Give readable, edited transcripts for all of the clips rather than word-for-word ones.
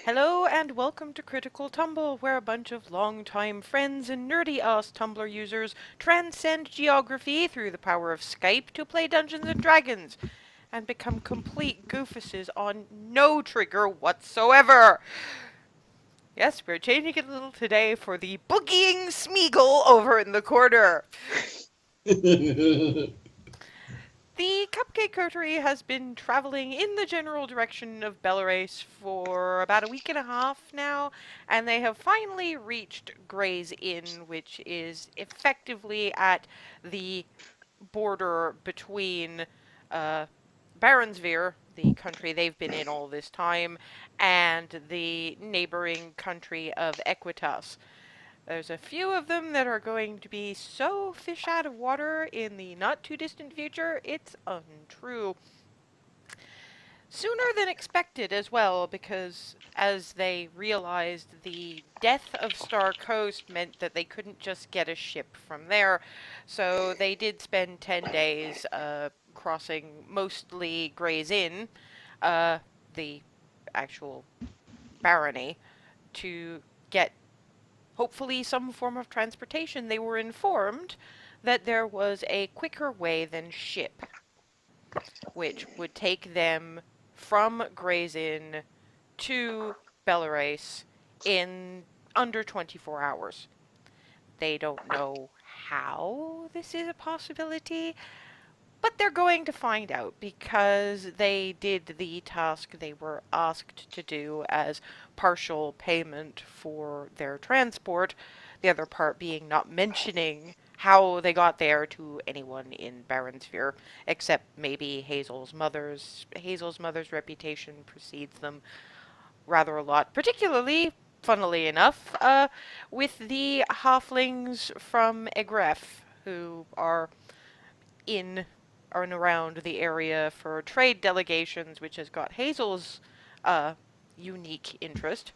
Hello and welcome to Critical Tumble, where a bunch of longtime friends and nerdy-ass Tumblr users transcend geography through the power of Skype to play Dungeons and Dragons and become complete goofuses on no trigger whatsoever. Yes, we're changing it a little today for the boogieing Smeagol over in the corner. The Cupcake Coterie has been traveling in the general direction of Belarys for about a week and a half now, and they have finally reached Gray's Inn, which is effectively at the border between Baronsveer, the country they've been in all this time, and the neighboring country of Equitas. There's a few of them that are going to be so fish out of water in the not too distant future, it's untrue. Sooner than expected as well, because as they realized the death of Star Coast meant that they couldn't just get a ship from there. So they did spend 10 days crossing mostly Gray's Inn, the actual barony, to get hopefully some form of transportation. They were informed that there was a quicker way than ship, which would take them from Gray's Inn to Belarys in under 24 hours. They don't know how this is a possibility, but they're going to find out because they did the task they were asked to do as partial payment for their transport, the other part being not mentioning how they got there to anyone in Baronsphere, except maybe Hazel's mother's. Hazel's mother's reputation precedes them rather a lot, particularly, funnily enough, with the halflings from Egref, who are in and around the area for trade delegations, which has got Hazel's unique interest.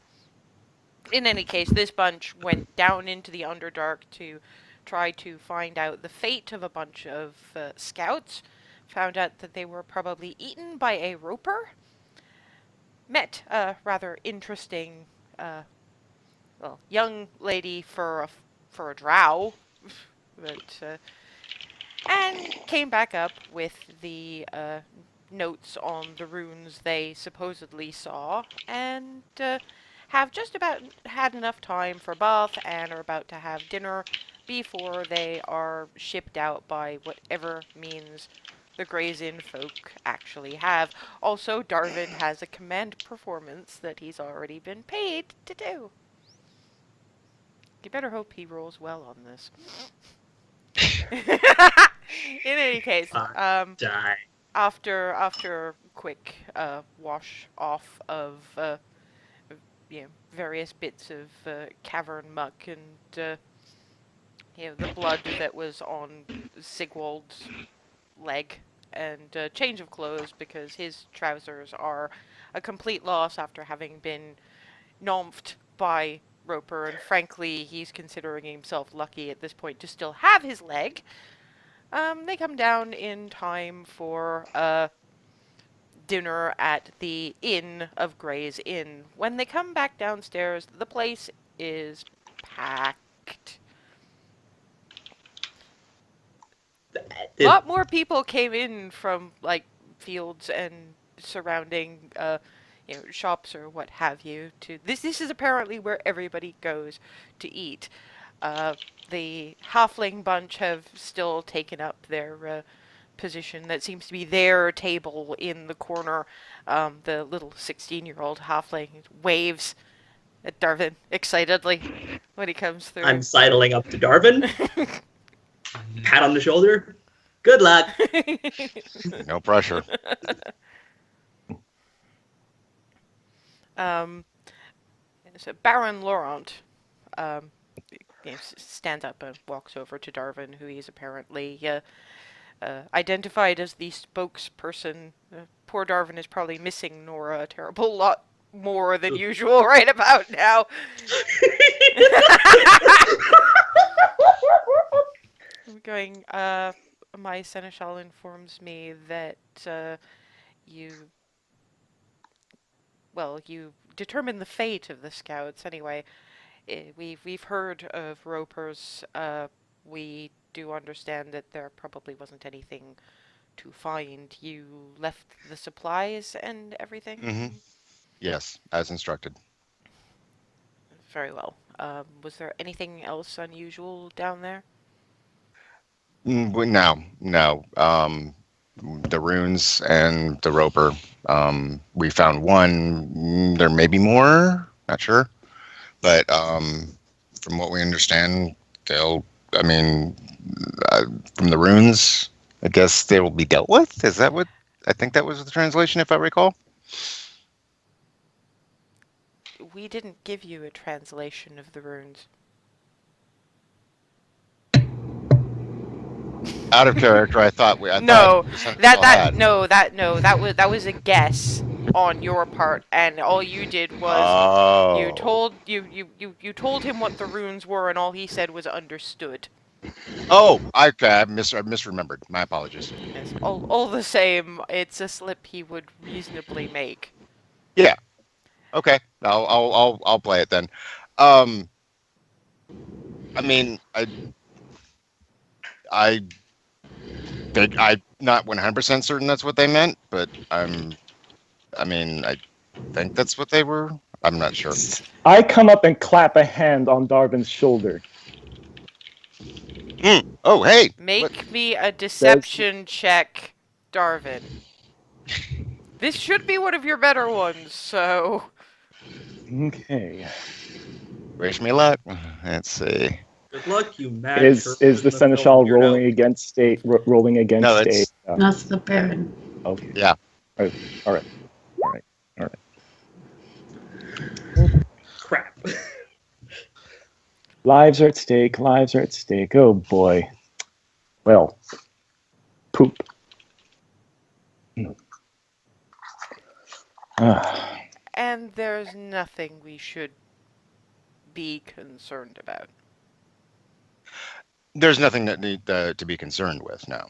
In any case, this bunch went down into the Underdark to try to find out the fate of a bunch of scouts. Found out that they were probably eaten by a roper. Met a rather interesting, young lady for a drow, but and came back up with the notes on the runes they supposedly saw, and have just about had enough time for bath and are about to have dinner before they are shipped out by whatever means the Gray's Inn folk actually have. Also, Darvin has a command performance that he's already been paid to do. You better hope he rolls well on this. In any case, Die. after quick wash off of various bits of cavern muck and the blood that was on Sigwald's leg, and change of clothes because his trousers are a complete loss after having been nomfed by Roper, and frankly, he's considering himself lucky at this point to still have his leg. They come down in time for dinner at the Inn of Gray's Inn. When they come back downstairs, the place is packed. A lot more people came in from like fields and surrounding shops or what have you to this is apparently where everybody goes to eat. The halfling bunch have still taken up their position that seems to be their table in the corner. The little 16-year-old halfling waves at Darvin excitedly when he comes through. I'm sidling up to Darvin. Pat on the shoulder. Good luck. No pressure. So Baron Laurent stands up and walks over to Darvin, who he's apparently identified as the spokesperson. Poor Darvin is probably missing Nora a terrible lot more than usual right about now. I'm going, my seneschal informs me that you well, you determine the fate of the scouts anyway. We've heard of ropers. We do understand that there probably wasn't anything to find. You left the supplies and everything? Mm-hmm. Yes, as instructed. Very well. Was there anything else unusual down there? No. The runes and the roper. We found one. There may be more. Not sure. But from what we understand, they'll. I mean, from the runes, I guess they will be dealt with. Is that what? I think that was the translation, if I recall. We didn't give you a translation of the runes. Out of character, I thought No, had. that was a guess on your part, and all you did was Oh. you told him what the runes were, and all he said was understood. Oh, I misremembered. My apologies. Yes, all the same, it's a slip he would reasonably make. Yeah. Okay. I'll play it then. I mean, I think I'm not 100% certain that's what they meant, but I think that's what they were. I'm not sure. I come up and clap a hand on Darvin's shoulder. Oh, hey. Make me a deception check, Darvin. This should be one of your better ones, so... Okay. Wish me luck. Let's see. Good luck, you mad. Is the seneschal rolling against a rolling against No, a? That's the Baron. Okay. Yeah. All right. Crap. Lives are at stake. Oh boy. Well, poop. And there's nothing we should be concerned about. There's nothing that need to be concerned with now.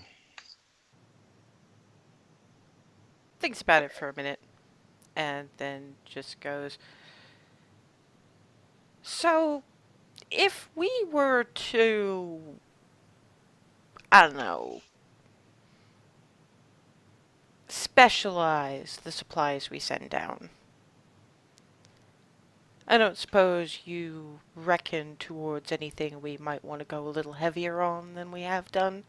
Thinks about it for a minute, and then just goes, so, if we were to, I don't know, specialize the supplies we send down, I don't suppose you reckon towards anything we might want to go a little heavier on than we have done?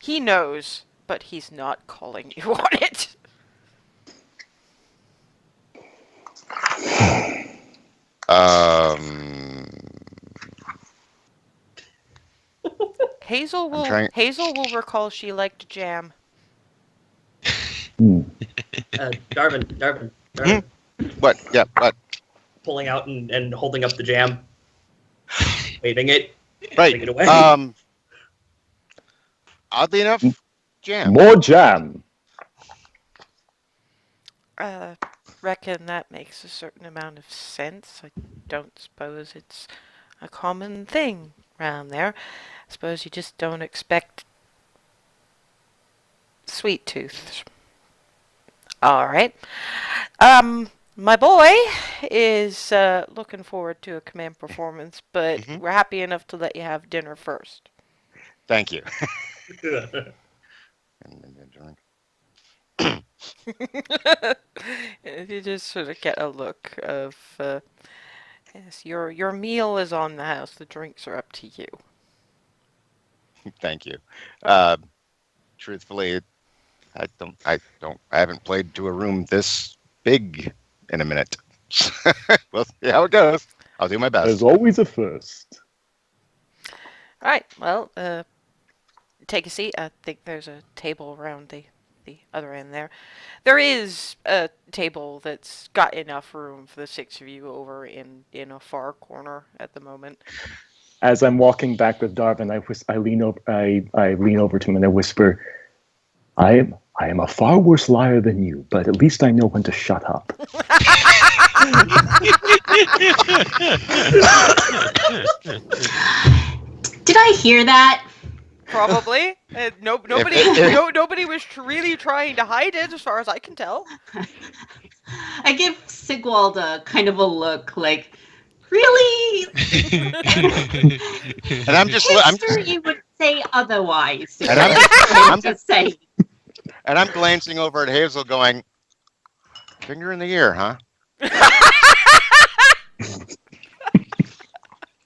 He knows, but he's not calling you on it. Hazel will recall she liked jam. Darvin. What? Yeah, what? Pulling out and holding up the jam. Waving it. Right. Taking it away. Oddly enough, jam. More jam. Reckon that makes a certain amount of sense. I don't suppose it's a common thing around there. I suppose you just don't expect sweet tooth. Alright. My boy is looking forward to a command performance, but we're happy enough to let you have dinner first. Thank you. You just sort of get a look of, yes, your meal is on the house. The drinks are up to you. Thank you. Truthfully, I haven't played to a room this big in a minute. We'll see how it goes. I'll do my best. There's always a first. All right. Well, take a seat. I think there's a table around the other end there. There is a table that's got enough room for the six of you over in a far corner at the moment. As I'm walking back with Darvin, I lean over to him and I whisper, I am a far worse liar than you, but at least I know when to shut up. Did I hear that? Probably. Nobody, nobody was really trying to hide it, as far as I can tell. I give Sigwald a kind of a look, like, really? And I'm History would say otherwise. And I'm I'm just saying. and I'm glancing over at Hazel, going, "Finger in the ear, huh?"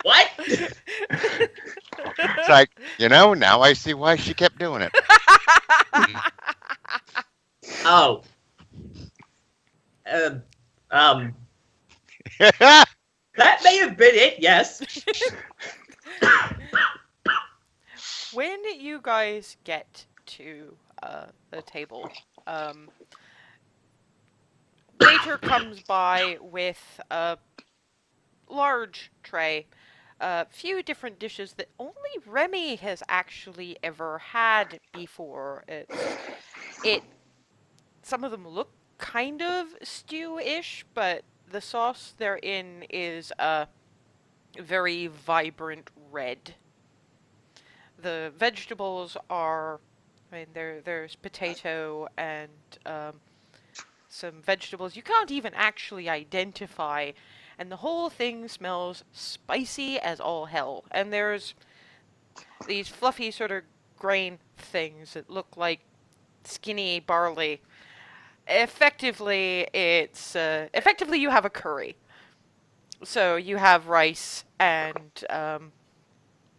What? It's like, now I see why she kept doing it. Oh. Um. That may have been it. Yes. When you guys get to the table, waiter comes by with a large tray, a few different dishes that only Remy has actually ever had before. Some of them look kind of stew-ish, but the sauce they're in is a very vibrant red. The vegetables are, there's potato and some vegetables you can't even actually identify, and the whole thing smells spicy as all hell. And there's these fluffy sort of grain things that look like skinny barley. Effectively, effectively you have a curry. So you have rice and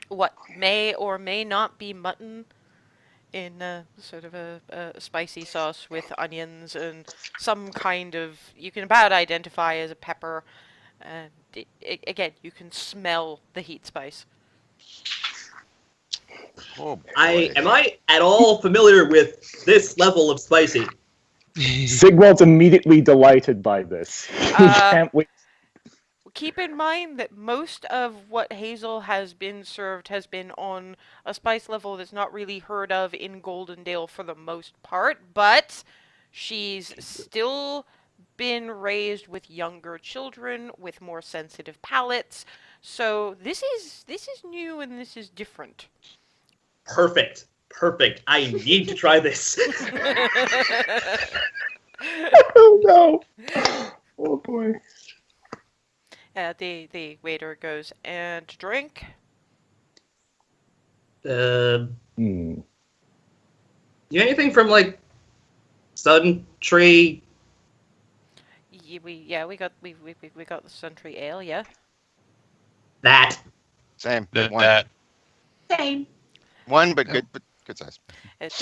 what may or may not be mutton in sort of a spicy sauce with onions and some kind of, you can about identify as a pepper, and again, you can smell the heat spice. Oh, boy. Am I at all familiar with this level of spicy? Sigwald's immediately delighted by this. He can't wait. Keep in mind that most of what Hazel has been served has been on a spice level that's not really heard of in Goldendale for the most part, but she's still been raised with younger children with more sensitive palates. So this is new and this is different. Perfect. I need to try this. Oh no! Oh boy. The waiter goes, and drink? You anything from like Sun Tree? We got the Suntree Ale, yeah. That. Same. That. Same. One, but good size. It's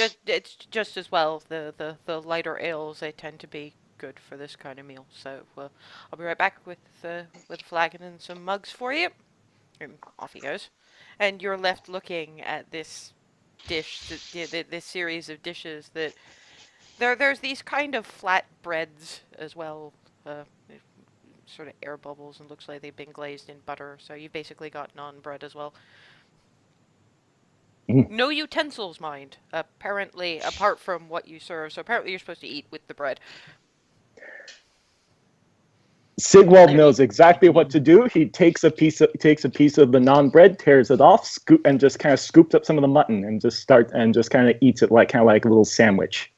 just as well. The lighter ales, they tend to be good for this kind of meal. So I'll be right back with a flagon and some mugs for you. And off he goes. And you're left looking at this dish, this series of dishes that there's these kind of flat breads as well, sort of air bubbles, and looks like they've been glazed in butter. So you've basically got naan bread as well. No utensils, mind. Apparently, apart from what you serve. So apparently, you're supposed to eat with the bread. Sigwald knows exactly what to do. He takes a piece of the naan bread, tears it off, and just kind of scoops up some of the mutton and just kind of eats it like a little sandwich.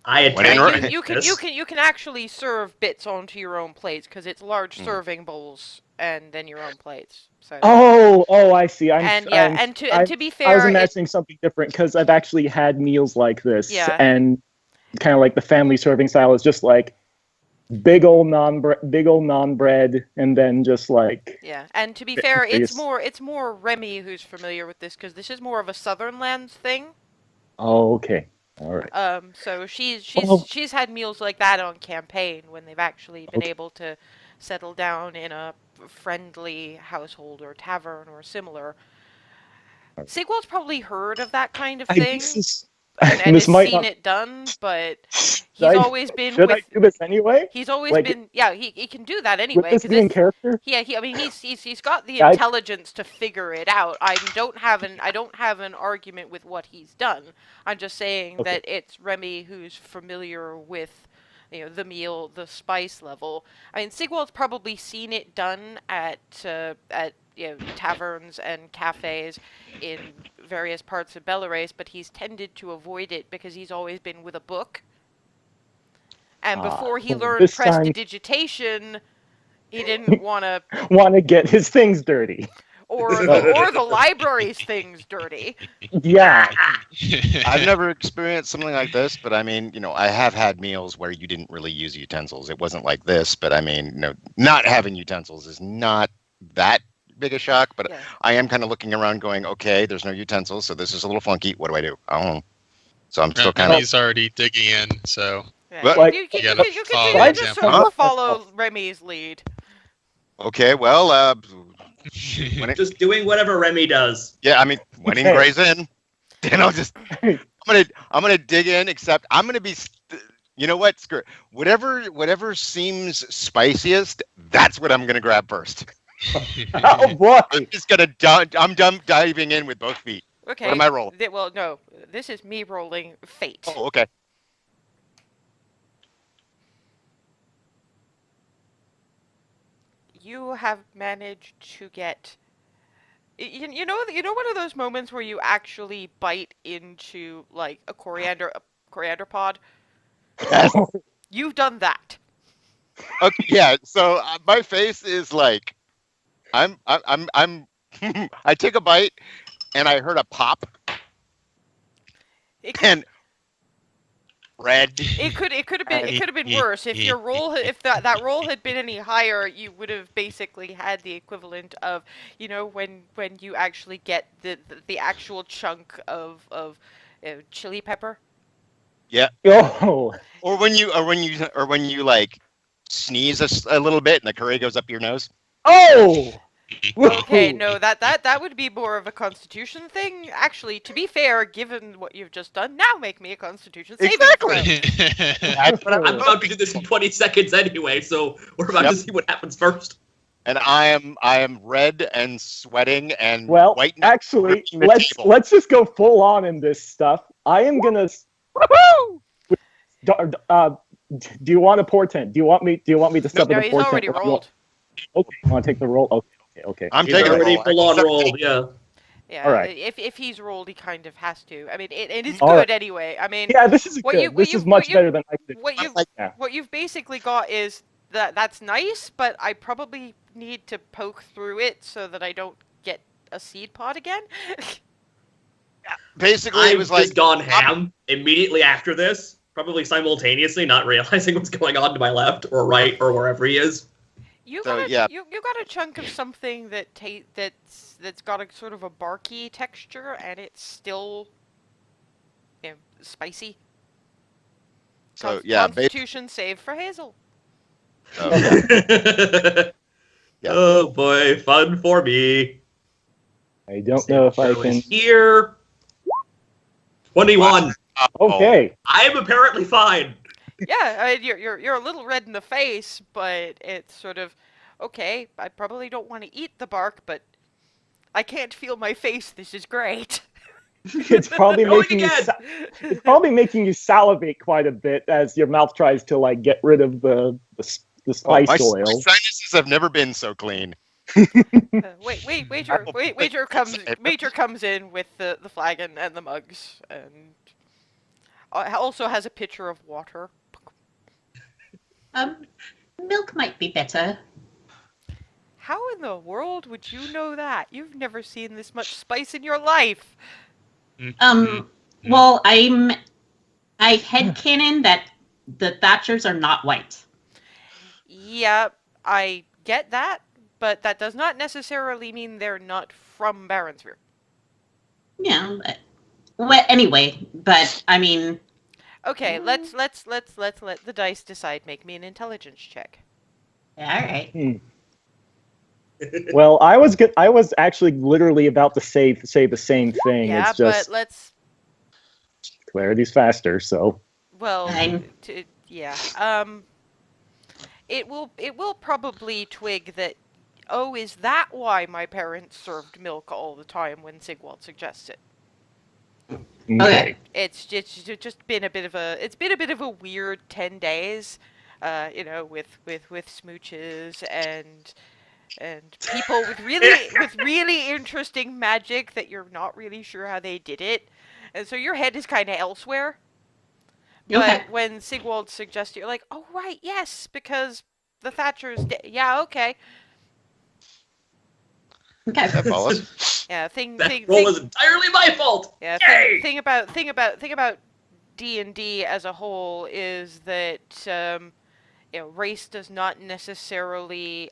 You can actually serve bits onto your own plates because it's large serving bowls and then your own plates. So. Oh, I see. To be fair, I was imagining something different because I've actually had meals like this, and kind of like the family serving style is just like big old naan bread, and then just like And to be fair, it's more Remy who's familiar with this because this is more of a Southern lands thing. Oh, okay. All right. So she's had meals like that on campaign when they've actually been able to settle down in a friendly household or tavern or similar. Sigwald's probably heard of that kind of thing and has seen it done, but he's always been. Should I do this anyway? He's always been. Yeah, he can do that anyway. With this being character. Yeah, he's got the intelligence to figure it out. I don't have an argument with what he's done. I'm just saying that it's Remy who's familiar with, the meal, the spice level. I mean, Sigwald's probably seen it done at taverns and cafes in various parts of Belarys, but he's tended to avoid it because he's always been with a book. And before he well, learned this time prestidigitation, he didn't want to, want to get his things dirty. or the library's things dirty. Yeah. I've never experienced something like this, but I mean, I have had meals where you didn't really use utensils. It wasn't like this, but I mean, not having utensils is not that big a shock, but Yeah. I am kind of looking around going, okay, there's no utensils, so this is a little funky. What do I do? I don't know. So I'm still kind of... He's already digging in, so Yeah, What? Like- you gotta could follow just example. sort of follow Remy's lead. Okay, well, when it, Just doing whatever Remy does. yeah, I mean, when he Okay. grays in, then I'll just... I'm gonna dig in, except I'm gonna be... You know what? Screw it. Whatever seems spiciest, that's what I'm gonna grab first. Oh boy. I'm just gonna diving in with both feet. Okay. What am I rolling? Well, no, this is me rolling fate. Oh, okay. You have managed to get. You know one of those moments where you actually bite into like a coriander pod. Yes. You've done that. Okay, yeah. So my face is like, I'm I take a bite, and I heard a pop, It could, and red. it could have been worse if your roll if that roll had been any higher. You would have basically had the equivalent of when you actually get the actual chunk of chili pepper. Oh. Or when you like sneeze a little bit, and the curry goes up your nose. Oh. Okay, Whoa. no, that would be more of a Constitution thing. Actually, to be fair, given what you've just done, now make me a Constitution saving Exactly. throw. That's what I'm about to do this in 20 seconds anyway, so we're about to see what happens first. And I am red and sweating and Well, white. actually, gripping the let's table. let's just go full on in this stuff. I am gonna. Woohoo! Do you want a portent? Do you want me to step No, in the he's portent? already rolled. Okay, you want to take the roll? Okay. I'm He's taking a already roll. full on rolled, yeah. Yeah, All right. if he's rolled, he kind of has to. I mean, it is All good right. anyway. I mean, Yeah, this is What good. you- what This you- is much what you- better than I could. what you've Yeah. what you've basically got is that's nice, but I probably need to poke through it so that I don't get a seed pod again. Basically, it I've was like just gone ham immediately after this, probably simultaneously, not realizing what's going on to my left or right or wherever he is. You So, got a, yeah. you got a chunk of something that's got a sort of a barky texture, and it's still spicy. So, yeah, Constitution save for Hazel. yeah. Oh boy, fun for me. I don't know if I Show can. is here. 21. Okay. I am apparently fine. Yeah, I mean, you're a little red in the face, but it's sort of okay. I probably don't want to eat the bark, but I can't feel my face. This is great. It's probably Rolling making you. again. It's probably making you salivate quite a bit as your mouth tries to like get rid of the spice my oil. sinuses have never been so clean. Wager comes in with the flagon and the mugs, and also has a pitcher of water. Milk might be better. How in the world would you know that? You've never seen this much spice in your life. Well, I headcanon that the Thatchers are not white. Yeah, I get that, but that does not necessarily mean they're not from Baronsphere. Yeah. Well, anyway, but I mean, Okay, let's let the dice decide. Make me an intelligence check. all right. Well, I was actually literally about to say the same thing. Yeah, It's just but let's. clarity's faster, so Well, Fine. yeah. It will probably twig that. Oh, is that why my parents served milk all the time when Sigwald suggests it? Okay. It's just been a bit of a weird 10 days, with smooches and and people with really interesting magic that you're not really sure how they did it, and so your head is kind of elsewhere. But Okay. when Sigwald suggests it, you're like, oh right, yes, because the Thatcher's yeah, okay. Okay. That follows. Yeah, That roll is entirely my fault. yeah, Yay! thing about D&D as a whole is that race does not necessarily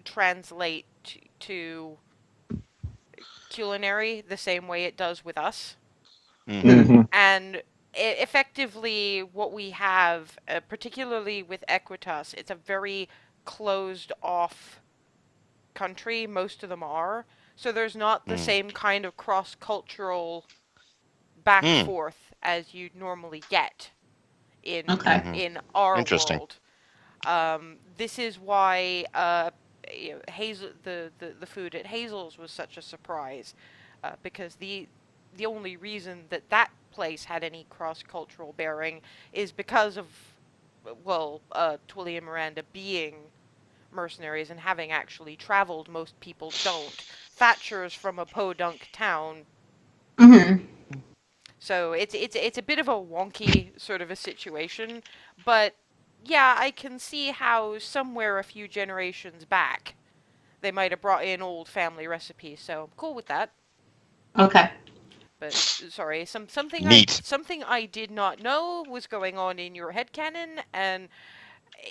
translate to culinary the same way it does with us. Mhm. And effectively, what we have, particularly with Equitas, it's a very closed off country. Most of them are. So there's not the Mm. same kind of cross cultural back Mm. forth as you'd normally get in Okay. Mhm. in our Interesting. world. This is why Hazel, the food at Hazel's was such a surprise, because the only reason that place had any cross-cultural bearing is because of, well, Twilly and Miranda being mercenaries and having actually traveled. Most people don't. Thatcher's from a podunk town, Hmm. so it's a bit of a wonky sort of a situation, but yeah, I can see how somewhere a few generations back they might have brought in old family recipes, so I'm cool with that. Okay. But sorry, Neat. something I did not know was going on in your headcanon, and eh,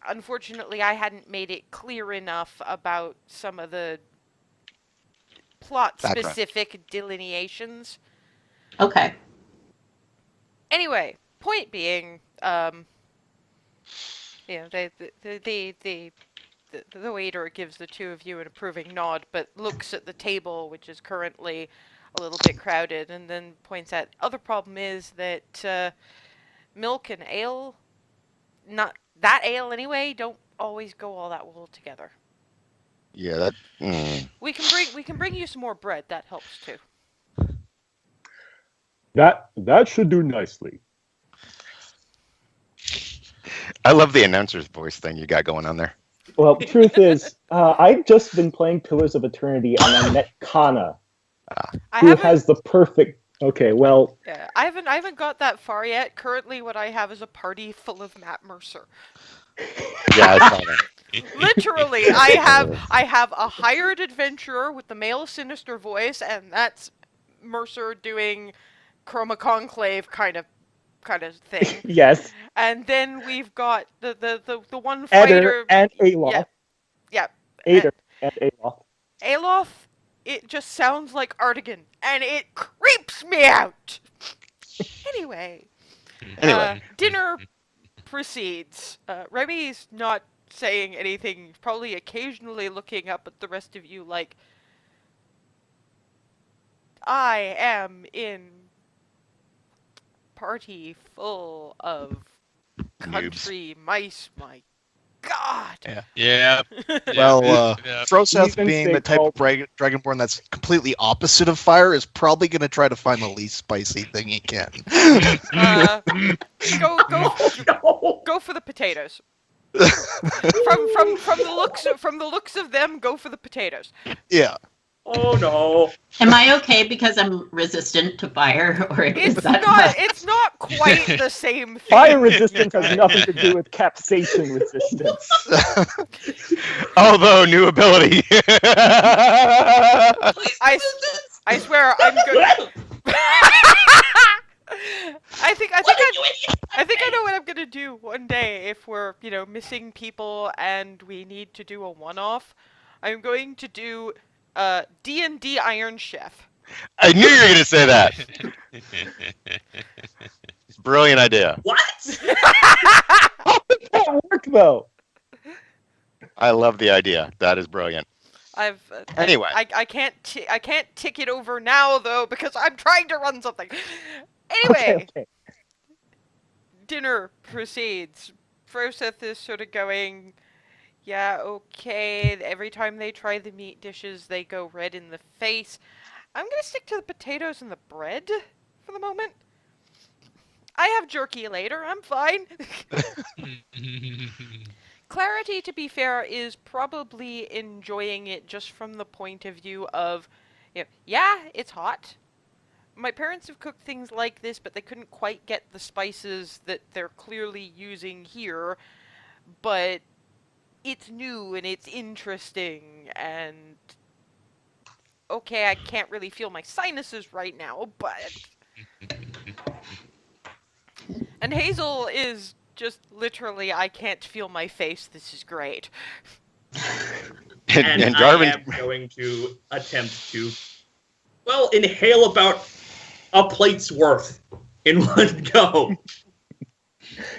unfortunately I hadn't made it clear enough about some of the plot Background. specific delineations. Okay. Anyway, point being, the waiter gives the two of you an approving nod, but looks at the table, which is currently a little bit crowded, and then points out other problem is that milk and ale, not that ale anyway, don't always go all that well together. Yeah, that. Mm. We can bring you some more bread. That helps too. That should do nicely. I love the announcer's voice thing you got going on there. Well, truth is, I've just been playing Pillars of Eternity, and I met Kana, I who haven't. has the perfect. Okay, well, Yeah, I haven't got that far yet. Currently, what I have is a party full of Matt Mercer. Yeah, I saw that. Literally, I have a hired adventurer with the male sinister voice, and that's Mercer doing Chroma Conclave kind of thing. yes, And then we've got the one Eder fighter. and Aloth. Yeah. Eder and Aloth. Aloth, it just sounds like Artigan, and it creeps me out. Anyway, dinner proceeds. Remy's not saying anything, he's probably occasionally looking up at the rest of you like, I am in party full of country mice, my god. Yeah. Well, Yeah. Froseth, Even being the they type call- of dragonborn that's completely opposite of fire, is probably going to try to find the least spicy thing he can. Go for the potatoes. From the looks of them, go for the potatoes. Yeah. Oh no. Am I okay because I'm resistant to fire, or is It's that not. It's not quite the same thing. Fire resistance has nothing to do with capsation resistance. Although new ability. I swear I'm good. I think I know what I'm gonna do one day if we're missing people and we need to do a one-off. I'm going to do D&D Iron Chef. I knew you were going to say that. Brilliant idea. What? How does that work, though? I love the idea. That is brilliant. Anyway. I can't tick it over now though because I'm trying to run something. Anyway, Okay. dinner proceeds. Froseth is sort of going, yeah, okay. Every time they try the meat dishes, they go red in the face. I'm gonna stick to the potatoes and the bread for the moment. I have jerky later. I'm fine. Clarity, to be fair, is probably enjoying it just from the point of view of, yeah, it's hot. My parents have cooked things like this, but they couldn't quite get the spices that they're clearly using here. But it's new and it's interesting, and okay, I can't really feel my sinuses right now, but... And Hazel is just literally, I can't feel my face, this is great. And I Jarvan, am going to attempt to, well, inhale about a plate's worth in one go.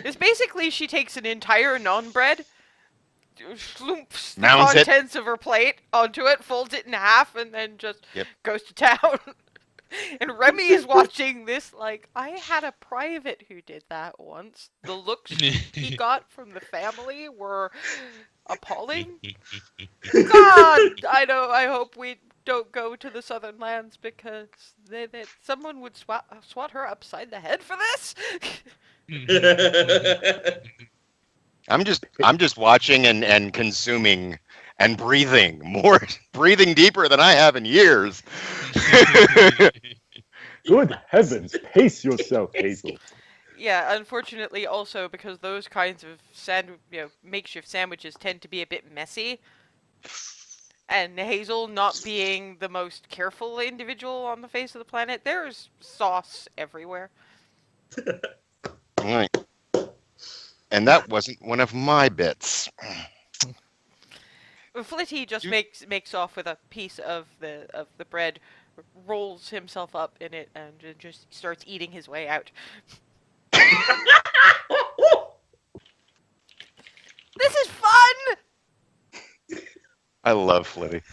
It's basically she takes an entire non-bread, slumps the Mounds it. contents of her plate onto it, folds it in half, and then just goes to town. And Remy is watching this like, I had a private who did that once. The looks he got from the family were appalling. God, I hope we don't go to the southern lands because someone would swat her upside the head for this. I'm just watching and consuming and breathing breathing deeper than I have in years. Good heavens, pace yourself, Hazel. Yeah, unfortunately, also because those kinds of makeshift sandwiches tend to be a bit messy, and Hazel not being the most careful individual on the face of the planet, there's sauce everywhere. Right. And that wasn't one of my bits. Flitty just makes off with a piece of the bread, rolls himself up in it, and just starts eating his way out. This is fun! I love Flitty.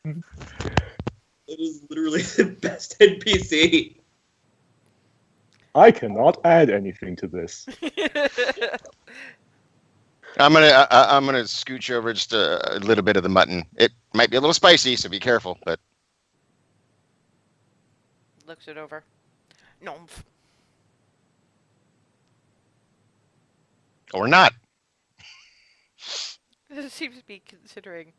It is literally the best NPC. I cannot add anything to this. I'm gonna scooch over just a little bit of the mutton. It might be a little spicy, so be careful. But Looks it over. Nomph. or not. This seems to be considering.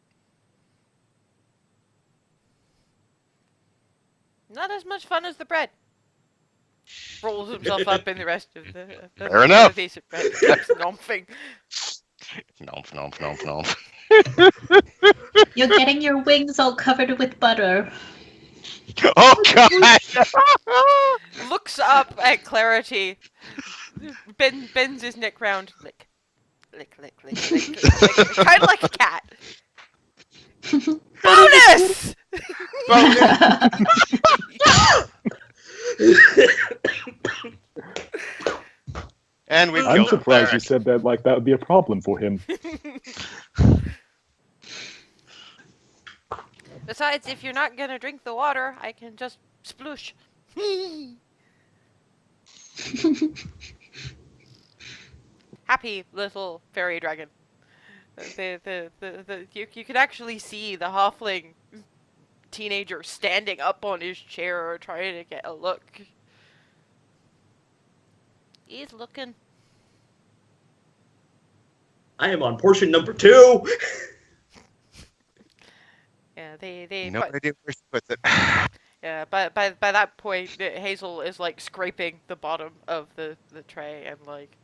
Not as much fun as the bread. Rolls himself up in the rest of the Fair enough. piece of bread. Keeps nomphing. Nomp. You're getting your wings all covered with butter. Oh God! Looks up at Clarity. Bends his neck round. Lick. Kind of like a cat. Bonus! And we've I'm killed surprised you Belarys. said that like that would be a problem for him. Besides, if you're not gonna drink the water, I can just sploosh. Happy little fairy dragon. You can actually see the halfling teenager standing up on his chair trying to get a look. He's looking. I am on portion number 2. Yeah, they No idea where she puts it. yeah, by that point, Hazel is like scraping the bottom of the tray and like,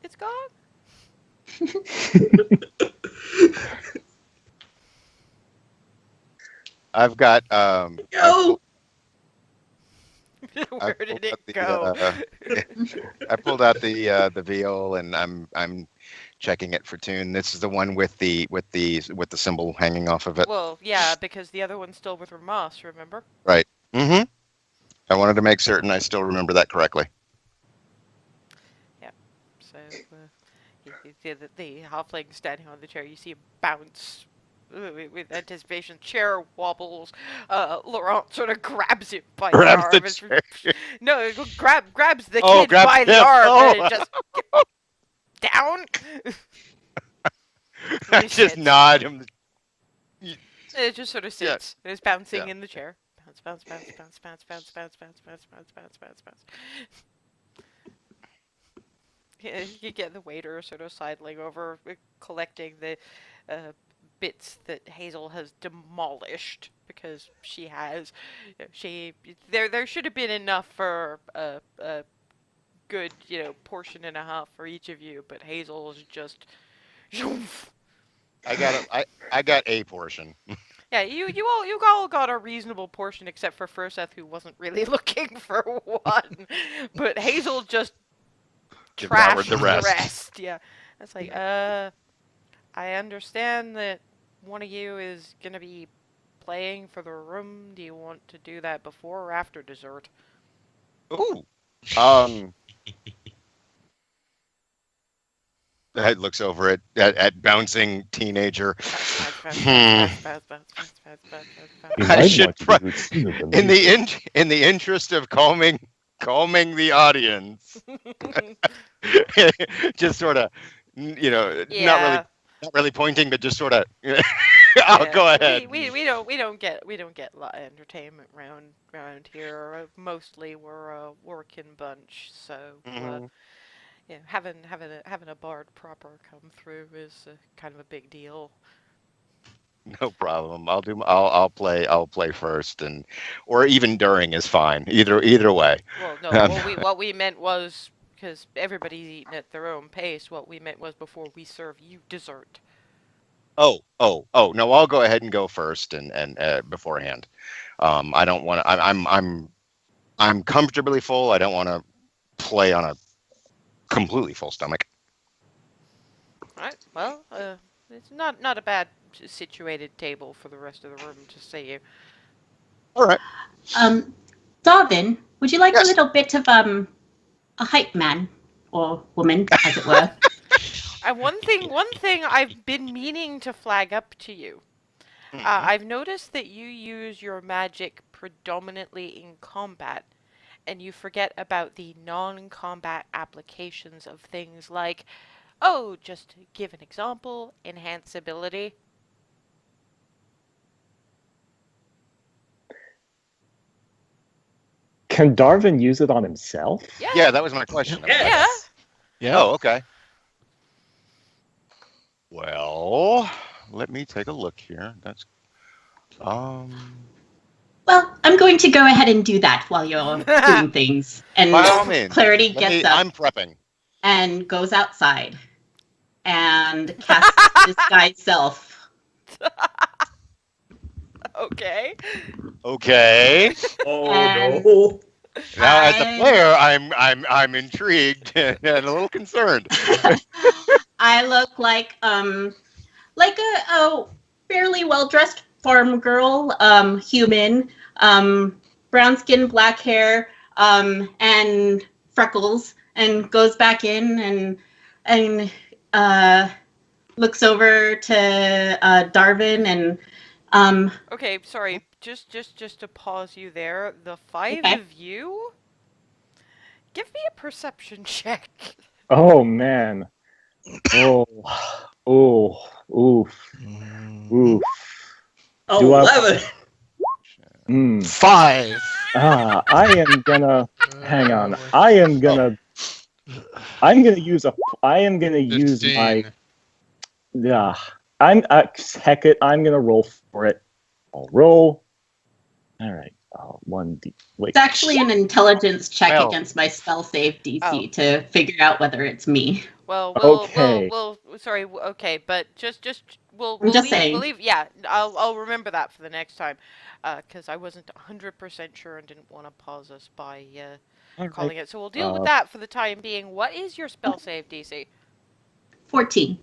it's gone. I've got Go! Where did it go? I pulled out the VO and I'm checking it for tune. This is the one with the symbol hanging off of it. Well, yeah, because the other one's still with Ramas, remember? Right. Mm-hmm. I wanted to make certain I still remember that correctly. Yeah. So you see the halfling standing on the chair. You see him bounce with anticipation. Chair wobbles. Laurent sort of grabs him by the arm. No, grabs the kid by the arm and just down. I just nod him. It just sort of sits. It's bouncing in the chair. Bounce. You get the waiter sort of sidling over, collecting the bits that Hazel has demolished because she has. She there should have been enough for a good portion and a half for each of you, but Hazel's just. I got a portion. Yeah, you all got a reasonable portion except for Furseth, who wasn't really looking for one, but Hazel just Devoured trashed the the rest. rest. Yeah, it's like I understand that one of you is gonna be playing for the room. Do you want to do that before or after dessert? Ooh. Um. The head looks over at bouncing teenager. Hmm. You I might should want to pro- do it sooner than in later. in the interest of calming the audience, just sort of, Yeah. not really pointing, but just sort of. I'll Yeah. go ahead. We don't get a lot of entertainment round here. Mostly we're a working bunch, so Mhm. yeah, having a bard proper come through is kind of a big deal. No problem. I'll play first, or even during is fine. Either way. Well, no, Um, what we meant was because everybody's eating at their own pace. What we meant was before we serve you dessert. oh. No, I'll go ahead and go first and beforehand. I don't want to. I'm comfortably full. I don't want to play on a completely full stomach. All right. Well, it's not a bad situated table for the rest of the room to see you. All right. Darvin, would you like Yes. a little bit of a hype man or woman, as it were? One thing I've been meaning to flag up to you. Mhm. I've noticed that you use your magic predominantly in combat, and you forget about the non-combat applications of things like, oh, just to give an example, enhance ability. Can Darvin use it on himself? Yeah, that was my question. Yes. Yeah. Oh, okay. Well, let me take a look here. That's Well, I'm going to go ahead and do that while you're doing things. And by all means. Clarity gets up I'm prepping. and goes outside and casts disguise self. Okay. Okay. Oh And- no. Now, as a I- player, I'm intrigued and a little concerned. I look like a fairly well dressed farm girl, human, brown skin, black hair, and freckles, and goes back in and looks over to Darvin and Okay, sorry. Just to pause you there. The five Okay. of you, give me a perception check. Oh man. Oh. Oof. Oof. Do I- 11. Hmm. 5. I am gonna hang on. I'm gonna use my 15. yeah. Heck it. I'm gonna roll for it. I'll roll. All right. 1d. Wait. it's actually an intelligence check Well. against my spell save DC Oh. to figure out whether it's me. Well, Okay. sorry. Okay, but just we'll I'm just leave, saying. We'll leave. Yeah, I'll remember that for the next time, because I wasn't 100% sure and didn't want to pause us by All calling right. it. So we'll deal with Uh, that for the time being. What is your spell save DC? 14.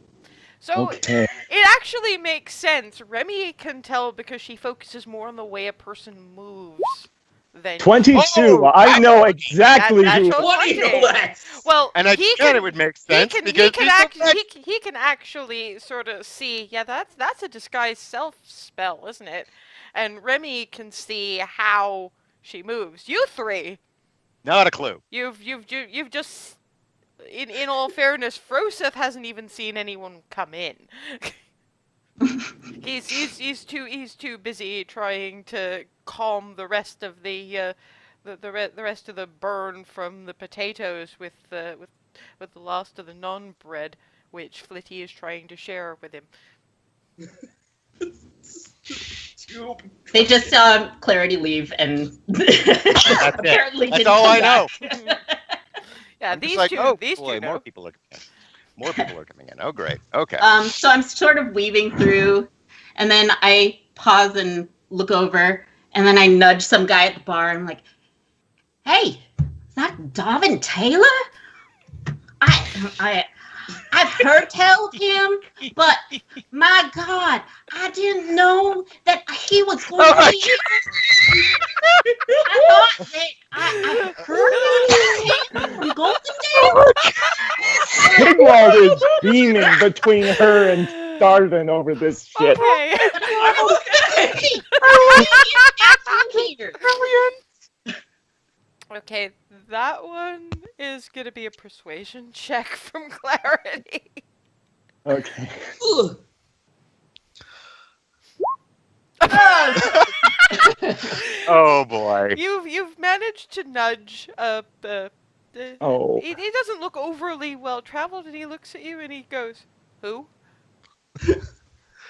So Okay. it actually makes sense. Remy can tell because she focuses more on the way a person moves than 22. Oh, I know exactly that who. shows- What do you know that? Well, And I he thought can, it would make sense he because can, he's a he can actually sort of see, yeah, that's a disguise self spell, isn't it? And Remy can see how she moves. You three, not a clue. you've just, in all fairness, Froseth hasn't even seen anyone come in. he's too busy trying to calm the rest of the the rest of the burn from the potatoes with the last of the non-bread, which Flitty is trying to share with him. They just saw Clarity leave, and apparently That's didn't all come I know. back. Yeah, I'm just these like, two, oh these boy, two know. more people are coming in. More people are coming in. Oh, great. Okay. So I'm sort of weaving through, and then I pause and look over, and then I nudge some guy at the bar. I'm like, "Hey, is that Darvin Taylor? I've heard tell of him, but my God, I didn't know that he was going to be here. I thought that I heard him from Goldendale." Sigwald is beaming between her and Darvin over this shit. Okay. I'm okay. Okay, that one is gonna be a persuasion check from Clarity. Okay. Ugh. Oh boy. You've managed to nudge Oh. he doesn't look overly well traveled, and he looks at you and he goes, "Who?"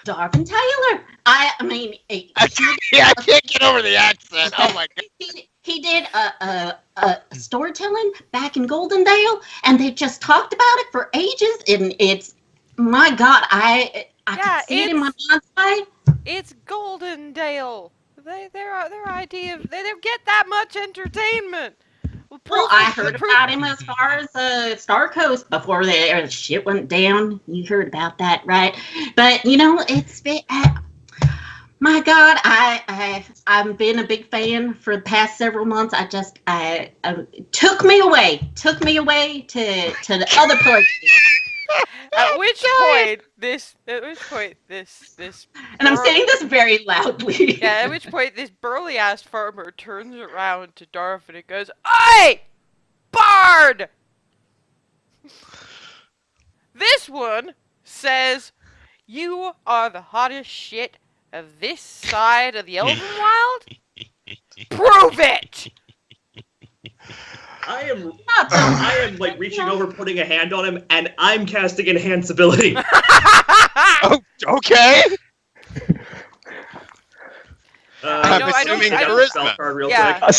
Darvin Taylor. I mean, I can't get over the accent. Oh my god. he did a storytelling back in Goldendale, and they just talked about it for ages. And it's, my God, I Yeah, could see it in my mind's eye. It's Goldendale. Their idea of they don't get that much entertainment. Well, I heard about him as far as Star Coast before the shit went down. You heard about that, right? But you know, it's my God, I've been a big fan for the past several months. I took me away to the other places. At which point this And I'm saying this very loudly. yeah, at which point this burly ass farmer turns around to Darvin and goes, "Oi! Bard! This one says you are the hottest shit of this side of the Elven Wild? Prove it!" I am like reaching over, putting a hand on him, and I'm casting enhance ability. Oh, okay. I'm assuming I don't- charisma. Spell card real Yeah. quick.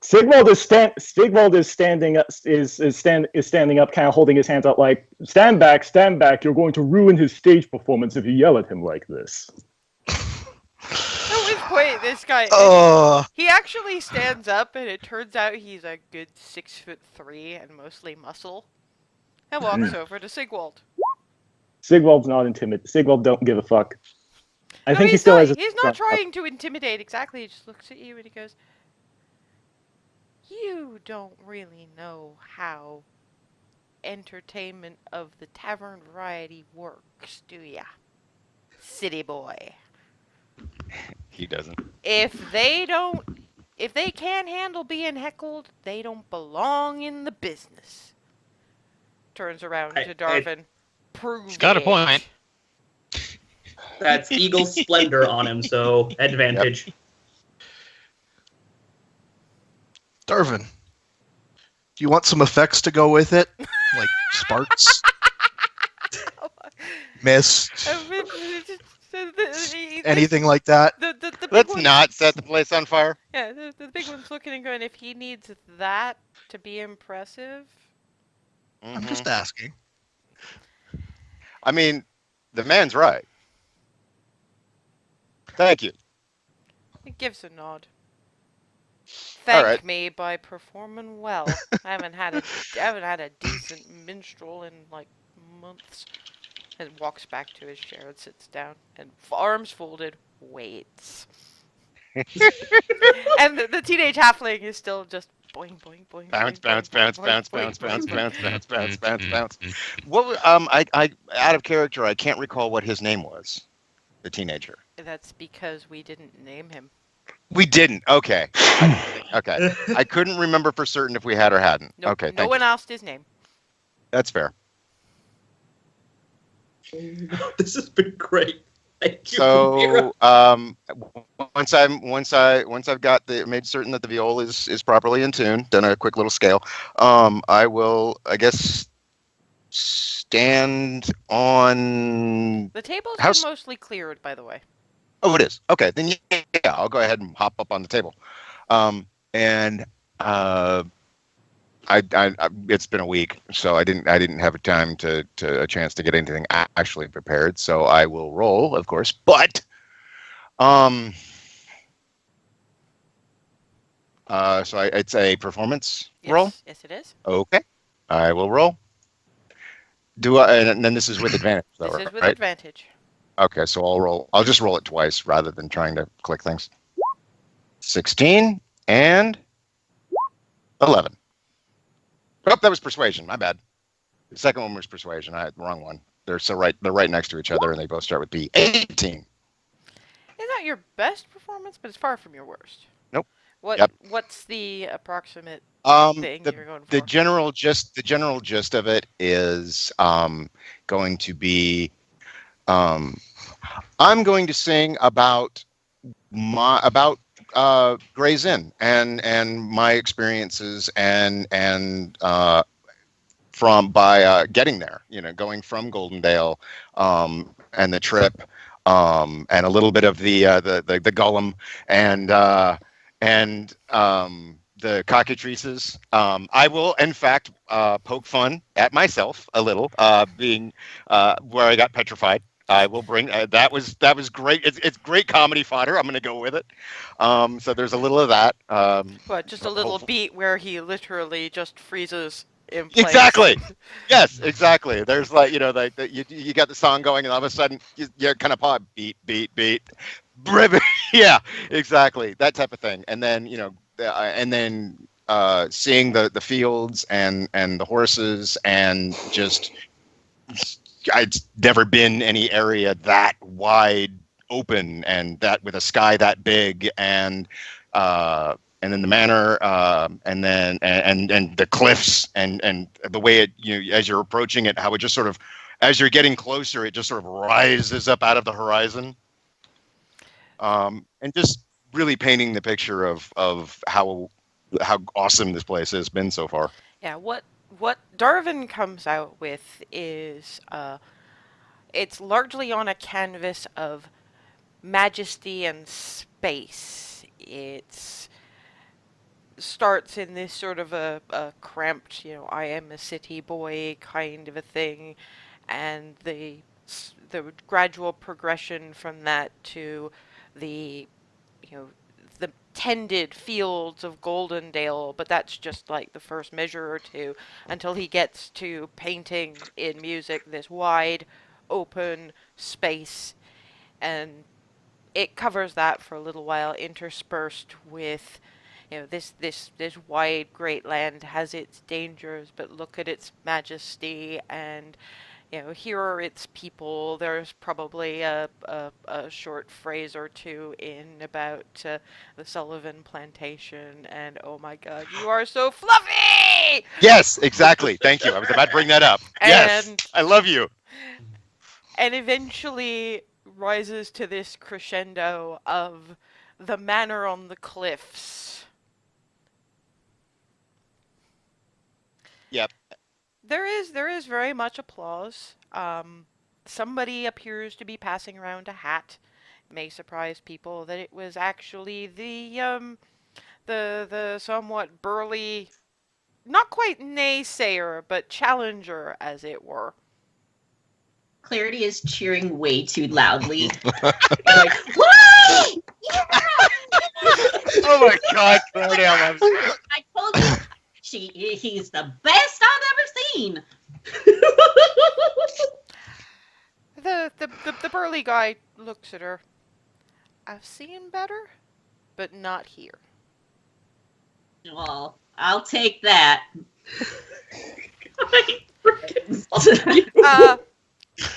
Sigwald is standing up, standing up, kind of holding his hands out, like, stand back. You're going to ruin his stage performance if you yell at him like this. At which point this guy he actually stands up, and it turns out he's a good 6'3" and mostly muscle, and walks over to Sigwald. Sigwald's not intimidated. Sigwald don't give a fuck. I No, think he he's still not, has. he's not trying to intimidate exactly. He just looks at you and he goes, "You don't really know how entertainment of the tavern variety works, do ya, city boy? He doesn't. If they can't handle being heckled, they don't belong in the business." Turns around to Darvin. Prove He's got a it." point. That's Eagle Splendor on him, so advantage. Darvin, do you want some effects to go with it? Like sparks? Mist? Anything like that? The big Let's one- not set the place on fire. Yeah, the big one's looking and going, if he needs that to be impressive. I'm just asking. I mean, the man's right. Thank you. He gives a nod. Thank right. me by performing well. I haven't had a decent minstrel in like months. And walks back to his chair and sits down and arms folded waits. And the teenage halfling is still just boing boing boing. Bounce, boing, bounce, boing, bounce, boing, bounce, boing, bounce, boing, bounce, boing. bounce, bounce, bounce, bounce, bounce. What? I out of character. I can't recall what his name was. The teenager. That's because we didn't name him. We didn't. Okay. Okay. I couldn't remember for certain if we had or hadn't. No, Okay. no Thank one you. asked his name. That's fair. This has been great. Thank you, Mira. So once I've got made certain that the viola is properly in tune, done a quick little scale, I will, I guess, stand on The table's been house. mostly cleared, by the way. Oh, it is. Okay, then yeah, I'll go ahead and hop up on the table. And it's been a week, so I didn't have a time to a chance to get anything actually prepared. So I will roll, of course, but it's a performance roll. Yes, it is. Okay, I will roll. And then this is with advantage, though, This is with right? advantage. Okay, so I'll just roll it twice rather than trying to click things. 16 and 11. Oh, that was persuasion. My bad. The second one was persuasion. I had the wrong one. They're right next to each other, and they both start with B. 18. It's not your best performance, but it's far from your worst. Nope. Yep. What's the approximate thing you're going for? The general gist of it is going to be I'm going to sing about Gray's Inn and my experiences and by getting there, going from Goldendale and the trip and a little bit of the Gollum and the cockatrices. I will, in fact, poke fun at myself a little, being where I got petrified. I will bring that was great. It's great comedy fodder. I'm going to go with it. So there's a little of that. What, just a little beat where he literally just freezes in place. Exactly. Yes, exactly. There's like you got the song going, and all of a sudden you're kind of pop beat. Yeah, exactly. That type of thing. And then seeing the fields and the horses and just. I'd never been any area that wide open and that with a sky that big and then the manor and then and the cliffs and the way it as you're approaching it, how it just sort of as you're getting closer it just sort of rises up out of the horizon, and just really painting the picture of how awesome this place has been so far. Yeah, what Darwin comes out with is it's largely on a canvas of majesty and space. It starts in this sort of a cramped, I am a city boy kind of a thing, and the gradual progression from that to the the tended fields of Goldendale, but that's just like the first measure or two until he gets to painting in music this wide open space, and it covers that for a little while, interspersed with this wide great land has its dangers, but look at its majesty, and here are its people. There's probably a short phrase or two in about the Sullivan plantation, and oh my god, you are so fluffy! Yes, exactly. Thank you. I was about to bring that up. Yes, I love you. And eventually rises to this crescendo of the manor on the cliffs. Yep. There is very much applause. Somebody appears to be passing around a hat. It may surprise people that it was actually the somewhat burly, not quite naysayer, but challenger, as it were. Clarity is cheering way too loudly. Like, woo! Yeah! Oh my God, Clarity, I love you. I told you, he's the best I've ever seen. The burly guy looks at her. I've seen better, but not here. Well, I'll take that.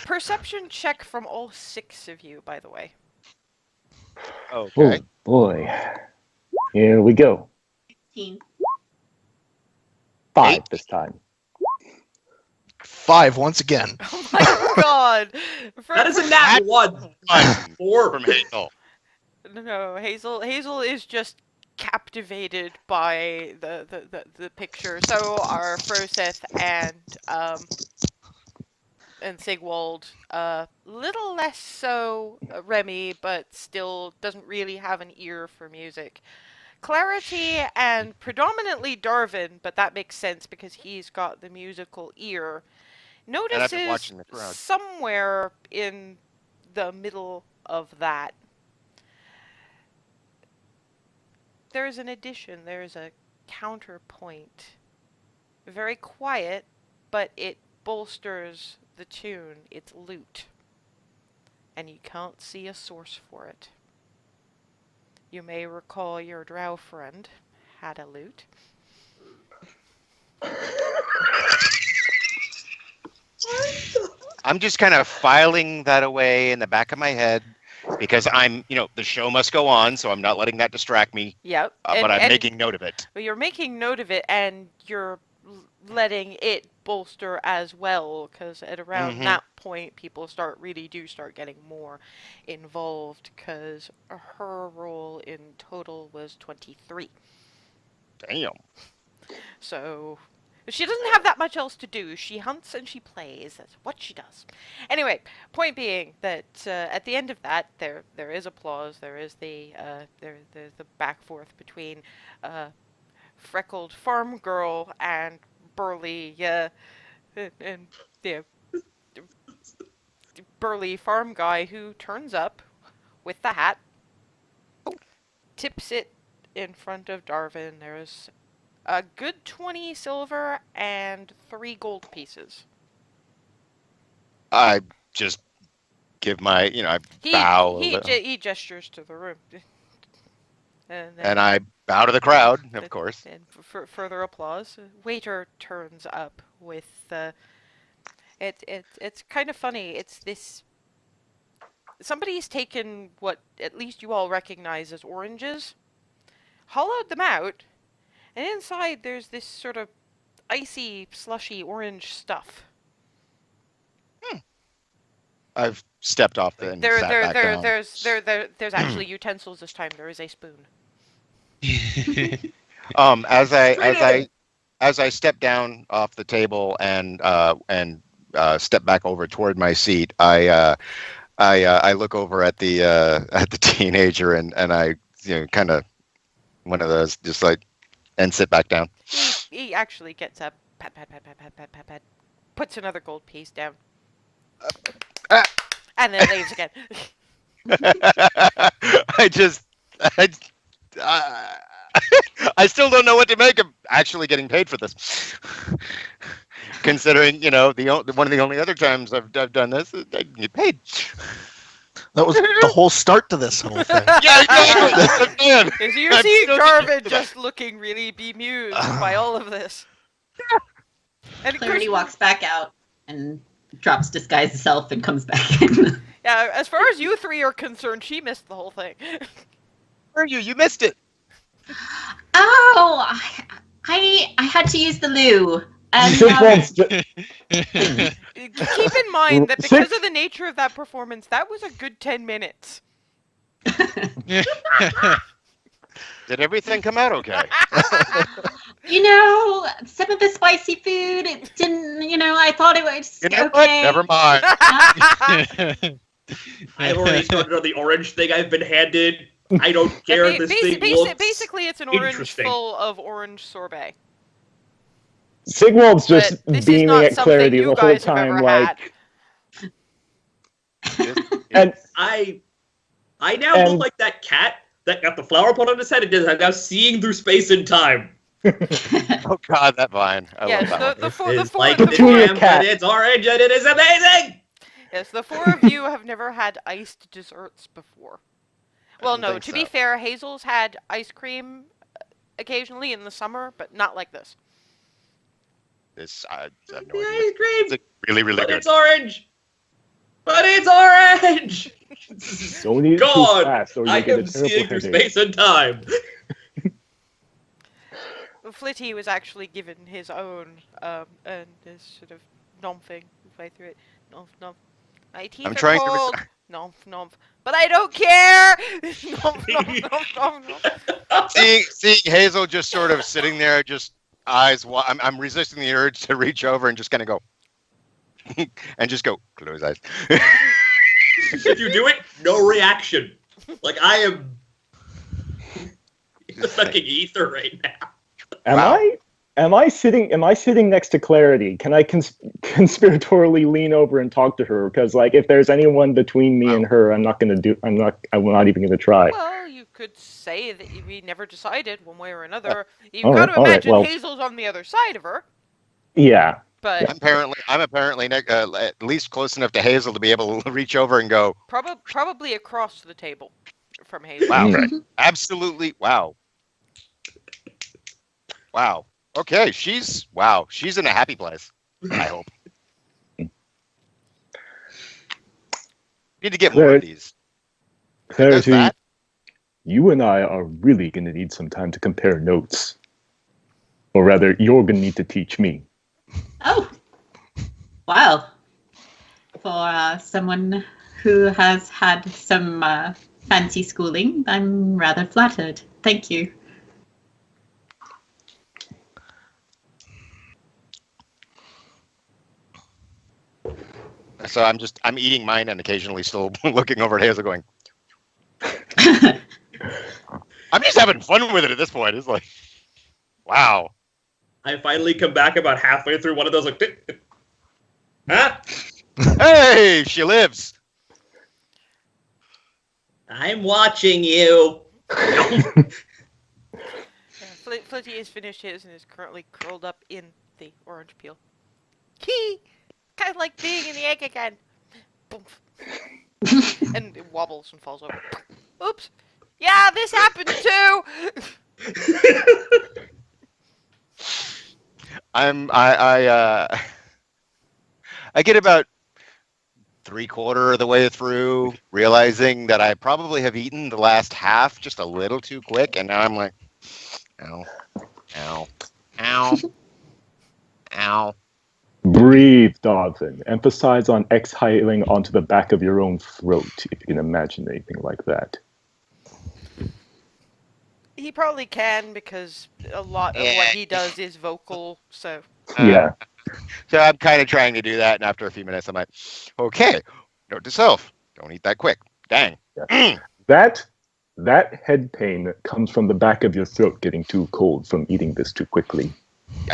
Perception check from all 6 of you, by the way. Okay. Oh boy. Here we go. 15. 5 this time. 5 once again. Oh my God! That is a nat one. Or From Hazel. No, Hazel is just captivated by the picture. So are Froseth and Sigwald. Little less so Remy, but still doesn't really have an ear for music. Clarity and predominantly Darvin, but that makes sense because he's got the musical ear. And I've been Notices watching the crowd. somewhere in the middle of that there's an addition, there's a counterpoint. Very quiet, but it bolsters the tune. It's lute. And you can't see a source for it. You may recall your drow friend had a lute. I'm just kind of filing that away in the back of my head because the show must go on, so I'm not letting that distract me. Yep. But I'm making note of it. Well, you're making note of it, and you're letting it bolster as well, because at around that point, people start getting more involved, because her role in total was 23. Damn. So she doesn't have that much else to do. She hunts and she plays. That's what she does. Anyway, point being that at the end of that, there is applause. There is there's the back forth between freckled farm girl and burly and the burly farm guy who turns up with the hat, tips it in front of Darvin. There's a good 20 silver and 3 gold pieces. I just give my, I bow. He gestures to the room. And I bow to the crowd, of course. And for further applause, waiter turns up with it's kind of funny. It's this. Somebody's taken what at least you all recognize as oranges, hollowed them out, and inside there's this sort of icy, slushy orange stuff. I've stepped off and sat back down. There's actually utensils this time. There is a spoon. As I step down off the table and step back over toward my seat, I look over at the teenager and I kind of one of those just like and sit back down. He actually gets up, pat, puts another gold piece down, and then leaves again. I still don't know what to make of actually getting paid for this. Considering, one of the only other times I've done this, I get paid. That was the whole start to this whole thing. Yeah, exactly. As you see Darvin just looking really bemused by all of this. And Clarity walks back out and drops disguise self and comes back in. Yeah, as far as you three are concerned, she missed the whole thing. Where are you? You missed it. Oh, I had to use the loo. And, keep in mind that because of the nature of that performance, that was a good 10 minutes. Did everything come out okay? Some of the spicy food, it didn't, I thought it was okay. What? Never mind. I've already started on the orange thing I've been handed. I don't care if this thing looks basically, it's an orange full of orange sorbet. Sigwald's just beaming at Clarity the whole time, like. And I now look like that cat that got the flower pot on his head and is now seeing through space and time. Oh God, that vine! I love that it's like the jam, but it's orange and it is amazing. Yes, the four of you have never had iced desserts before. Well, no. To be fair, Hazel's had ice cream occasionally in the summer, but not like this. I have no idea. Ice cream. It's really, really but good. It's orange. But it's orange. Don't eat it too fast, or I you get am a terrible seeing through headache. space and time. Flitty was actually given his own and is sort of nomphing halfway through it. Nom nom. My teeth I'm are trying to. cold. Nom nom. But I don't care. Nom nom nom nom nom. Seeing Hazel just sort of sitting there, just eyes. I'm resisting the urge to reach over and just kind of go, and just go close eyes. If you do it, no reaction. Like I am fucking ether right now. Am I sitting next to Clarity? Can I conspiratorially lean over and talk to her? Because like, if there's anyone between me and her, I'm not even gonna try. Well, you could say that we never decided one way or another. You've all got right, to all right, imagine well- Hazel's on the other side of her. Yeah. But I'm apparently at least close enough to Hazel to be able to reach over and go. probably across the table from Hazel. Wow! Mm. Absolutely! Wow! Wow! Okay, she's in a happy place. I hope. Need to get more of these. Does Clarity, that? you and I are really gonna need some time to compare notes. Or rather, you're gonna need to teach me. Oh, wow. For someone who has had some fancy schooling, I'm rather flattered. Thank you. So I'm eating mine and occasionally still looking over at Hazel going, I'm just having fun with it at this point. It's like, wow. I finally come back about halfway through one of those like, huh? Hey, she lives. I'm watching you. Flitty has finished his and is currently curled up in the orange peel. Key! Kind of like being in the egg again. Boom. And it wobbles and falls over. Oops. Yeah, this happened too! I get about 3/4 of the way through, realizing that I probably have eaten the last half just a little too quick, and now I'm like, ow, ow, ow, ow. Breathe, Dolphin. Emphasize on exhaling onto the back of your own throat, if you can imagine anything like that. He probably can because a lot of what he does is vocal, so. Yeah. So I'm kind of trying to do that, and after a few minutes, I'm like, okay, note to self, don't eat that quick. Dang. Yeah. That head pain comes from the back of your throat getting too cold from eating this too quickly.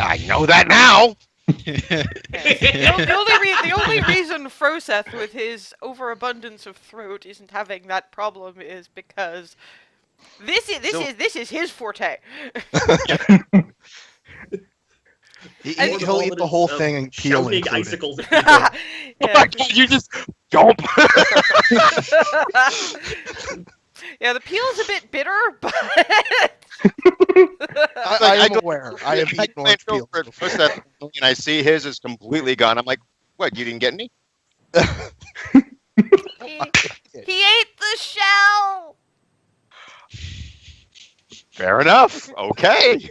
I know that now. The only reason Froseth, with his overabundance of throat, isn't having that problem is because this is his forte. He'll eat the whole thing and peel Shouting included. icicles at people. Oh my God, you just don't. Yeah, the peel's a bit bitter, but I am aware. I have eaten orange peel. And I see his is completely gone. I'm like, what? You didn't get any? he ate the shell. Fair enough. Okay.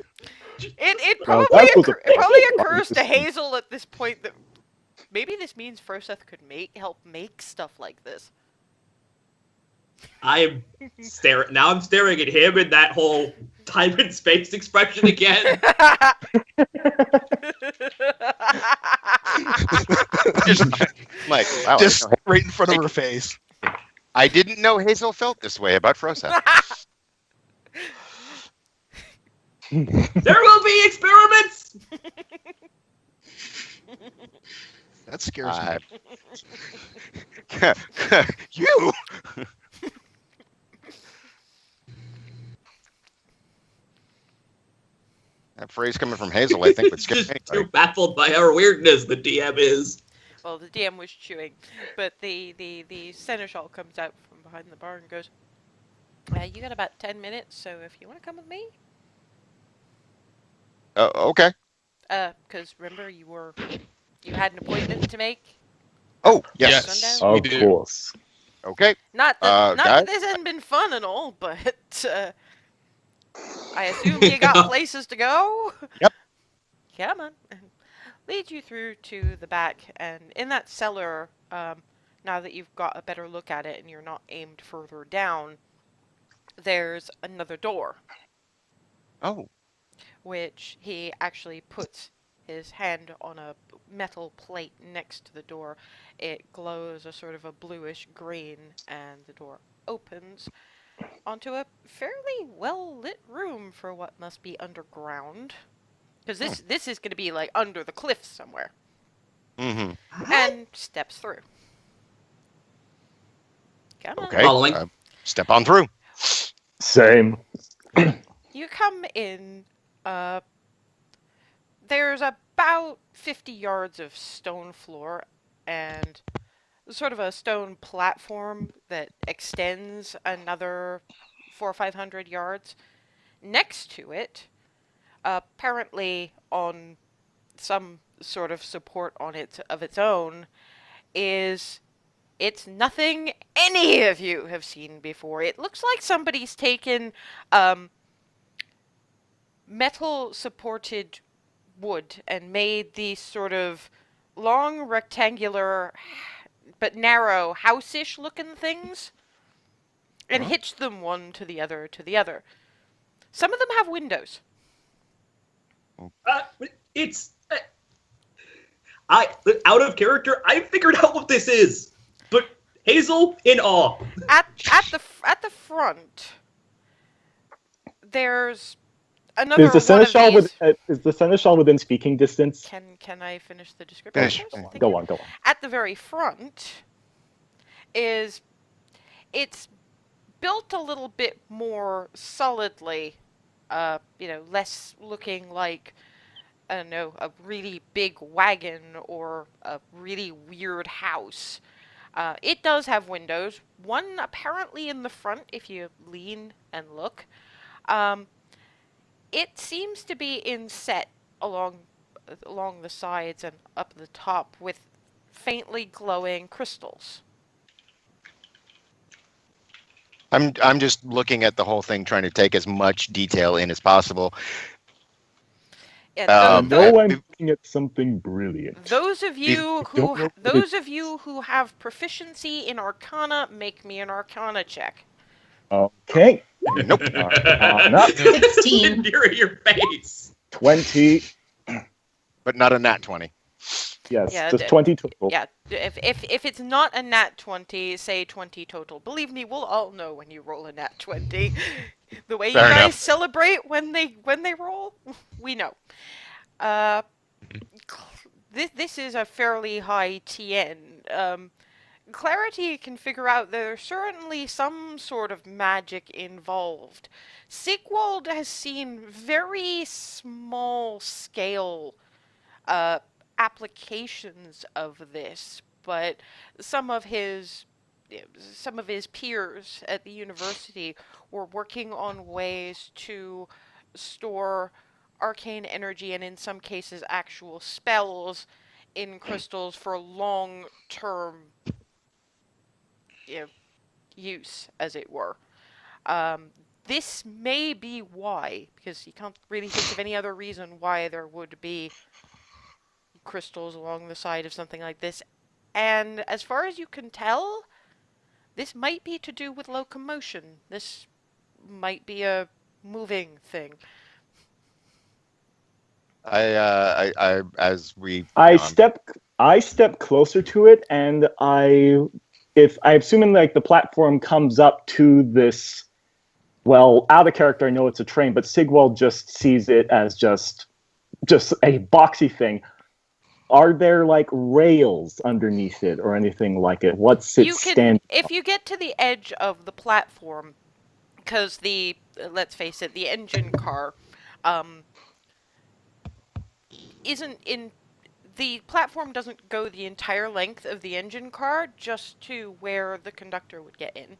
It Well, probably that was a- it probably occurs to Hazel at this point that maybe this means Froseth could help make stuff like this. I'm staring. Now I'm staring at him in that whole time and space expression again. Just like, wow. Just right in front of her face. I didn't know Hazel felt this way about Frosa. There will be experiments. That scares me. You. That phrase coming from Hazel, I think, would scare Just me. too baffled by our weirdness. The DM is. Well, the DM was chewing, but the seneschal comes out from behind the bar and goes, "You got about 10 minutes, so if you want to come with me." Okay. Because remember you had an appointment to make. Oh, yes. Sundown? Of do. course. Okay. Not that guys? this hasn't been fun and all, but I assume you got places to go. Yep. Come on. leads you through to the back, and in that cellar, now that you've got a better look at it and you're not aimed further down, there's another door, Oh, which he actually puts his hand on a metal plate next to the door. It glows a sort of a bluish green, and the door opens onto a fairly well lit room for what must be underground. Because this is going to be like under the cliff somewhere. mm-hmm. And steps through. Come on. Okay. Following. Step on through. Same. You come in, there's about 50 yards of stone floor and sort of a stone platform that extends another 400 or 500 yards. Next to it, apparently on some sort of support on it of its own, it's nothing any of you have seen before. It looks like somebody's taken metal supported wood and made these sort of long rectangular but narrow house-ish looking things and hitched them one to the other to the other. Some of them have windows. It's out of character. I figured out what this is, but Hazel in awe. At the front, there's another Is the one of seneschal these. is the seneschal within speaking distance? Can I finish the description? Finish. first? Thank Go you. on. At the very front is it's built a little bit more solidly, less looking like, I don't know, a really big wagon or a really weird house. It does have windows, one apparently in the front if you lean and look. It seems to be inset along the sides and up the top with faintly glowing crystals. I'm just looking at the whole thing, trying to take as much detail in as possible. Yeah, No, I'm looking at something brilliant. those of you who don't know what those of you who have proficiency in Arcana, make me an Arcana check. Okay. Nope. Arcana, 16. Near your face. 20. But not a nat 20. Yes, Yeah, just 20 total. Yeah, if it's not a nat 20, say 20 total. Believe me, we'll all know when you roll a nat 20. The way Fair you guys enough. celebrate when they roll, we know. This is a fairly high TN. Clarity can figure out there's certainly some sort of magic involved. Sigwald has seen very small scale applications of this, but some of his peers at the university were working on ways to store arcane energy and in some cases actual spells in crystals for long-term use, as it were. This may be why, because you can't really think of any other reason why there would be crystals along the side of something like this. And as far as you can tell, this might be to do with locomotion. This might be a moving thing. I as we I step closer to it, and if I assume like the platform comes up to this, well, out of character, I know it's a train, but Sigwald just sees it as just a boxy thing. Are there like rails underneath it or anything like it? What's it stand? If you get to the edge of the platform, because let's face it, the engine car, isn't in. The platform doesn't go the entire length of the engine car, just to where the conductor would get in.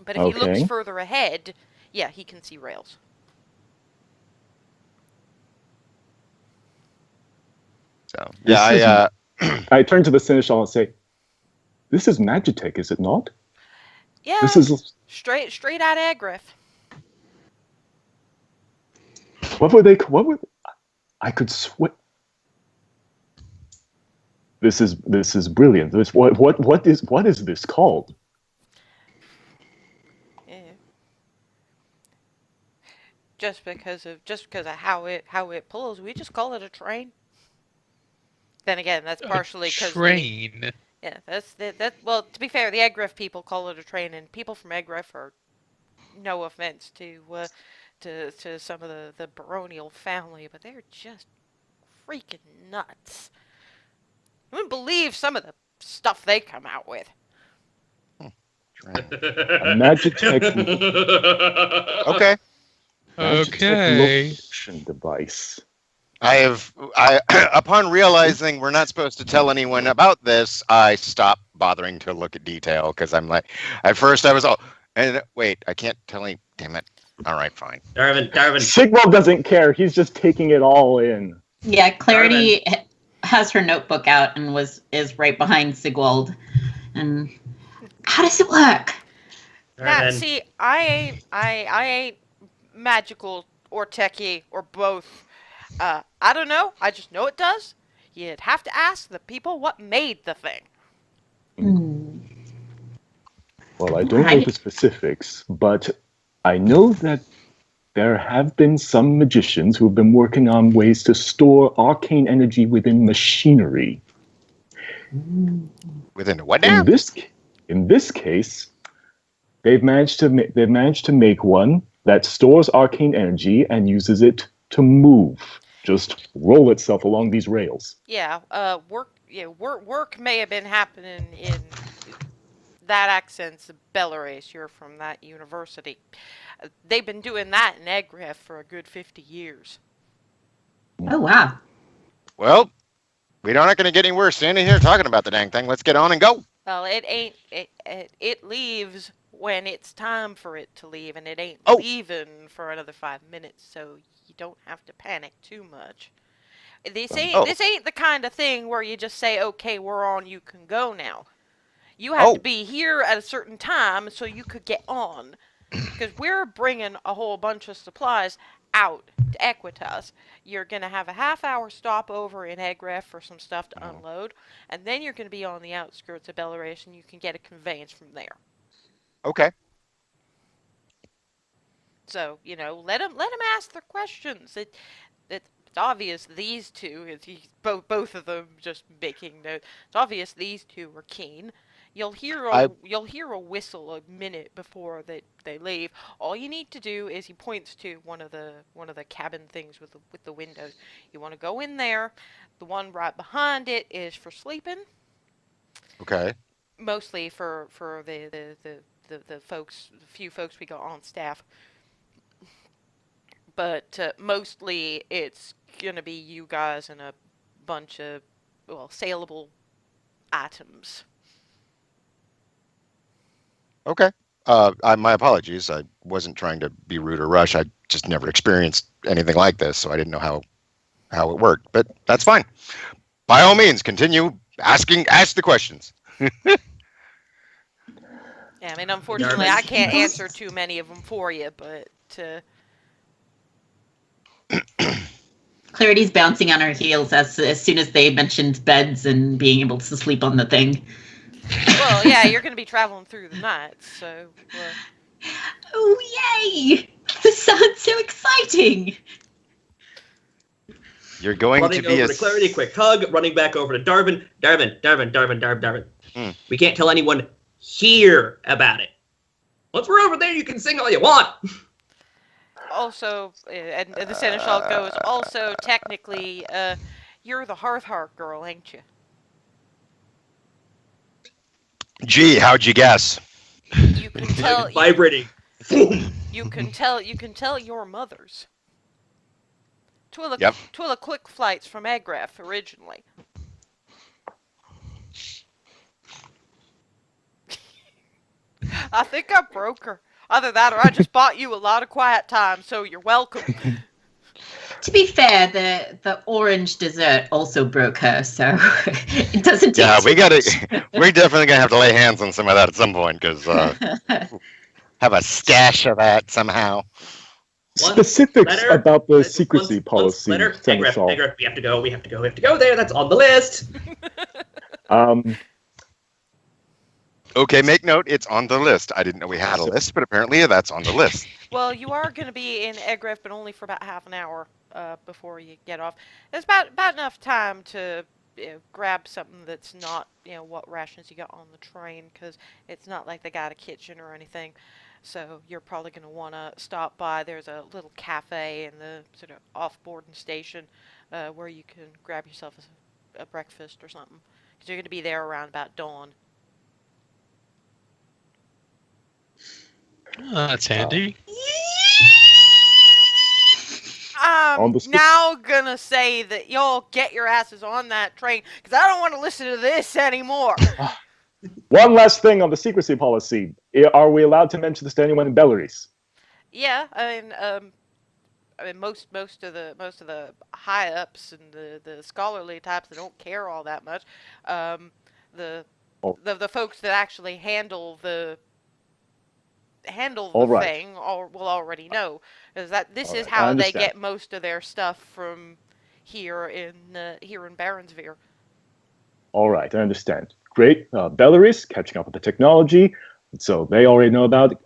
But if he looks Okay. further ahead, yeah, he can see rails. So This yeah, I turn to the Seneschal and say, "This is Magitech, is it not? Yeah, This is straight out of Egref. what were they? I could swear. This is brilliant. What is this called? Yeah. Just because of how it pulls, we just call it a train. Then again, that's partially because train. Yeah, that. Well, to be fair, the Egref people call it a train, and people from Egref are, no offense to some of the baronial family, but they're just freaking nuts. I wouldn't believe some of the stuff they come out with. A magic technique. Okay. Magic technological device. Upon realizing we're not supposed to tell anyone about this, I stopped bothering to look at detail because I'm like, at first I was all, and wait, I can't tell any. Damn it! All right, fine. Darwin. Sigwald doesn't care. He's just taking it all in. Yeah, Clarity has her notebook out and is right behind Sigwald. And how does it work? Now, see, I ain't magical or techie or both. I don't know. I just know it does. You'd have to ask the people what made the thing. Well, I don't know the specifics, but I know that there have been some magicians who have been working on ways to store arcane energy within machinery. Within what now? In this case, they've managed to make one that stores arcane energy and uses it to move, just roll itself along these rails. Yeah, work may have been happening in that accent's Belarys. You're from that university. They've been doing that in Egref for a good 50 years. Oh, wow. Well, we're not going to get anywhere standing here talking about the dang thing. Let's get on and go. Well, it leaves when it's time for it to leave, and it ain't leaving for another 5 minutes, so you don't have to panic too much. This ain't the kind of thing where you just say, okay, we're on, you can go now. You have to be here at a certain time so you could get on. Because we're bringing a whole bunch of supplies out to Equitas. You're going to have a half-hour stopover in Egref for some stuff to unload, and then you're going to be on the outskirts of Belarys, and you can get a conveyance from there. Okay. So, let them ask their questions. It's obvious these two, both of them just making note. It's obvious these two were keen. You'll hear a whistle a minute before they leave. All you need to do is, he points to one of the cabin things with the windows. You want to go in there. The one right behind it is for sleeping. Okay. Mostly for the folks, the few folks we got on staff. But mostly it's gonna be you guys and a bunch of saleable items. Okay. My apologies. I wasn't trying to be rude or rush. I just never experienced anything like this, so I didn't know how it worked. But that's fine. By all means, continue ask the questions. Yeah, I mean, unfortunately, I can't answer too many of them for you, but... Clarity's bouncing on her heels as soon as they mentioned beds and being able to sleep on the thing. Well, yeah, you're going to be traveling through the night, so... Oh, yay! This sounds so exciting! You're going running to be over to Clarity, quick hug, running back over to Darwin. Darwin. We can't tell anyone here about it. Once we're over there, you can sing all you want. Also, and the Seneschal goes, also, technically, you're the Hearthheart girl, ain't you? Gee, how'd you guess? You can tell... Vibrating. You can tell your mothers. Two of the quick flights from Egref, originally. I think I broke her. Either that or I just bought you a lot of quiet time, so you're welcome. To be fair, the orange dessert also broke her, so it doesn't take... Yeah, we're definitely going to have to lay hands on some of that at some point, because have a stash of that somehow. Specifics about the secrecy policy. Egref, we have to go there. That's on the list. Okay, make note. It's on the list. I didn't know we had a list, but apparently that's on the list. Well, you are going to be in Egref, but only for about half an hour before you get off. It's about enough time to grab something that's not, what rations you got on the train, because it's not like they got a kitchen or anything. So you're probably going to want to stop by. There's a little cafe in the sort of off-boarding station where you can grab yourself a breakfast or something, because you're going to be there around about dawn. That's handy. I'm now gonna say that y'all get your asses on that train, because I don't want to listen to this anymore. One last thing on the secrecy policy. Are we allowed to mention this to anyone in Belarys? Yeah, I mean, most of the high ups and the scholarly types that don't care all that much, the folks that actually handle the thing will already know, is that this is how they get most of their stuff from here in Baronsvere. All right, I understand. Great. Belarys catching up with the technology, so they already know about it.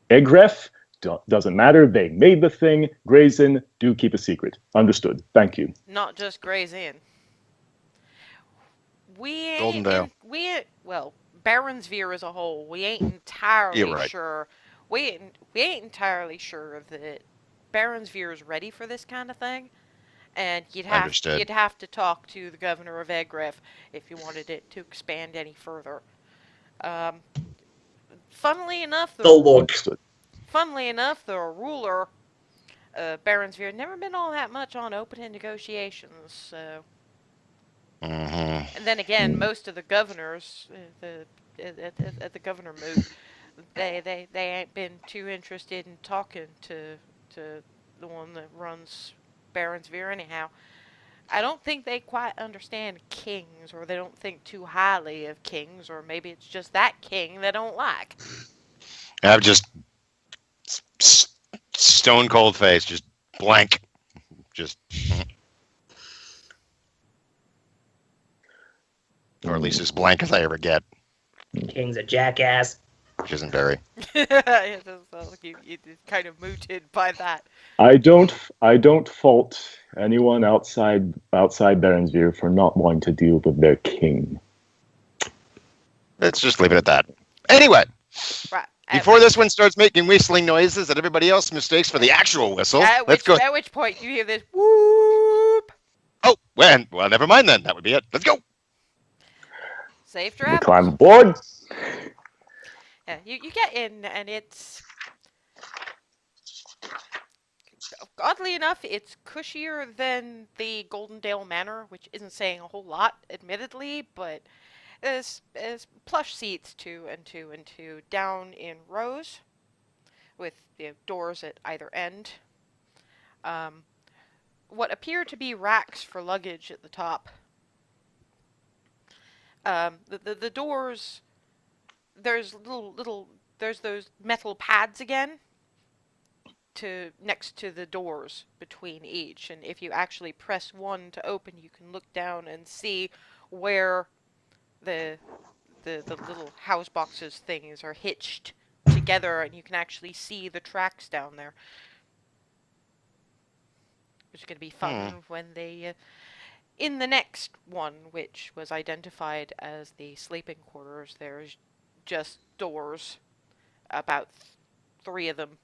Egref doesn't matter. They made the thing. Gray's Inn, do keep a secret. Understood. Thank you. Not just Gray's Inn. Well, Baronsvere as a whole, we ain't entirely sure. We ain't entirely sure that Baronsvere is ready for this kind of thing, and you'd have to talk to the governor of Egref if you wanted it to expand any further. Funnily enough, the ruler of Baronsvere never been all that much on opening negotiations. So. And then again, most of the governors, at the governor moot, they ain't been too interested in talking to the one that runs Baronsvere anyhow. I don't think they quite understand kings, or they don't think too highly of kings, or maybe it's just that king they don't like. I've just stone cold face, just blank, just. Or at least as blank as I ever get. King's a jackass. Which isn't very. You kind of mooted by that. I don't fault anyone outside Baronsvere for not wanting to deal with their king. Let's just leave it at that. Anyway, right. Before this one starts making whistling noises that everybody else mistakes for the actual whistle, let's go. At which point you hear this whoop. Oh, well, never mind then. That would be it. Let's go. Safe travels. Climb aboard. Yeah, you get in, and it's oddly enough, it's cushier than the Goldendale Manor, which isn't saying a whole lot, admittedly, but there's plush seats 2 and 2 and 2 down in rows with doors at either end. What appear to be racks for luggage at the top. The doors, there's there's those metal pads again next to the doors between each, and if you actually press one to open, you can look down and see where the little house boxes things are hitched together, and you can actually see the tracks down there, which is going to be fun when they in the next one, which was identified as the sleeping quarters, there's just doors, about 3 of them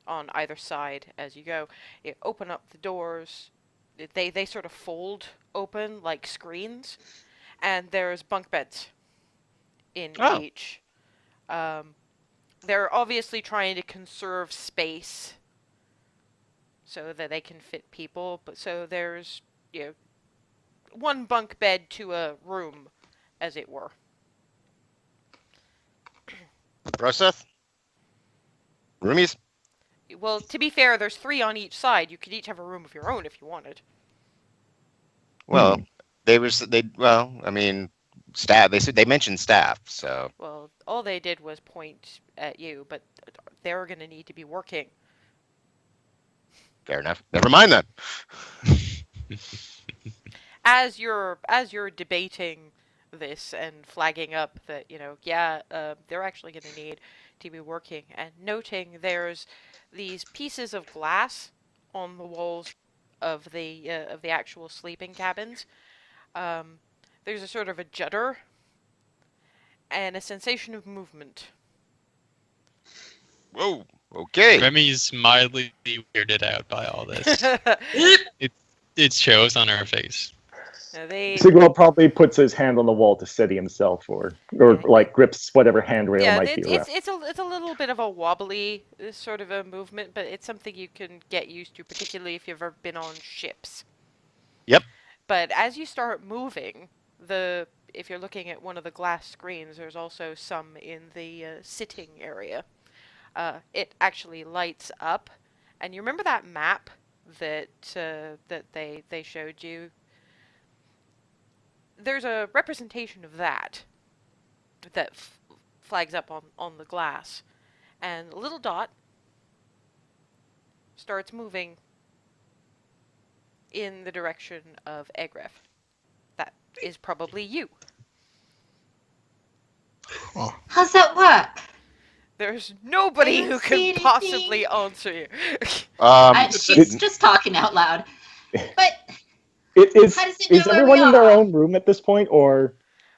on either side as you go. You open up the doors, they sort of fold open like screens, and there's bunk beds in each. They're obviously trying to conserve space so that they can fit people, but so there's, one bunk bed to a room, as it were. Broseth? Roomies? Well, to be fair, there's 3 on each side. You could each have a room of your own if you wanted. Well, staff. They mentioned staff, so. Well, all they did was point at you, but they're going to need to be working. Fair enough. Never mind then. As you're debating this and flagging up that, yeah, they're actually going to need to be working, and noting there's these pieces of glass on the walls of the actual sleeping cabins. There's a sort of a judder and a sensation of movement. Whoa. Okay. Remy's mildly weirded out by all this. It shows on her face. Sigwell probably puts his hand on the wall to steady himself, or like grips whatever handrail might be around. It's a little bit of a wobbly sort of a movement, but it's something you can get used to, particularly if you've ever been on ships. Yep. But as you start moving, if you're looking at one of the glass screens, there's also some in the sitting area. It actually lights up, and you remember that map that they showed you? There's a representation of that flags up on the glass, and a little dot starts moving in the direction of Egref. That is probably you. How's that work? There's nobody who can possibly answer you. She's just talking out loud. But Is know where everyone we in their are? own room at this point, or?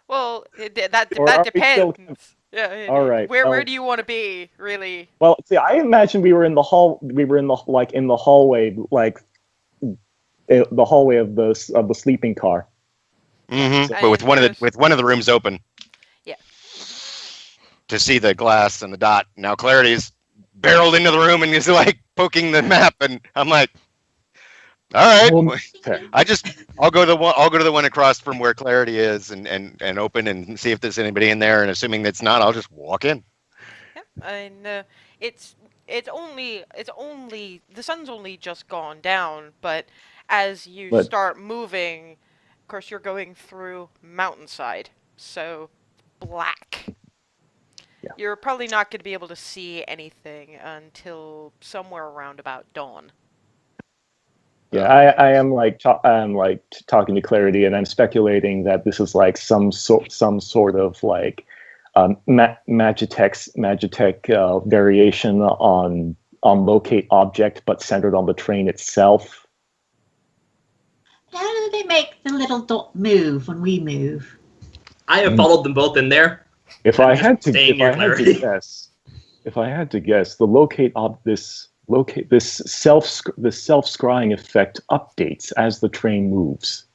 Well, that Or are we depends. still- Yeah. All right, Where well- do you want to be, really? Well, see, I imagine we were in the hall. We were in the hallway, the hallway of the sleeping car. Mm-hmm. I But with mean, one of the rooms open. Yeah. To see the glass and the dot. Now Clarity's barreled into the room and is like poking the map, and I'm like, all right. Well, okay. I'll go to the one across from where Clarity is and open and see if there's anybody in there, and assuming that's not, I'll just walk in. Yeah. And it's only the sun's only just gone down, but as you start moving, of course you're going through mountainside, so black. Yeah. You're probably not going to be able to see anything until somewhere around about dawn. Yeah, I am talking to Clarity, and I'm speculating that this is like some sort of like Magitech variation on locate object, but centered on the train itself. How do they make the little dot move when we move? I have followed them both in there. If I just had to staying near Clarity. guess, the this self-scrying effect updates as the train moves.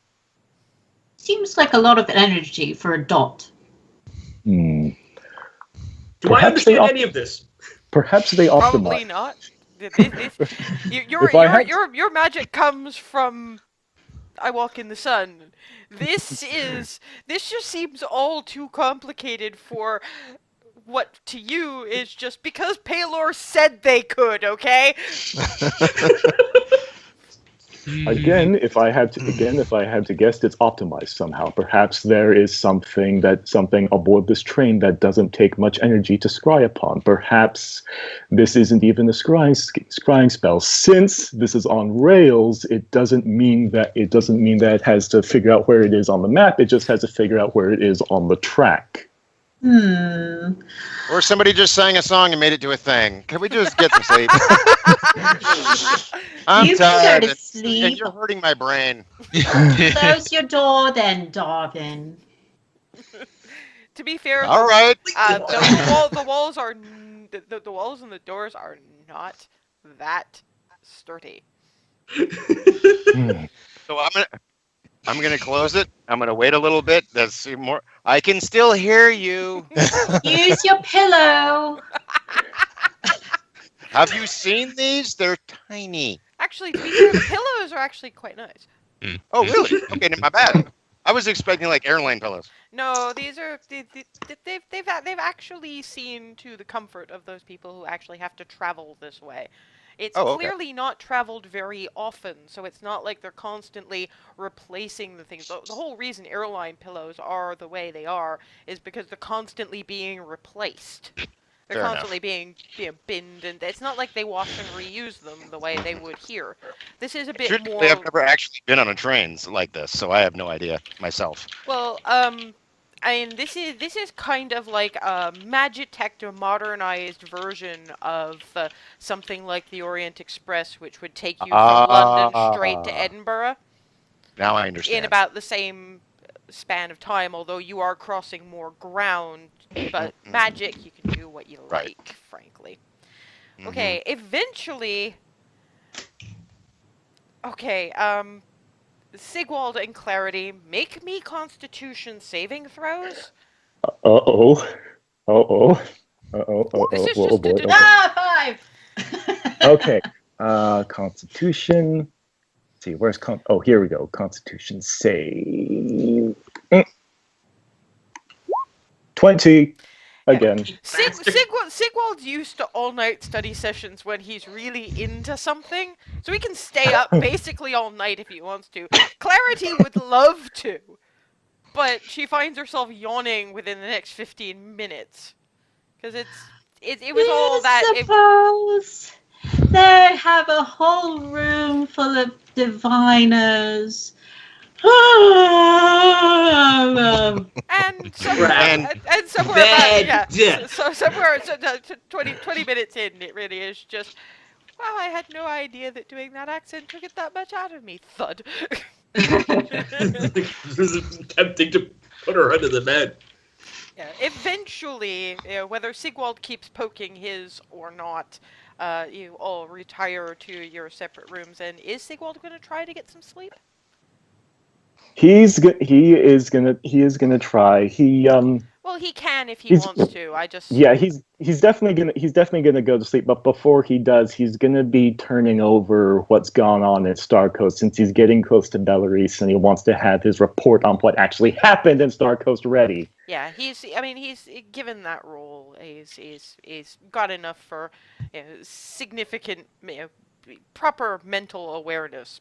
Seems like a lot of energy for a dot. Do I Perhaps understand any of this? Perhaps they optimize. Probably not. Your magic comes from I walk in the sun. This just seems all too complicated for what to you is just because Paylor said they could, okay? Again, if I had to guess, it's optimized somehow. Perhaps there is something aboard this train that doesn't take much energy to scry upon. Perhaps this isn't even a scrying spell. Since this is on rails, it doesn't mean that it has to figure out where it is on the map. It just has to figure out where it is on the track. Or somebody just sang a song and made it to a thing. Can we just get some sleep? I'm You can tired, go to and sleep. you're hurting my brain. Close your door then, Darwin. To be fair, All right. the walls are the walls and the doors are not that sturdy. So I'm gonna close it. I'm gonna wait a little bit. That's more. I can still hear you. Use your pillow. Have you seen these? They're tiny. Actually, to be fair, the pillows are actually quite nice. Oh, really? Okay, my bad. I was expecting like airline pillows. No, these are they've actually seen to the comfort of those people who actually have to travel this way. It's clearly not traveled very often, so it's not like they're constantly replacing the things. The whole reason airline pillows are the way they are is because they're constantly being replaced. They're Fair constantly being binned, and it's not like they wash and reuse them the way they would here. This is a bit Truthfully, I've more. never actually been on a train like this, so I have no idea myself. Well, I mean, this is kind of like a Magitech, a modernized version of something like the Orient Express, which would take you from London straight to Edinburgh Now I in understand. about the same span of time. Although you are crossing more ground, but Mhm. magic, you can do what you Right. like, frankly. Mhm. Okay, eventually. Okay, Sigwald and Clarity, make me Constitution saving throws. Uh-oh. Uh-oh. Uh-oh. This Uh-oh. is Oh just to boy. Oh boy. Ah, 5. Okay. Constitution. Let's see, where's oh, here we go. Constitution save. 20 again. Bastard. Sigwald's used to all-night study sessions when he's really into something, so he can stay up basically all night if he wants to. Clarity would love to, but she finds herself yawning within the next 15 minutes. Because it was all that... Suppose they have a whole room full of diviners. And Crap. somewhere about, Bad. yeah, so somewhere 20 minutes in, it really is just, well, I had no idea that doing that accent would get that much out of me. Thud. This is tempting to put her under the bed. Yeah, eventually, whether Sigwald keeps poking his or not, you all retire to your separate rooms. And is Sigwald going to try to get some sleep? He is gonna try. Well, he can if he He's- wants to. I just... Yeah, he's definitely gonna go to sleep. But before he does, he's gonna be turning over what's gone on at Star Coast, since he's getting close to Belarys, and he wants to have his report on what actually happened in Star Coast ready. Yeah, he's given that role. He's got enough for significant, proper mental awareness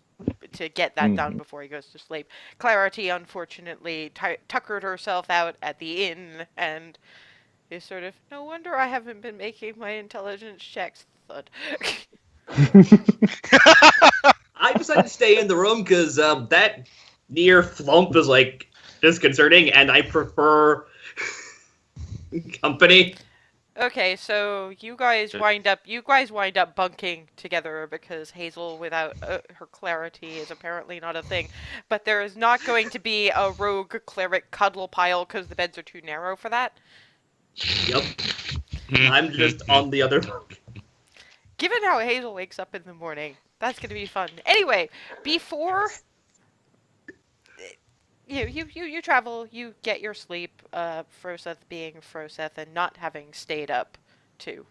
to get that done before he goes to sleep. Clarity, unfortunately, tuckered herself out at the inn and is sort of, no wonder I haven't been making my intelligence checks. Thud. I decided to stay in the room because that near flump is like disconcerting, and I prefer company. Okay, so you guys wind up bunking together because Hazel, without her clarity, is apparently not a thing. But there is not going to be a rogue cleric cuddle pile because the beds are too narrow for that. Yep. I'm just on the other. Given how Hazel wakes up in the morning, that's going to be fun. Anyway, before you travel, you get your sleep. Froseth being Froseth and not having stayed up to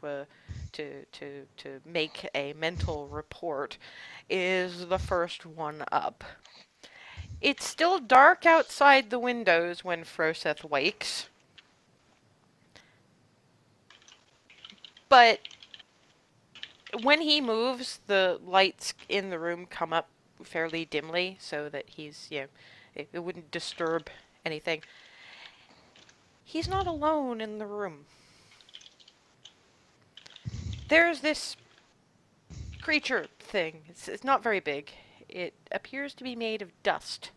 make a mental report is the first one up. It's still dark outside the windows when Froseth wakes, but when he moves, the lights in the room come up fairly dimly so that he's, it wouldn't disturb anything. He's not alone in the room. There's this creature thing. It's not very big. It appears to be made of dust.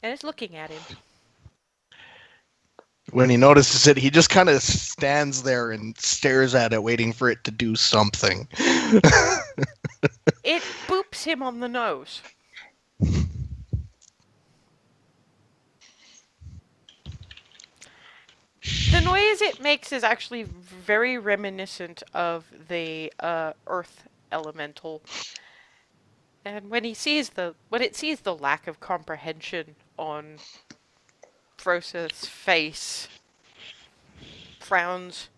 And it's looking at him. When he notices it, he just kind of stands there and stares at it, waiting for it to do something. It boops him on the nose. The noise it makes is actually very reminiscent of the earth elemental. And when it sees the lack of comprehension on Froseth's face, frowns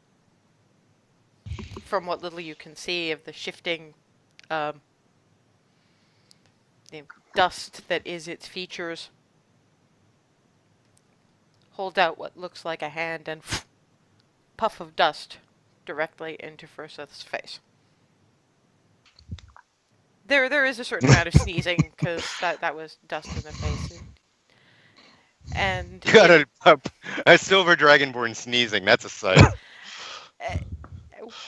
from what little you can see of the shifting dust that is its features. Hold out what looks like a hand and puff of dust directly into Froseth's face. There is a certain amount of sneezing because that was dust in the face. And Got a silver dragonborn sneezing. That's a sight.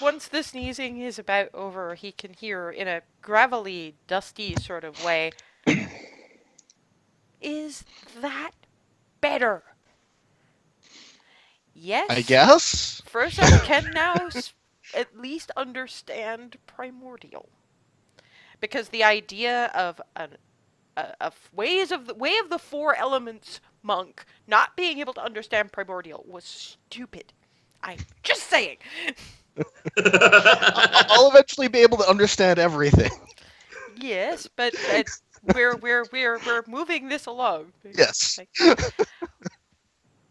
Once the sneezing is about over, he can hear in a gravelly, dusty sort of way, "Is that better?" Yes. I guess. Froseth can now at least understand primordial, because the idea of a way of the four elements monk not being able to understand primordial was stupid. I'm just saying. I'll eventually be able to understand everything. Yes, but we're moving this along. Yes. Like,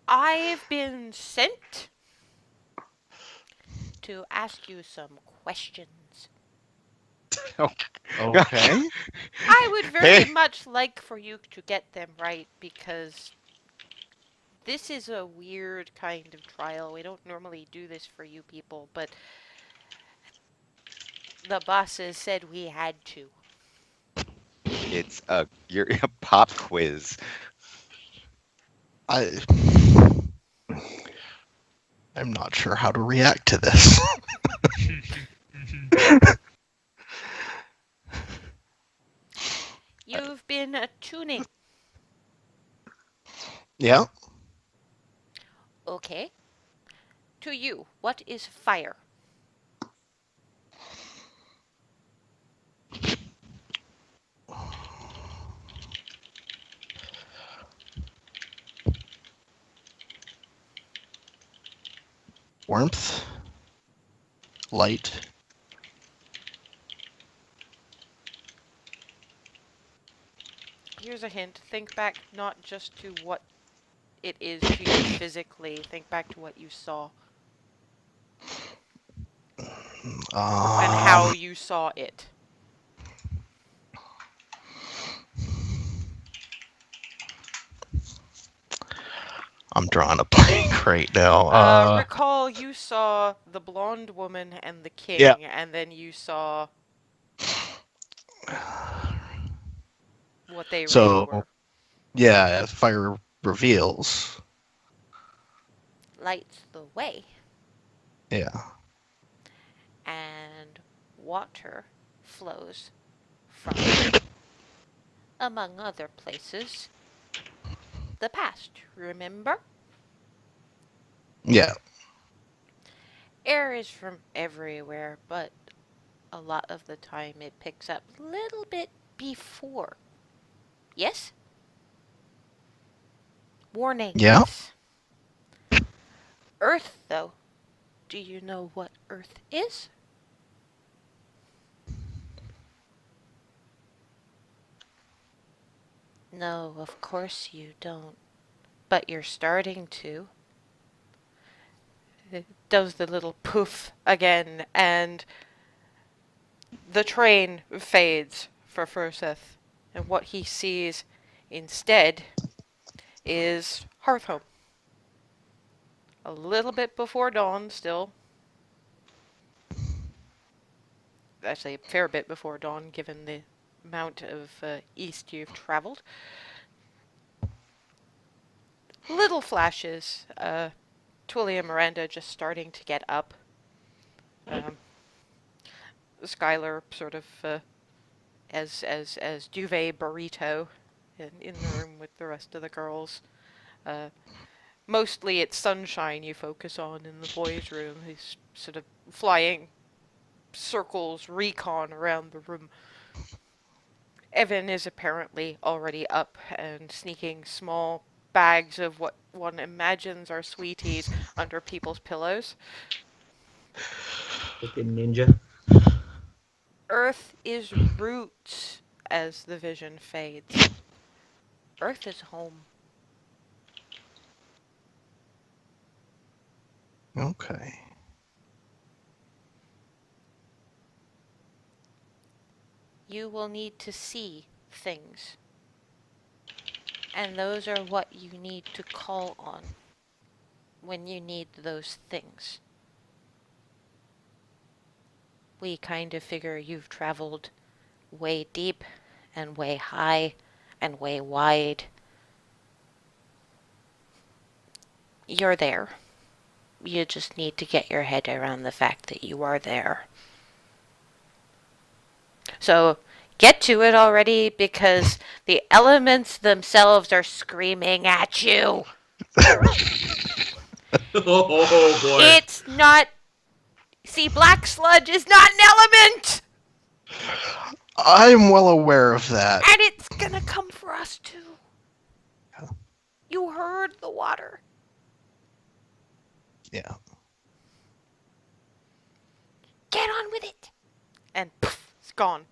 I've been sent to ask you some questions. Okay. I would very Hey. much like for you to get them right, because this is a weird kind of trial. We don't normally do this for you people, but the bosses said we had to. It's you're a pop quiz. I'm not sure how to react to this. You've been attuning. Yeah. Okay. To you, what is fire? Warmth. Light. Here's a hint. Think back not just to what it is to you physically. Think back to what you saw and how you saw it. I'm drawing a blank right now. Recall you saw the blonde woman and the king, Yeah. and then you saw what they really were. Yeah, fire reveals. Lights the way, Yeah. and water flows from, among other places, the past. Remember? Yeah. Air is from everywhere, but a lot of the time it picks up a little bit before. Yes? Warnings. Yeah. Earth, though. Do you know what Earth is? No, of course you don't. But you're starting to. It does the little poof again, and the train fades for Furseth. And what he sees instead is Hearthhome. A little bit before dawn still. Actually, a fair bit before dawn, given the amount of east you've traveled. Little flashes. Twilly and Miranda just starting to get up. Skylar sort of as duvet burrito in the room with the rest of the girls. Mostly it's Sunshine you focus on in the boys' room. He's sort of flying circles, recon around the room. Evan is apparently already up and sneaking small bags of what one imagines are sweeties under people's pillows. Fucking ninja. Earth is roots as the vision fades. Earth is home. Okay. You will need to see things. And those are what you need to call on when you need those things. We kind of figure you've traveled way deep and way high and way wide. You're there. You just need to get your head around the fact that you are there. So get to it already, because the elements themselves are screaming at you. Oh boy. It's not. See, black sludge is not an element! I'm well aware of that. And it's gonna come for us too. You heard the water. Yeah. Get on with it. And poof, it's gone.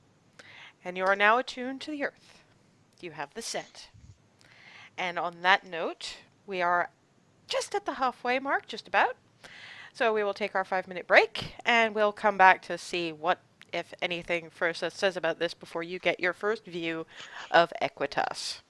And you are now attuned to the earth. You have the set. And on that note, we are just at the halfway mark, just about. So we will take our 5-minute break, and we'll come back to see what, if anything, Fursa says about this before you get your first view of Equitas.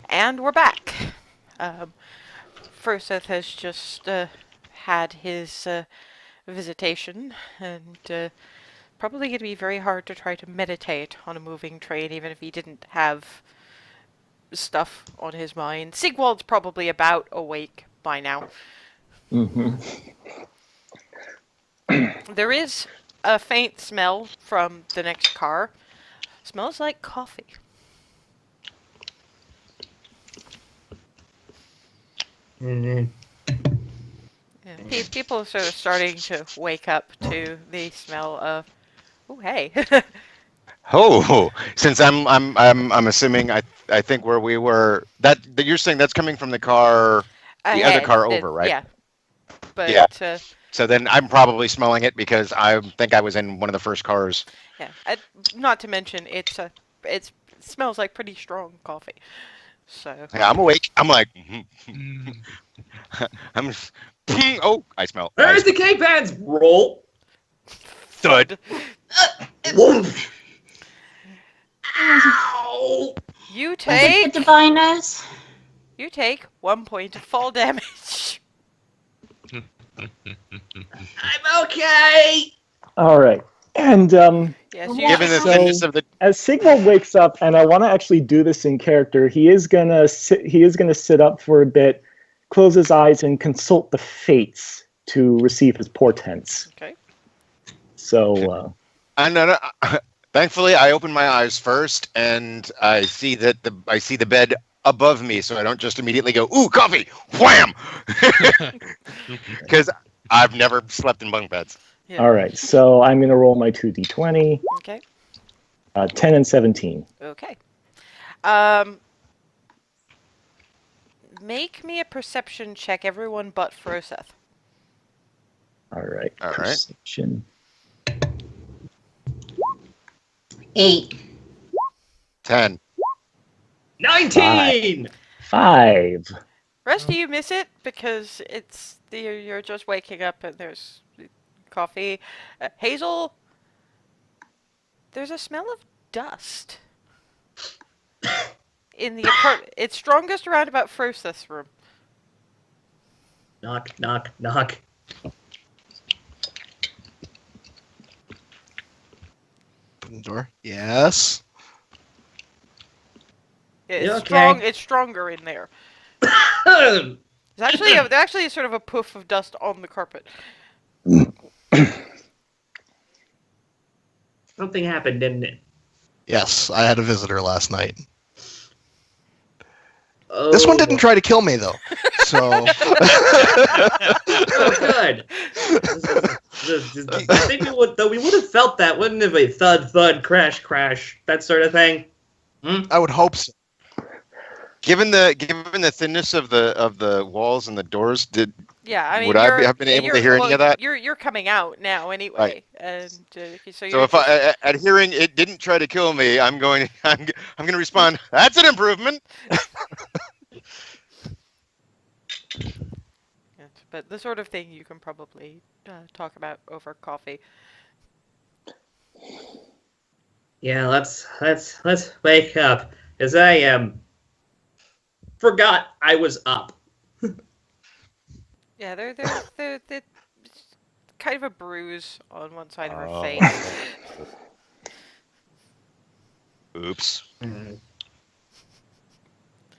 And we're back. Furseth has just had his visitation, and probably going to be very hard to try to meditate on a moving train, even if he didn't have stuff on his mind. Sigwald's probably about awake by now. Mm-hmm. There is a faint smell from the next car. Smells like coffee. Mm-hmm. Yeah, people are sort of starting to wake up to the smell of. Oh, hey. Oh, since I'm assuming I think where we were that you're saying that's coming from the car, the other car over, right? Yeah. But Yeah. So then I'm probably smelling it because I think I was in one of the first cars. yeah. Not to mention it smells like pretty strong coffee. So Yeah, I'm awake. I'm like, Mm. I'm. Oh, I smell. Where's the cake pads? Roll. Thud. Woof. Ow. You Was it take the diviners? 1 point of fall damage. I'm okay. All right. And Yes, you Given the should- thinness of the as Sigmund wakes up, and I want to actually do this in character, he is gonna sit up for a bit, close his eyes, and consult the fates to receive his portents. Okay. So thankfully, I open my eyes first, and I see that I see the bed above me, so I don't just immediately go, "Ooh, coffee!" Wham! Because I've never slept in bunk beds. Yeah. all right, so I'm gonna roll my 2d20, Okay. 10 and 17. Okay. Make me a perception check, everyone but Froseth. All right, All right. perception. 8. 10. 19! 5. Rest of you miss it because you're just waking up and there's coffee. Hazel, there's a smell of dust in the apartment. It's strongest around about Froseth's room. Knock, knock, knock. Open the door. Yes. It's You okay? strong. It's stronger in there. There's actually sort of a poof of dust on the carpet. Something happened, didn't it? Yes, I had a visitor last night. Oh. This one didn't try to kill me though. So Oh, good. I think we would have felt that, wouldn't it? A thud, thud, crash, crash, that sort of thing. I would hope so. Given the thinness of the walls and the doors, Yeah, I mean, would I have been able to hear any of that? You're coming out now anyway, Right. and so So if at hearing it didn't try to kill me, I'm going to respond. That's an improvement. But the sort of thing you can probably talk about over coffee. Yeah, let's wake up, as I forgot I was up. Yeah, they're kind of a bruise on one side of her Oh. face. Oops.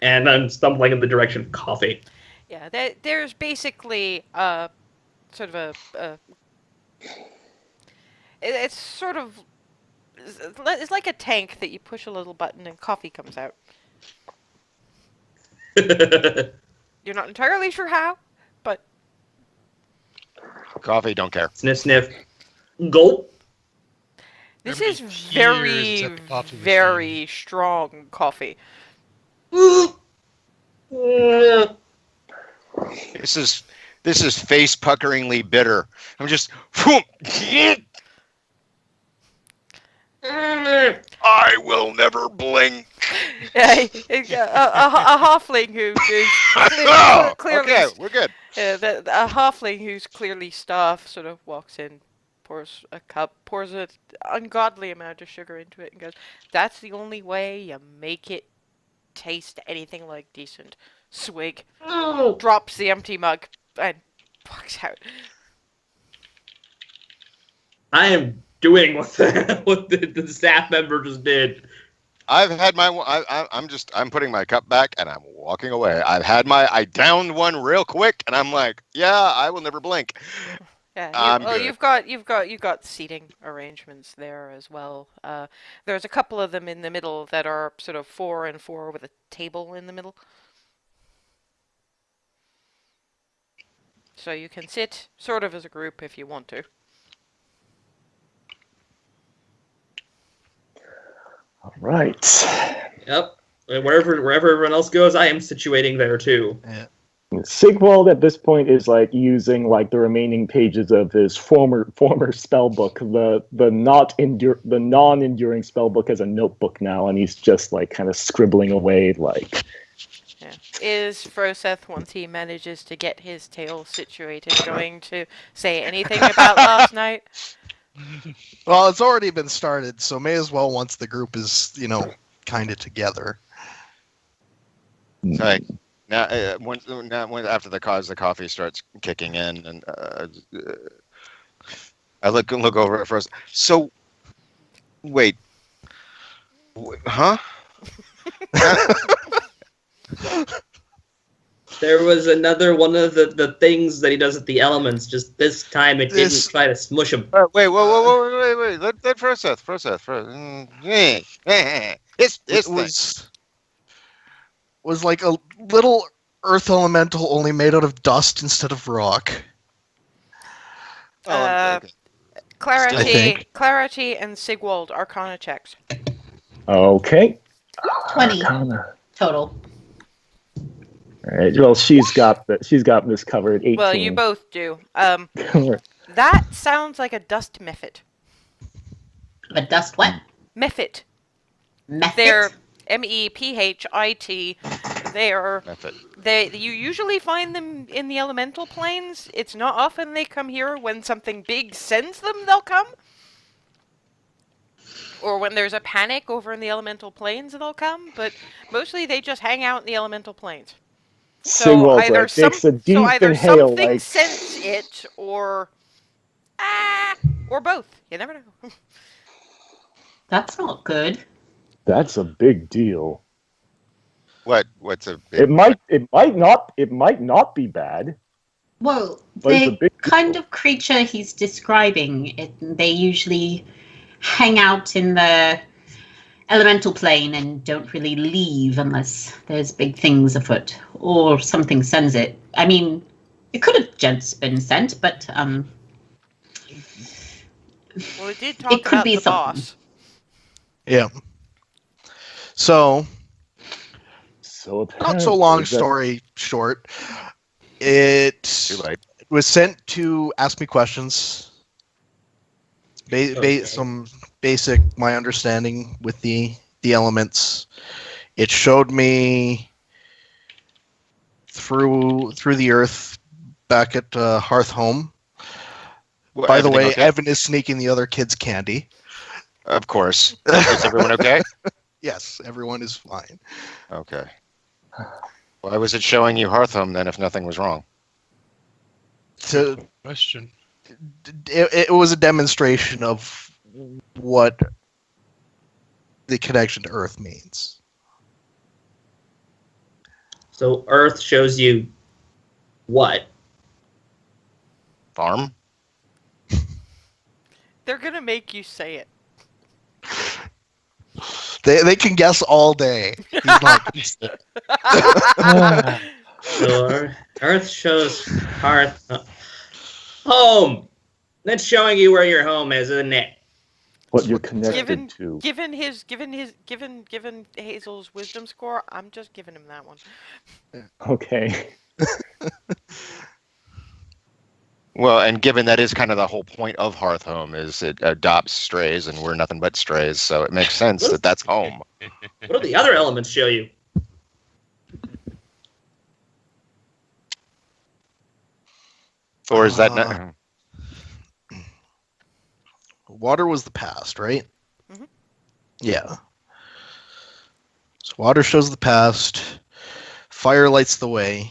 And I'm stumbling in the direction of coffee. Yeah, there's basically sort of it's sort of it's like a tank that you push a little button and coffee comes out. You're not entirely sure how, but Coffee, don't care. Sniff, sniff. Gulp. this Remember is years that the coffee was very strong coffee. This is face puckeringly bitter. I'm just. I will never blink. a halfling who is clearly Okay, we're good. a halfling who's clearly staff sort of walks in, pours a cup, pours an ungodly amount of sugar into it, and goes, "That's the only way you make it taste anything like decent." Swig, drops the empty mug, and walks out. I am doing what the staff member just did. I've had my. I'm putting my cup back and I'm walking away. I downed one real quick and I'm like, yeah, I will never blink. Yeah, you've got seating arrangements there as well. There's a couple of them in the middle that are sort of 4 and 4 with a table in the middle. So you can sit sort of as a group if you want to. All right. Yep. And wherever everyone else goes, I am situating there too. Yeah. Sigwald at this point is like using like the remaining pages of his former spell book, the non-enduring spell book as a notebook now, and he's just like kind of scribbling away like. Yeah. Is Froseth, once he manages to get his tale situated, going to say anything about last night? Well, it's already been started, so may as well once the group is, kind of together. Right. Now, after the coffee starts kicking in, and I look over at Frozen. So, wait, huh? There was another one of the things that he does with the elements. Just this time, it didn't try to smush him. Wait, wait. Let Froseth. It's was like a little earth elemental, only made out of dust instead of rock. Okay. Clarity, and Sigwald Arcana checks. Okay. 20 Arcana. total. All right. Well, she's got this covered. 18. Well, you both do. That sounds like a dust mephit. A dust what? Mephit. Method? They're MEPHIT. Method. You usually find them in the elemental planes. It's not often they come here. When something big sends them, they'll come. Or when there's a panic over in the elemental planes, they'll come. But mostly they just hang out in the elemental planes. So Sigwald takes a deep inhale, something sends it, or both. You never know. That's not good. That's a big deal. What's a big... It might not be bad. Well, But it's a the big kind deal. of creature he's describing, they usually hang out in the elemental plane and don't really leave unless there's big things afoot or something sends it. I mean, it could have just been sent, but Well, it did talk It could about be the something. boss. Yeah. So, not apparently so long that- story short, it Too late. was sent to ask me questions. Okay. Some basic my understanding with the elements. It showed me through the earth back at Hearth Home. Well, By the everything way, okay? Evan is sneaking the other kids' candy. Of course. Is everyone okay? Yes, everyone is fine. Okay. Why was it showing you Hearthhome then if nothing was wrong? Question. It was a demonstration of what the connection to Earth means. So Earth shows you what? Farm? They're gonna make you say it. They can guess all day. He's not. So Earth shows Hearth home. That's showing you where your home is, isn't it? what you're connected Given to. given Hazel's wisdom score, I'm just giving him that one. Okay. Well, and given that is kind of the whole point of Hearthhome is it adopts strays and we're nothing but strays, so it makes sense that that's home. What do the other elements show you? Or is that not... Water was the past, right? Mhm. Yeah. So water shows the past. Fire lights the way.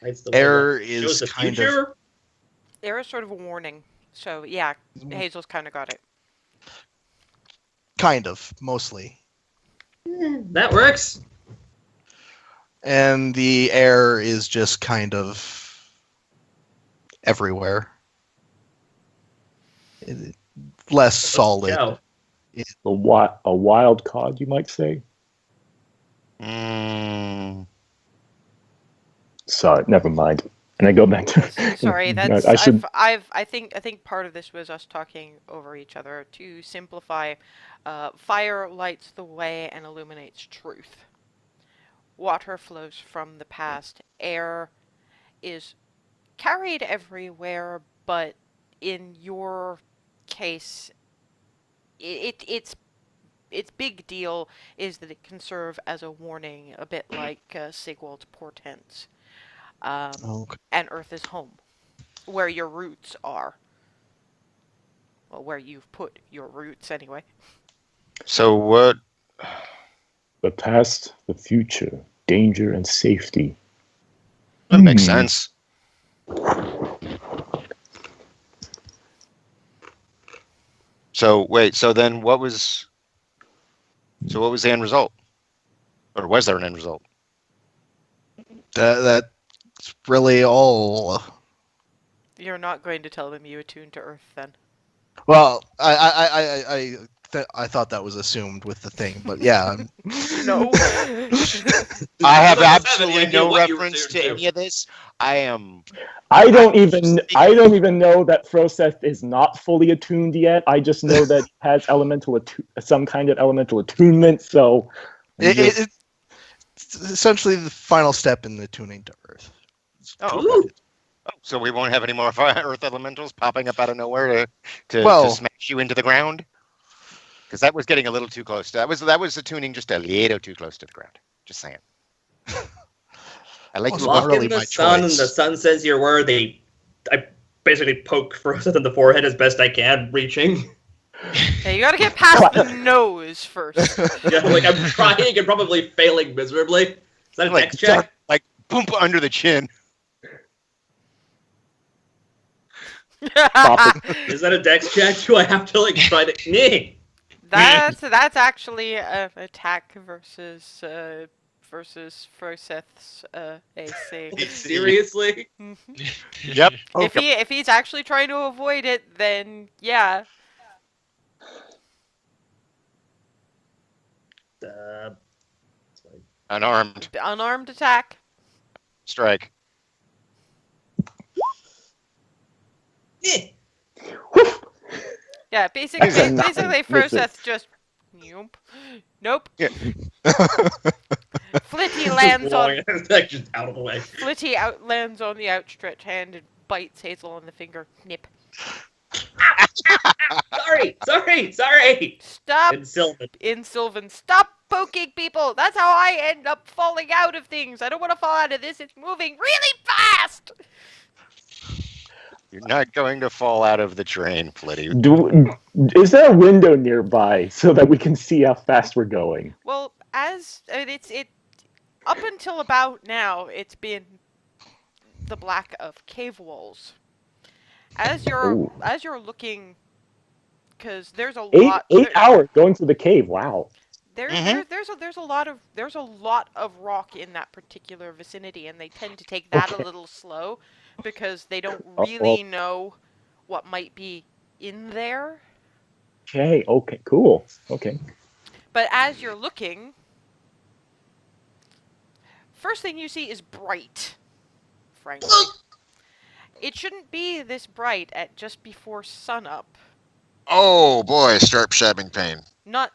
Lights the Air way. is Shows the kind of- future? There is sort of a warning. So yeah, Hazel's kind of got it. Kind of, mostly. That works. And the air is just kind of everywhere. Less solid. Show. A wild card, you might say. Mm, Sorry, never mind. And I go back to. Sorry, that's I should. I think part of this was us talking over each other. To simplify, fire lights the way and illuminates truth. Water flows from the past. Air is carried everywhere, but in your case, its big deal is that it can serve as a warning, a bit like Sigwald's portents. Okay. And Earth is home, where your roots are. Well, where you've put your roots, anyway. so what... The past, the future, danger, and safety. That makes sense. So wait, so then what was the end result? Or was there an end result? That's really all. You're not going to tell them you attuned to Earth, then. Well, I thought that was assumed with the thing, but yeah. No. I have don't have any absolutely idea no what you reference referred to any of this. I don't even know that Froseth is not fully attuned yet. I just know that he has some kind of elemental attunement. So It's essentially the final step in the tuning to Earth. Oh. So we won't have any more Earth elementals popping up out of nowhere to smash you into the ground? Because that was getting a little too close. That was attuning just a little too close to the ground. Just saying. I like Well, you not Lock really in the my sun, choice. the sun says you're worthy. I basically poke Froseth in the forehead as best I can, reaching. Hey, you gotta get past the nose first. Yeah, like I'm trying and probably failing miserably. Is that a dex check? Like boom under the chin. Is that a dex check? Do I have to like try to? Nah. That's actually an attack versus Froseth's AC. Seriously? Mhm. Yep. If he's actually trying to avoid it, then yeah. Unarmed Unarmed attack. strike. Eh. Yeah, basically Misses. Froseth just nope. Yeah. Flitty lands on That's just out of the way. Flitty lands on the outstretched hand and bites Hazel on the finger. Nip. Sorry. Stop. And Sylvan. In Sylvan, stop poking people. That's how I end up falling out of things. I don't want to fall out of this. It's moving really fast. You're not going to fall out of the train, Flitty. Is there a window nearby so that we can see how fast we're going? Well, it's up until about now, it's been the black of cave walls. As you're looking, because there's a lot. 8 hours going to the cave. Wow. There's a lot of rock in that particular vicinity, and they tend to take that a little slow because they don't really know what might be in there. Okay. Cool. Okay. But as you're looking, first thing you see is bright. Frankly, it shouldn't be this bright at just before sunup. Oh boy, start stabbing pain. Not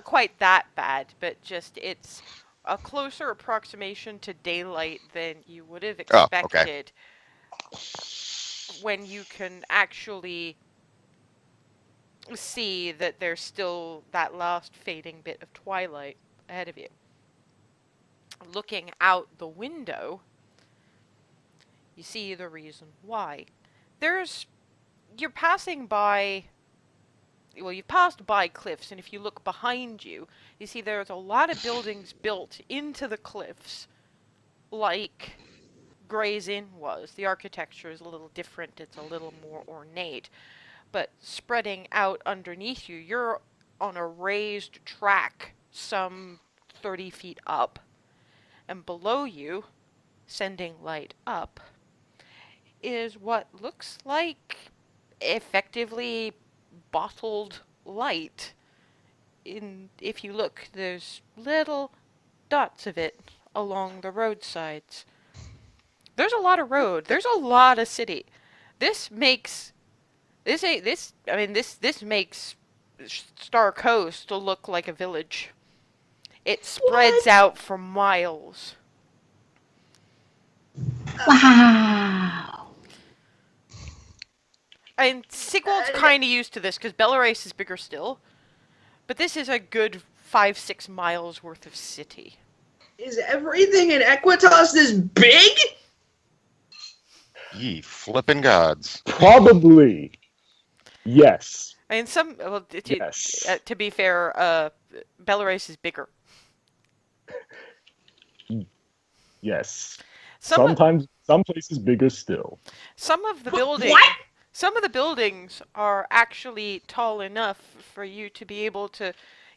quite that bad, but just it's a closer approximation to daylight than you would have expected when you can actually see that there's still that last fading bit of twilight ahead of you. Looking out the window, you see the reason why. You're passing by. Well, you've passed by cliffs, and if you look behind you, you see there's a lot of buildings built into the cliffs, like Gray's Inn was. The architecture is a little different, it's a little more ornate, but spreading out underneath you, you're on a raised track some 30 feet up, and below you, sending light up, is what looks like effectively bottled light. If you look, there's little dots of it along the roadsides. There's a lot of road. There's a lot of city. This makes Star Coast to look like a village. It spreads out for miles. Wow. And Sigwald's kind of used to this, because Belarys is bigger still. But this is a good 5-6 miles worth of city. Is everything in Equitas this big? Ye flippin' gods. Probably. Yes. And Yes. to be fair, Belarys is bigger. Yes. Some Some places bigger still. of the buildings. What? Some of the buildings are actually tall enough for you to be able to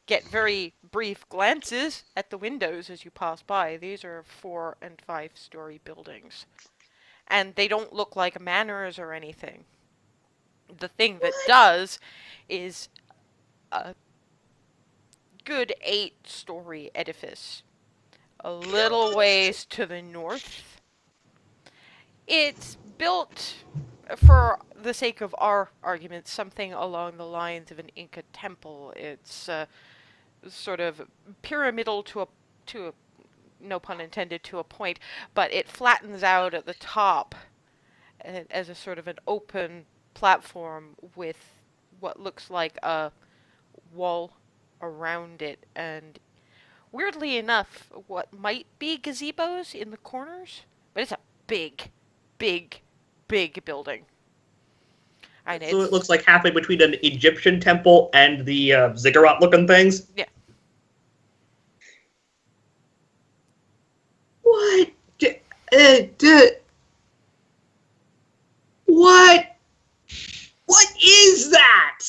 get very brief glances at the windows as you pass by. These are 4- and 5-story buildings. And they don't look like manors or anything. The thing that does is a good 8-story edifice. A little ways to the north. It's built, for the sake of our argument, something along the lines of an Inca temple. It's sort of pyramidal to a no pun intended to a point, but it flattens out at the top as a sort of an open platform with what looks like a wall around it, and weirdly enough, what might be gazebos in the corners, but it's a big, big, big building. And So it looks like halfway between an Egyptian temple and the ziggurat-looking things? Yeah. What? What? What is that?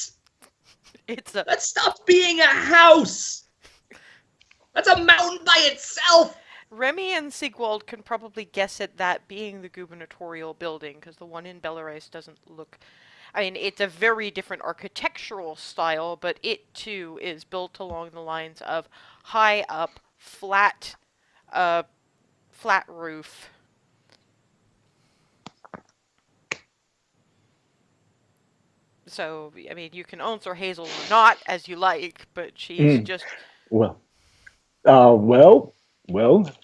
It's a That stopped being a house! That's a mountain by itself! Remy and Sigwald can probably guess at that being the gubernatorial building, because the one in Belarys doesn't look... I mean, it's a very different architectural style, but it too is built along the lines of high up, flat roof. So, I mean, you can answer Hazel or not as you like, but she's just... Well,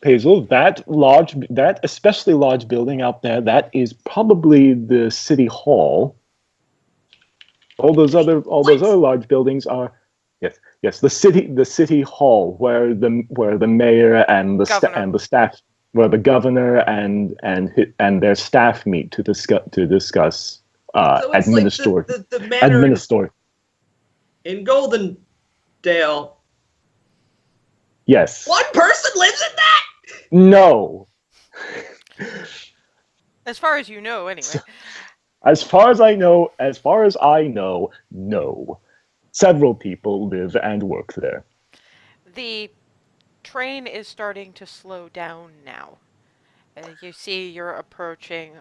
Hazel, that especially large building out there, that is probably the city hall. All those other large buildings are, yes, the city hall where the mayor and the staff, where the governor and their staff meet to discuss So it's administer. like the manor Administer. in Goldendale. Yes. One person lives in that? No. As far as you know, anyway. As far as I know, no. Several people live and work there. The train is starting to slow down now. You see you're approaching...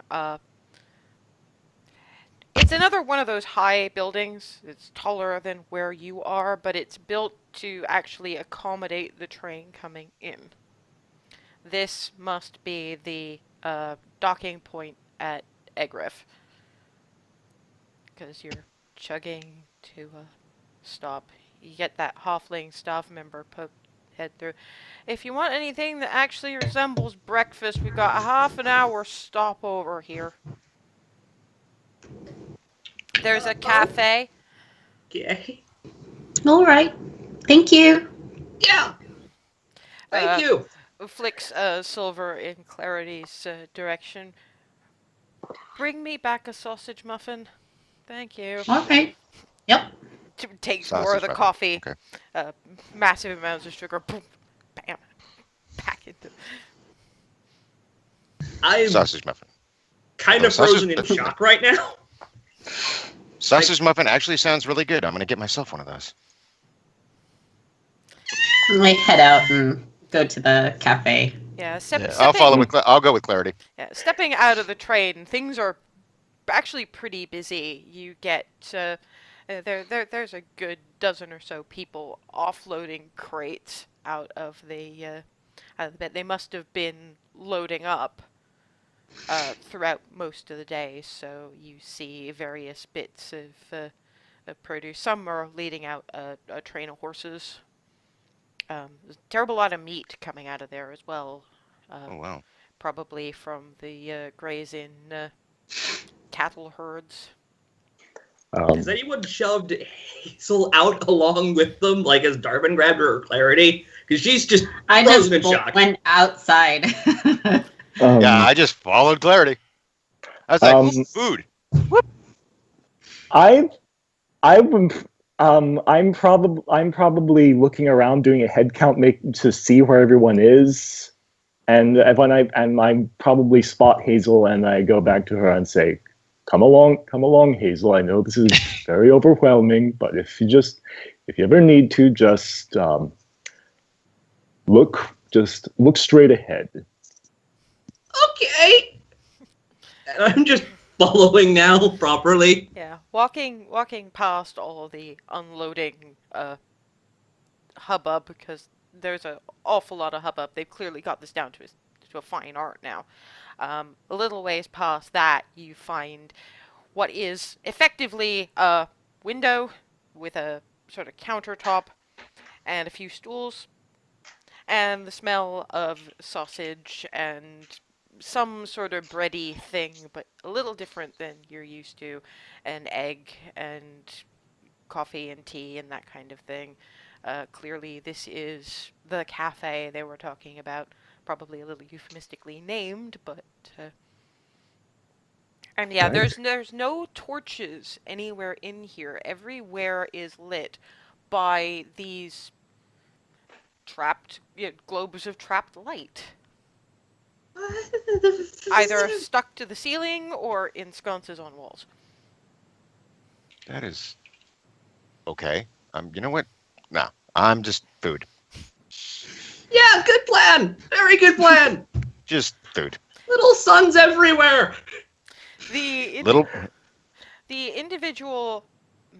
It's another one of those high buildings. It's taller than where you are, but it's built to actually accommodate the train coming in. This must be the docking point at Egref. Because you're chugging to a stop. You get that halfling staff member poke head through. If you want anything that actually resembles breakfast, we've got a half an hour stopover here. There's a cafe. Okay. All right. Thank you. Yeah. Thank you. Flicks Silver in Clarity's direction. Bring me back a sausage muffin. Thank you. Okay. Yep. Takes more of Sausage the muffin. coffee. Okay. Massive amounts of sugar. Boom, bam. Pack into. I'm Sausage muffin. kind of sausage- frozen in shock right now. Sausage muffin actually sounds really good. I'm going to get myself one of those. I head out and go to the cafe. Yeah, I'll follow with. I'll go with Clarity. Yeah, stepping out of the train, things are actually pretty busy. You get there's a good dozen or so people offloading crates out of the bed. They must have been loading up throughout most of the day. So you see various bits of produce. Some are leading out a train of horses. There's a terrible lot of meat coming out of there as well. Oh wow. Probably from the grazing cattle herds. Has anyone shoved Hazel out along with them, like as Darwin grabbed her or Clarity? Because she's just I frozen in just shock. went outside. Yeah, I just followed Clarity. I was like, "Ooh, food." I'm probably looking around doing a head count to see where everyone is, and when I probably spot Hazel and I go back to her and say, come along, Hazel. I know this is very overwhelming, but if you ever need to, just look straight ahead. Okay. And I'm just following now properly. Yeah, walking past all the unloading hubbub, because there's an awful lot of hubbub. They've clearly got this down to a fine art now. A little ways past that, you find what is effectively a window with a sort of countertop and a few stools, and the smell of sausage and some sort of bready thing, but a little different than you're used to, an egg and coffee and tea and that kind of thing. Clearly, this is the cafe they were talking about, probably a little euphemistically named, but and yeah, Right. there's no torches anywhere in here. Everywhere is lit by these globes of trapped light, either stuck to the ceiling or in sconces on walls. That is okay. You know what? No, I'm just food. Yeah, good plan. Very good plan. Just food. Little suns everywhere. The Little. The individual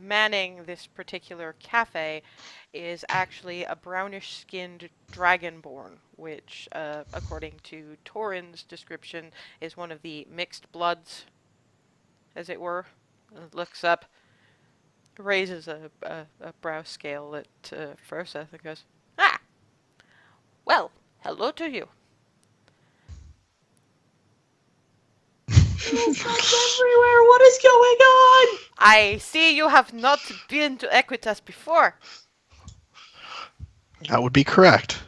manning this particular cafe is actually a brownish-skinned dragonborn, which, according to Torin's description, is one of the mixed bloods, as it were. Looks up, raises a brow scale at Furseth and goes, "Ah! Well, hello to you." Suns everywhere. What is going on? I see you have not been to Equitas before. That would be correct.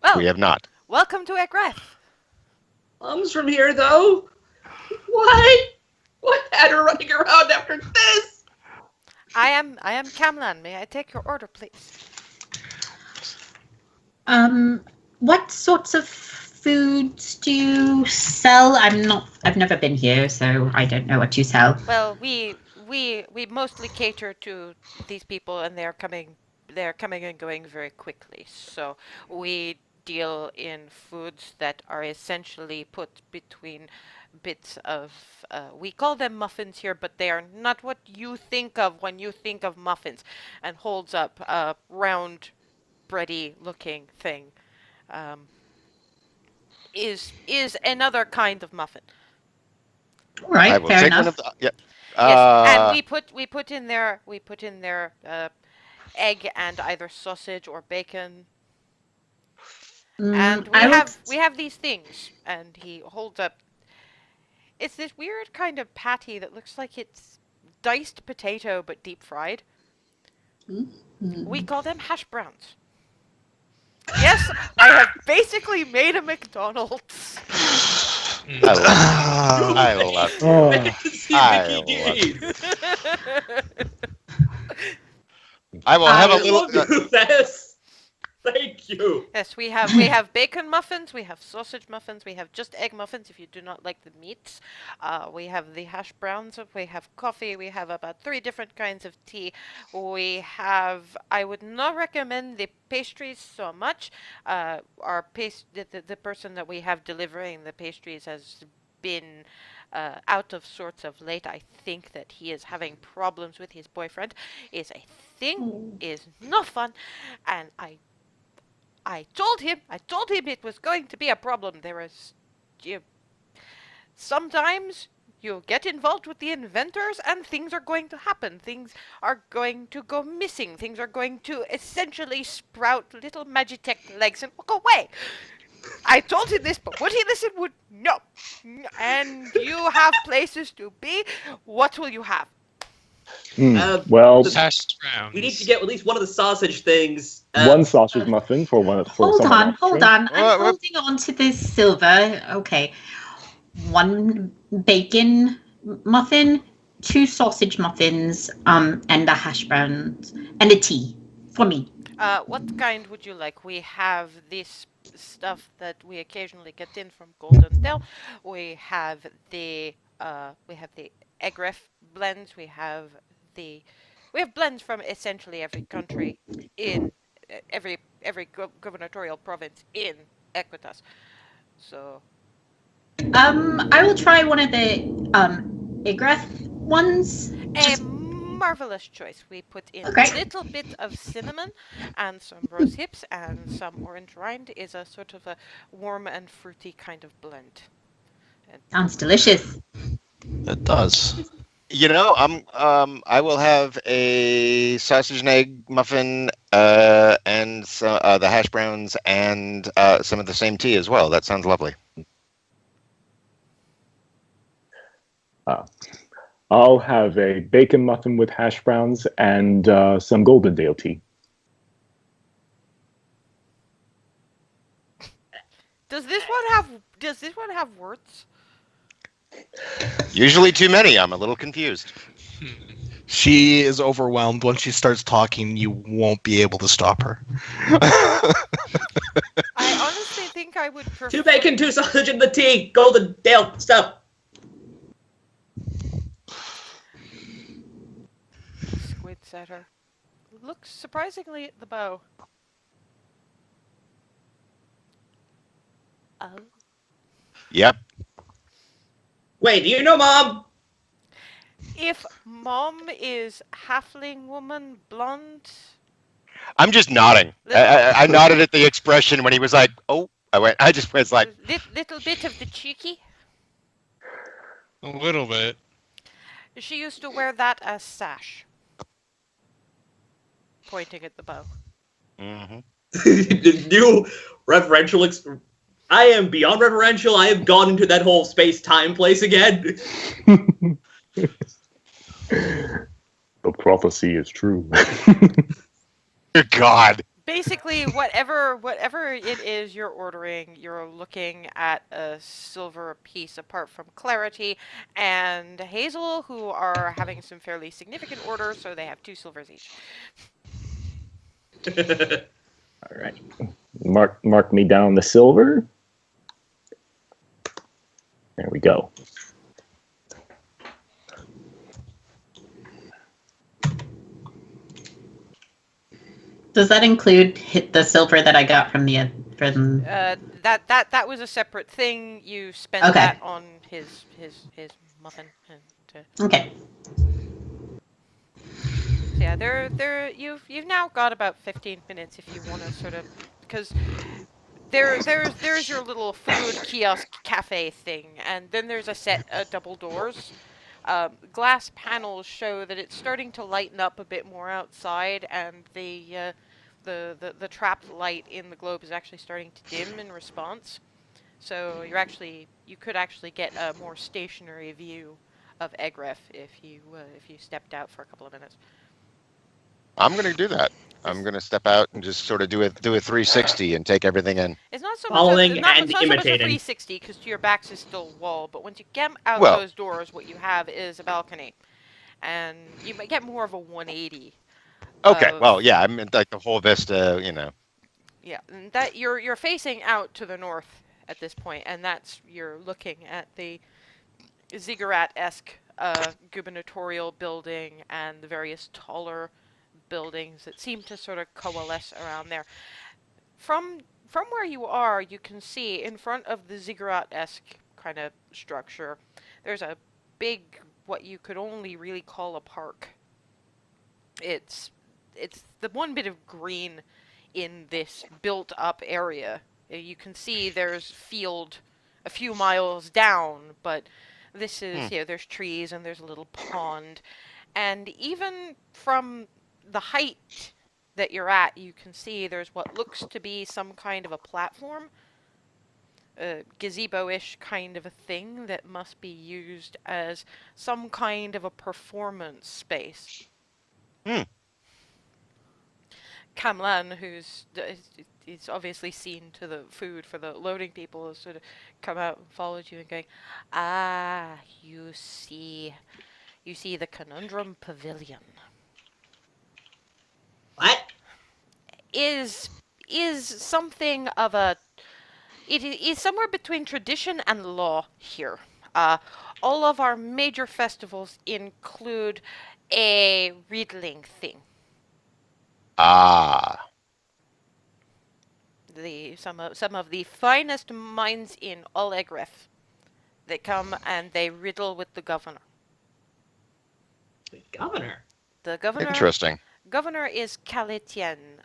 Well, We have not. welcome to Egref. Comes from here though. What? What had her running around after this? I am Camlan. May I take your order, please? What sorts of foods do you sell? I've never been here, so I don't know what you sell. Well, we mostly cater to these people, and they're coming and going very quickly. So we deal in foods that are essentially put between bits of we call them muffins here, but they are not what you think of when you think of muffins, and holds up a round bready looking thing. Is another kind of muffin. All right, I will fair take enough. one of the. Yeah. Yes, and we put in there egg and either sausage or bacon, and we have these things, and he holds up. It's this weird kind of patty that looks like it's diced potato but deep fried. We call them hash browns. Yes, I have basically made a McDonald's. I love it. Oh, I will have a I little. love you, Fess. Thank you. Yes, we have bacon muffins, we have sausage muffins, we have just egg muffins if you do not like the meats. We have the hash browns, we have coffee, we have about 3 different kinds of tea. I would not recommend the pastries so much. The person that we have delivering the pastries has been out of sorts of late. I think that he is having problems with his boyfriend. Is not fun, and I told him it was going to be a problem. Sometimes you get involved with the inventors and things are going to happen. Things are going to go missing. Things are going to essentially sprout little Magitech legs and walk away. I told him this, but would he listen? No. And you have places to be. What will you have? well, Hash browns. We need to get at least one of the sausage things. one sausage muffin for one. Hold someone on, hold extra. on. I'm holding on to this silver. Okay. 1 bacon muffin, 2 sausage muffins, and a hash browns, and a tea for me. What kind would you like? We have this stuff that we occasionally get in from Golden Dell. We have the Egref blends. We have blends from essentially every country in every gubernatorial province in Equitas. So I will try one of the Egref ones. a marvelous choice. We put in Okay. a little bit of cinnamon and some rose hips and some orange rind. Is a sort of a warm and fruity kind of blend. And Sounds delicious. It does. You know, I will have a sausage and egg muffin, and the hash browns, and some of the same tea as well. That sounds lovely. I'll have a bacon muffin with hash browns and some golden dale tea. Does this one have words? Usually too many. I'm a little confused. She is overwhelmed. Once she starts talking, you won't be able to stop her. I honestly think I would prefer 2 bacon, 2 sausage, and the tea. Golden Dale stuff. Squids at her. Looks surprisingly at the bow. Oh. Yep. Wait, do you know Mom? If Mom is halfling woman, blonde. I'm just nodding. I nodded at the expression when he was like, "Oh," I just was like, Little bit of the cheeky. A little bit. She used to wear that as sash. Pointing at the bow. mm-hmm. The new reverential. I am beyond reverential. I have gone into that whole space-time place again. The prophecy is true. God. Basically, whatever it is you're ordering, you're looking at a silver piece apart from Clarity and Hazel, who are having some fairly significant orders, so they have 2 silvers each. All right. Mark me down the silver. There we go. Does that include the silver that I got from the That was a separate thing. You spent Okay. that on his muffin. And, Okay. so yeah, you've now got about 15 minutes if you want to sort of, because there's your little food kiosk cafe thing, and then there's a set of double doors. Glass panels show that it's starting to lighten up a bit more outside, and the trapped light in the globe is actually starting to dim in response. So you could actually get a more stationary view of Egref if you stepped out for a couple of minutes. I'm gonna do that. I'm gonna step out and just sort of do a 360 and take everything in. It's not so Following much and so much a imitating. 360 because to your backs is still wall, but once you get out Well- those doors, what you have is a balcony, and you might get more of a 180. Okay. of- Well, yeah. I mean, like the whole vista. You know. Yeah, and that you're facing out to the north at this point, and you're looking at the ziggurat-esque gubernatorial building and the various taller buildings that seem to sort of coalesce around there. From where you are, you can see in front of the ziggurat-esque kind of structure, there's a big, what you could only really call a park. It's the one bit of green in this built-up area. You can see there's field a few miles down, but this is, there's trees and there's a little pond. And even from the height that you're at, you can see there's what looks to be some kind of a platform, a gazebo-ish kind of a thing that must be used as some kind of a performance space. Kamlan, who's obviously seen to the food for the loading people, has sort of come out and followed you and going, "Ah, you see the Conundrum Pavilion What? is something of a, it is somewhere between tradition and law here. All of our major festivals include a riddling thing. Ah. Some of the finest minds in all Egref. They come and they riddle with the governor. The governor. The governor. Interesting. Governor is Calétienne.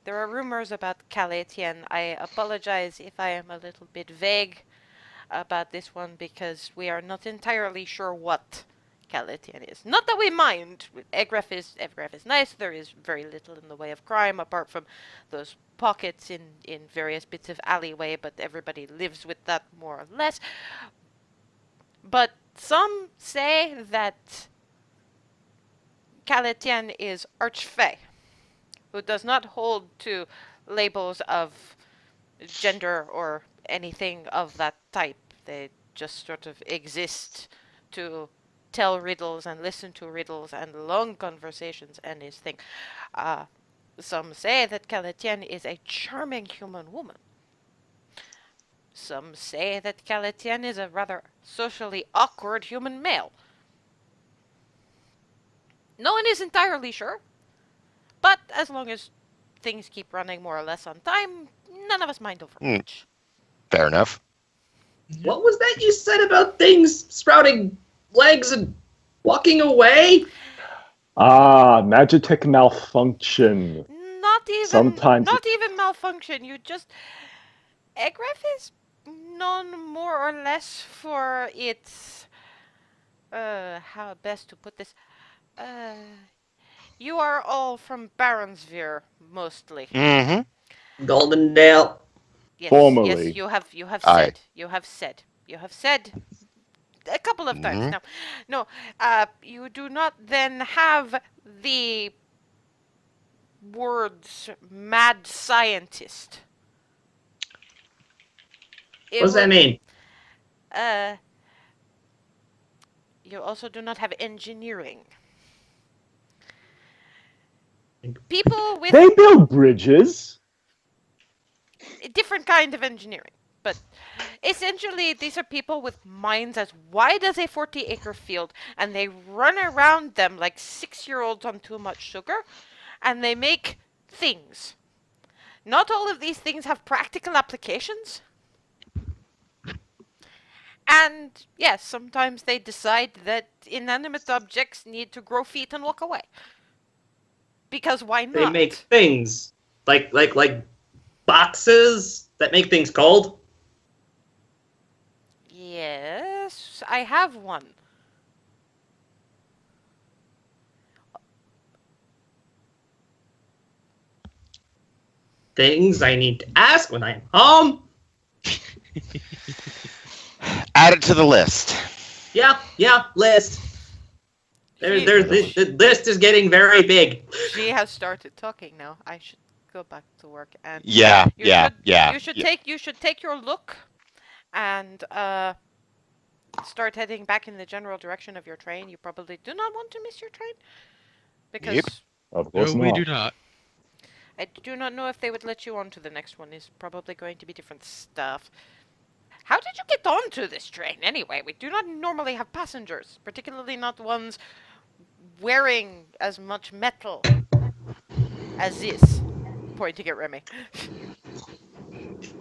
There are rumors about Calétienne. I apologize if I am a little bit vague about this one because we are not entirely sure what Calétienne is. Not that we mind. Egref is nice. There is very little in the way of crime apart from those pockets in various bits of alleyway, but everybody lives with that more or less. But some say that Calétienne is archfey, who does not hold to labels of gender or anything of that type. They just sort of exist to tell riddles and listen to riddles and long conversations and his thing. Some say that Calétienne is a charming human woman. Some say that Calétienne is a rather socially awkward human male. No one is entirely sure, but as long as things keep running more or less on time, none of us mind over much. Fair enough. What was that you said about things sprouting legs and walking away? Magitech malfunction. Not even malfunction. You just Egref is known more or less for its how best to put this. You are all from Baronsvere, mostly. Mm-hmm. Goldendale. Yes, Formerly. yes, you have Aye. said a couple of times now. No, you do not then have the words "mad scientist." What does that mean? You also do not have engineering. People with They build bridges. a different kind of engineering, but essentially these are people with minds as wide as a 40-acre field, and they run around them like 6-year-olds on too much sugar, and they make things. Not all of these things have practical applications. And yes, sometimes they decide that inanimate objects need to grow feet and walk away. Because why not? They make things like boxes that make things cold. Yes, I have one. Things I need to ask when I'm home. Add it to the list. Yeah, list. The list is getting very big. She has started talking now. I should go back to work and Yeah. You should take your look and start heading back in the general direction of your train. You probably do not want to miss your train because Yep. Of course No, we not. do not. I do not know if they would let you on to the next one. It's probably going to be different stuff. How did you get onto this train anyway? We do not normally have passengers, particularly not ones wearing as much metal as this. Pointing at Remy.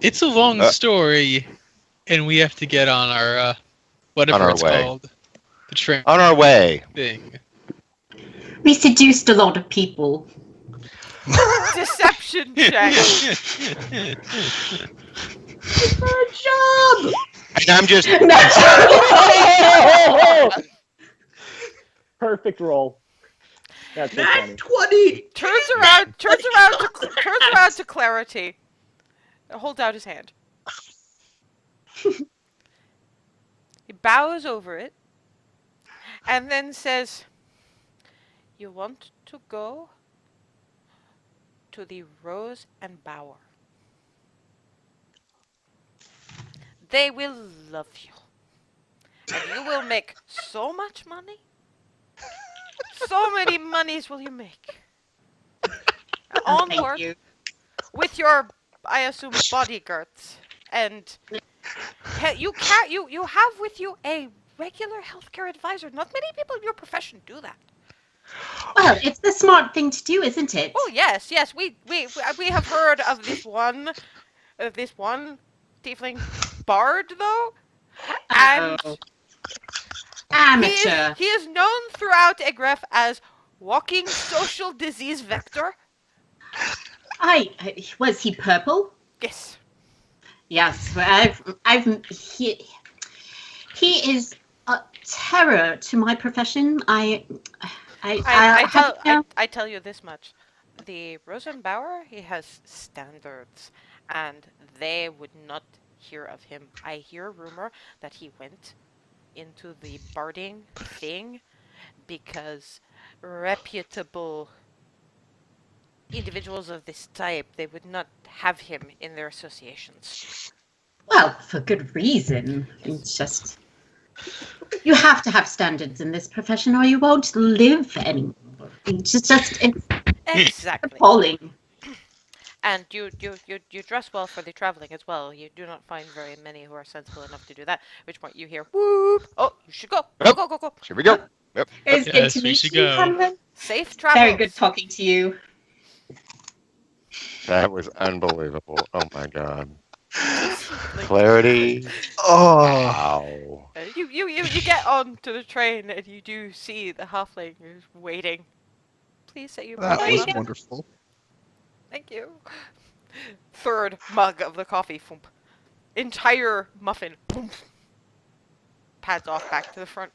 It's a long story, and we have to get on our whatever On our it's way. called, the train On our way. thing. We seduced a lot of people. Deception check. Good job. And I'm just. Perfect roll. That's so Nat funny. 20. turns around to Clarity. Holds out his hand. He bows over it and then says, "You want to go to the Rose and Bower. They will love you. And you will make so much money. So many monies will you make. Onward Thank you. with your, I assume, bodyguards. And You have with you a regular healthcare advisor. Not many people in your profession do that. Well, it's the smart thing to do, isn't it? Oh yes, yes. We have heard of this one tiefling bard though, and Oh, amateur. he is known throughout Egref as walking social disease vector. Was he purple? Yes. Yes, he is a terror to my profession. I tell you this much. The Rosenbauer, he has standards, and they would not hear of him. I hear a rumor that he went into the barding thing because reputable individuals of this type, they would not have him in their associations. Well, for good reason. It's just you have to have standards in this profession, or you won't live anymore. It's Exactly. appalling. And you dress well for the traveling as well. You do not find very many who are sensible enough to do that. At which point you hear whoop! Oh, you should go. Go, Yep. go, go, go. Here we go. Yep. It's good Yes, to we meet should you, go. Cameron. Safe travels. Very good talking to you. That was unbelievable. Oh my god. Clarity. Oh, Wow. You get onto the train and you do see the halfling who's waiting. Please say you that was bye. wonderful. Thank you. Third mug of the coffee. Thump. Entire muffin. Thump. Pads off back to the front.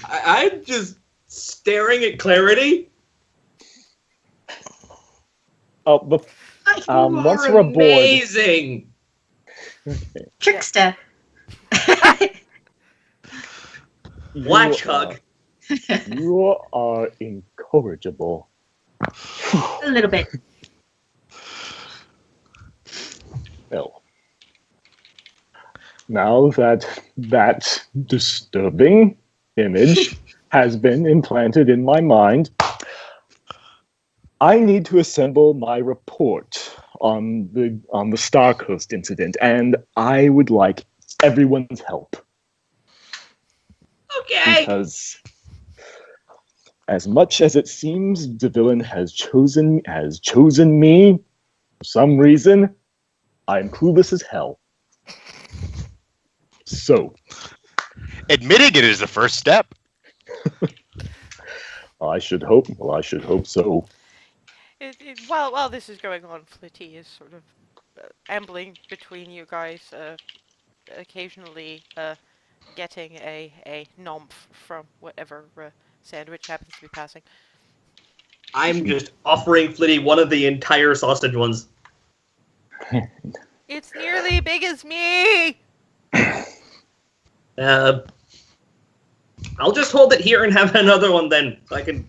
I'm just staring at Clarity. Oh, but once You're we're aboard, amazing. Trickster. Watch hug. You are incorrigible. A little bit. Well, now that disturbing image has been implanted in my mind, I need to assemble my report on the Star Coast incident, and I would like everyone's help. Okay. Because as much as it seems the villain has chosen me for some reason, I'm clueless as hell. So, Admitting it is the first step. I should hope so. While this is going on, Flitty is sort of ambling between you guys, occasionally getting a nomf from whatever sandwich happens to be passing. I'm just offering Flitty one of the entire sausage ones. It's nearly big as me! I'll just hold it here and have another one then. So I can.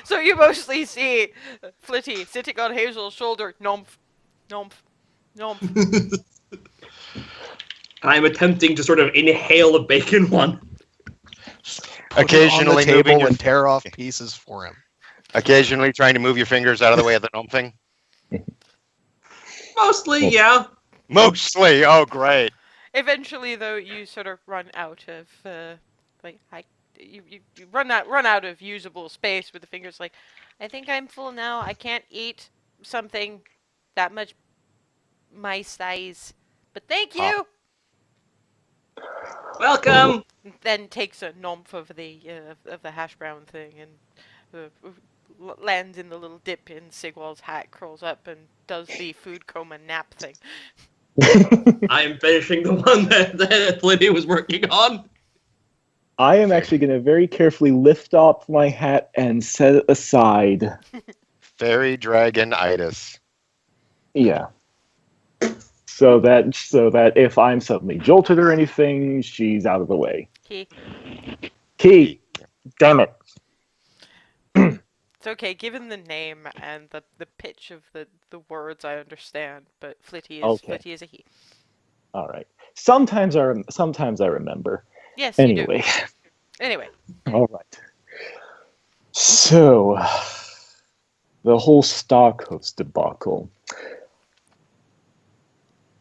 So you mostly see Flitty sitting on Hazel's shoulder, nomf, nomf, nomf. I'm attempting to sort of inhale a bacon one. Occasionally on the moving table your, and tear off pieces for him. occasionally trying to move your fingers out of the way of the gnome thing. Mostly, yeah. Mostly. Oh, great. Eventually, though, you sort of run out of you run out of usable space with the fingers. Like, I think I'm full now. I can't eat something that much my size. But thank you. Welcome. Then takes a nomf of the hash brown thing and lands in the little dip in Sigwald's hat, curls up, and does the food coma nap thing. I'm finishing the one that Flitty was working on. I am actually going to very carefully lift up my hat and set it aside. Fairy dragon-itis. Yeah. So that if I'm suddenly jolted or anything, she's out of the way. Key. Damn it. It's okay, given the name and the pitch of the words, I understand, but Flitty is a he. All right. Sometimes I remember. Yes, you Anyway. do. Anyway. All right. So the whole Star Coast debacle.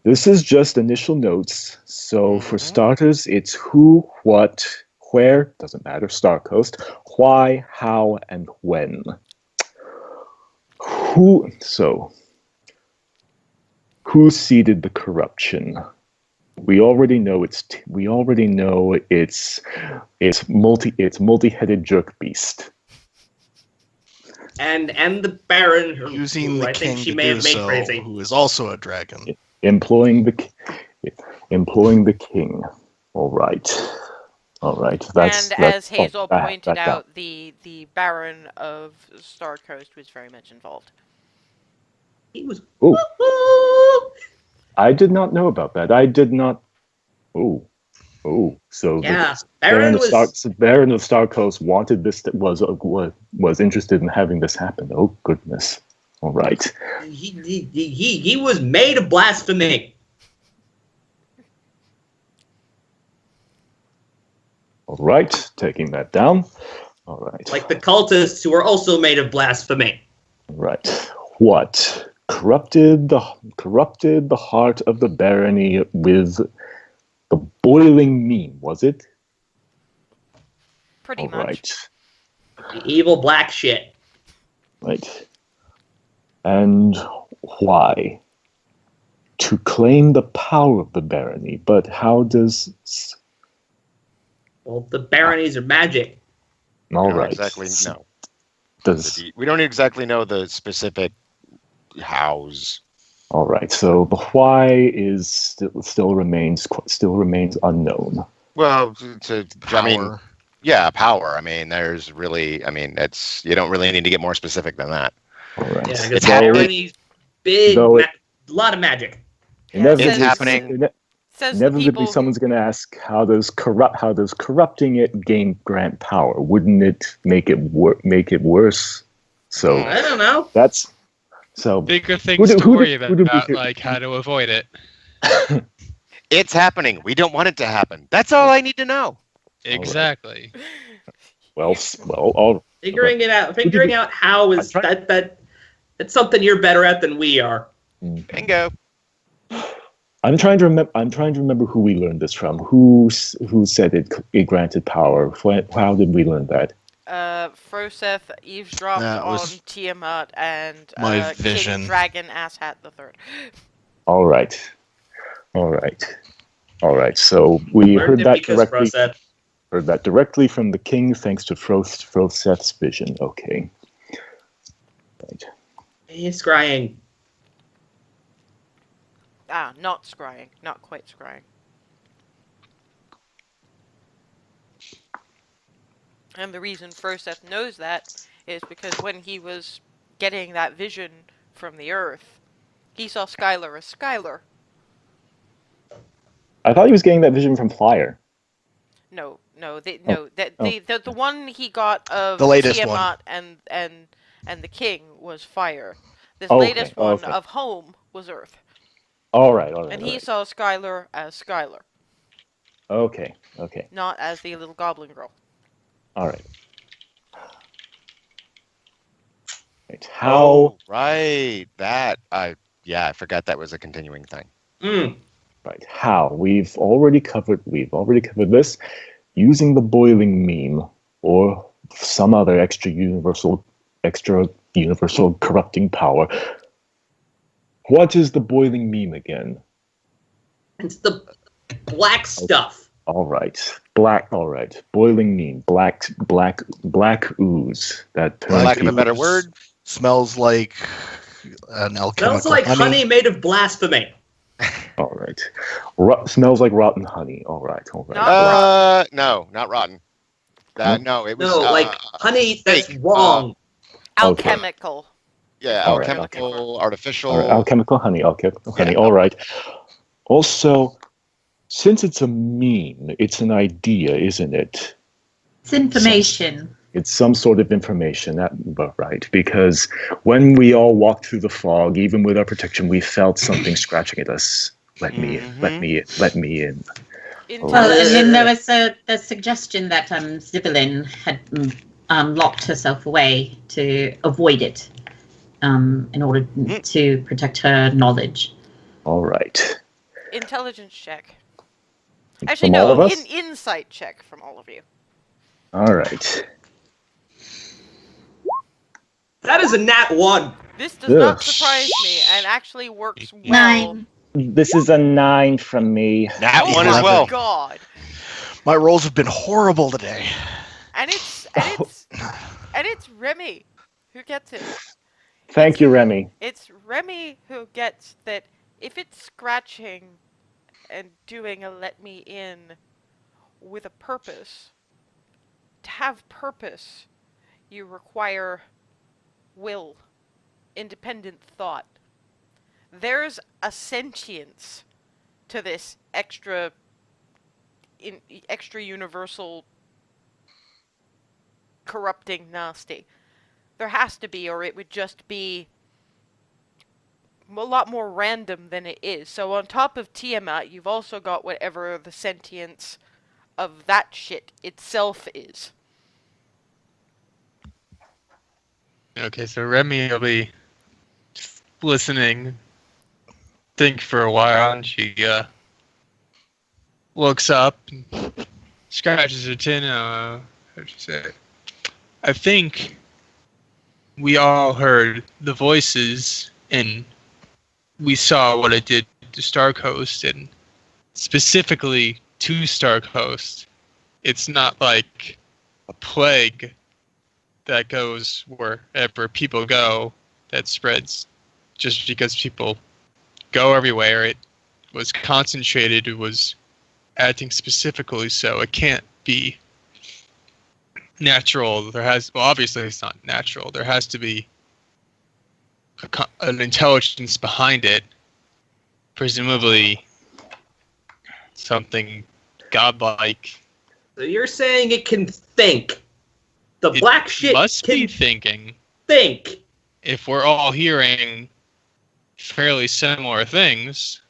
This is just initial notes. So for starters, it's who, what, where, doesn't matter, Star Coast, why, how, and when. Who seeded the corruption? We already know it's multi-headed jerk beast. And the Baron, Using who the I think king she to may do have made so, crazy. who is also a dragon. Employing the king. All right. That's as Hazel that pointed down. out, the Baron of Star Coast was very much involved. He was. Ooh. I did not know about that. I did not. Oh. So Yeah, the Baron was. Baron of Star Coast wanted this. That was interested in having this happen. Oh goodness. All right. He was made of blasphemy. All right. Taking that down. All right. Like the cultists who are also made of blasphemy. All right. What corrupted the heart of the barony with the boiling meme? Was it? Pretty All much. right. The evil black shit. Right. And why? To claim the power of the barony, but how does... Well, the baronies are magic. All We don't right. exactly know. We don't exactly know the specific hows. All right. So the why is still remains unknown. Well, Power. power. I mean, there's really, you don't really need to get more specific than that. All right. Yeah, It's because happening. baronies, big, Though a lot of magic. Inevitably, It's happening. Says the Inevitably, people someone's going to ask, how does corrupting it grant power? Wouldn't it make it worse? So I don't know. that's so. Bigger things Who to do- who worry do- about, who do we hear- like how to avoid it. It's happening. We don't want it to happen. That's all I need to know. Exactly. All Figuring out how is that's something you're better at than we are. Bingo. I'm trying to remember who we learned this from. Who said it granted power? How did we learn that? Froseth eavesdropped That on was Tiamat and my vision. King Dragon Asshat the Third. All right. So we Learned it because Froseth. heard that directly from the king, thanks to Froseth's vision. Okay. Right. He's scrying. Not scrying. Not quite scrying. And the reason Froseth knows that is because when he was getting that vision from the Earth, he saw Skylar as Skylar. I thought he was getting that vision from Flyer. No, the one he got of The latest Tiamat and the king was fire. This Okay, latest one okay. of home was Earth. All right. And he saw Skylar as Skylar, Okay. not as the little goblin girl. All right. How? Oh, right. That I forgot that was a continuing thing. Right. How? We've already covered this using the boiling meme or some other extra universal corrupting power. What is the boiling meme again? It's the black stuff. All right. Black. All right. Boiling meme. Black ooze. That For lack of a better word, Smells like an alchemical Smells like honey made of blasphemy. All right. Smells like rotten honey. All right. no, not rotten. No, it was like honey that's fake. wrong. Alchemical. Yeah, All right. alchemical, artificial. All right. Alchemical honey. All right. Also, since it's a meme, it's an idea, isn't it? It's information. It's some sort of information, right? Because when we all walked through the fog, even with our protection, we felt something scratching at us. Let me in. Let me in. Well, and then there was the suggestion that Zivelin had locked herself away to avoid it. in order to protect her knowledge. All right. Intelligence check. Actually, From all of no, us? insight check from all of you. All right. That is a nat 1. This does not Ugh. surprise me, and actually works well. 9. This is a 9 from me. That Oh one my as well. God! My rolls have been horrible today. And it's Remy who gets it. Thank you, Remy. It's Remy who gets that if it's scratching and doing a let me in with a purpose, to have purpose, you require will, independent thought. There's a sentience to this extra universal corrupting nasty. There has to be, or it would just be a lot more random than it is. So on top of Tiamat, you've also got whatever the sentience of that shit itself is. Okay, so Remy will be just listening, think for a while, and she looks up, and scratches her chin. How'd you say it? I think we all heard the voices, and we saw what it did to Starcoast, and specifically to Starcoast. It's not like a plague that goes wherever people go, that spreads just because people go everywhere. It was concentrated, it was acting specifically, so it can't be natural. Obviously it's not natural. There has to be an intelligence behind it, presumably something godlike. So you're saying it can think. The black shit must can be thinking. think. If we're all hearing fairly similar things,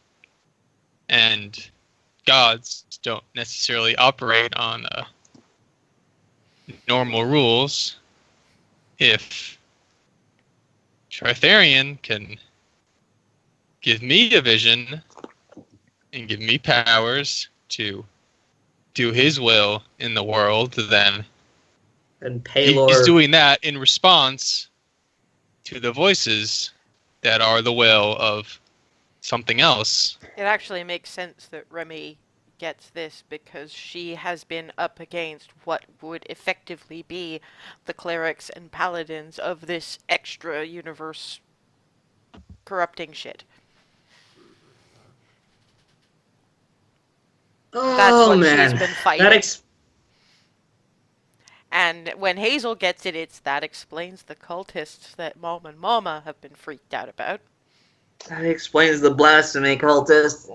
and gods don't necessarily operate on normal rules, if Tritharian can give me a vision and give me powers to do his will in the world, then And Paylor. he's doing that in response to the voices that are the will of something else. It actually makes sense that Remy gets this because she has been up against what would effectively be the clerics and paladins of this extra universe corrupting shit. That's Oh what man, she's been fighting. that And when Hazel gets it, that explains the cultists that Mom and Mama have been freaked out about. that explains the blasphemy cultist.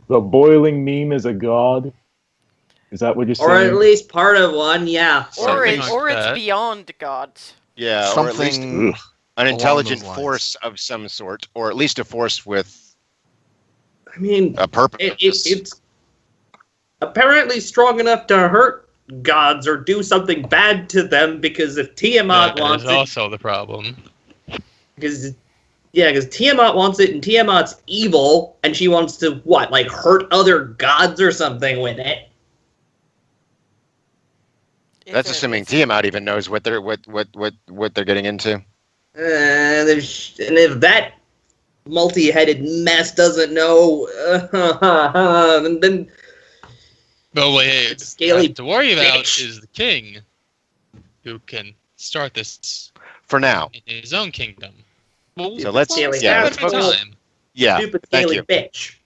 The boiling meme is a god. Is that what you're saying? Or at least part of one, yeah. Or Something like it's that. beyond gods. Yeah, or at least Something an intelligent those lines. force of some sort, or at least a force with I mean, a purpose. it's apparently strong enough to hurt gods or do something bad to them, because if Tiamat That wants is it, also the problem. because Tiamat wants it, and Tiamat's evil, and she wants to what, like hurt other gods or something with it. That's assuming Tiamat even knows what they're getting into. And if that multi-headed mess doesn't know, then But wait, It's scaly have to worry about bitch. is the king, who can start this For now. in his own kingdom. Well, So let's Scaly yeah, bitch. let's one at a focus. time. Yeah, stupid thank scaly you. bitch.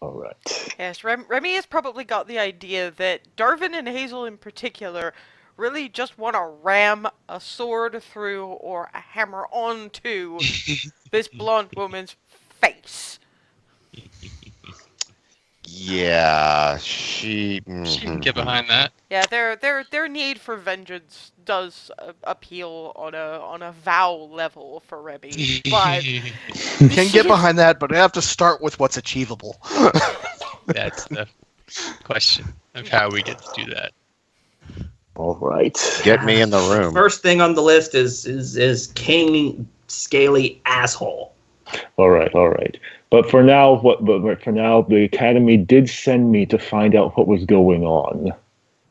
All right. Yes, Remy has probably got the idea that Darvin and Hazel in particular really just want to ram a sword through or a hammer onto this blonde woman's face. Yeah, she. She can mhm. get behind that. Yeah, their need for vengeance does appeal on a vow level for Remy, but Can get behind that, but I have to start with what's achievable. That's the question of how we get to do that. All right. Get me in the room. First thing on the list is King Scaly Asshole. All right. But for now, the Academy did send me to find out what was going on.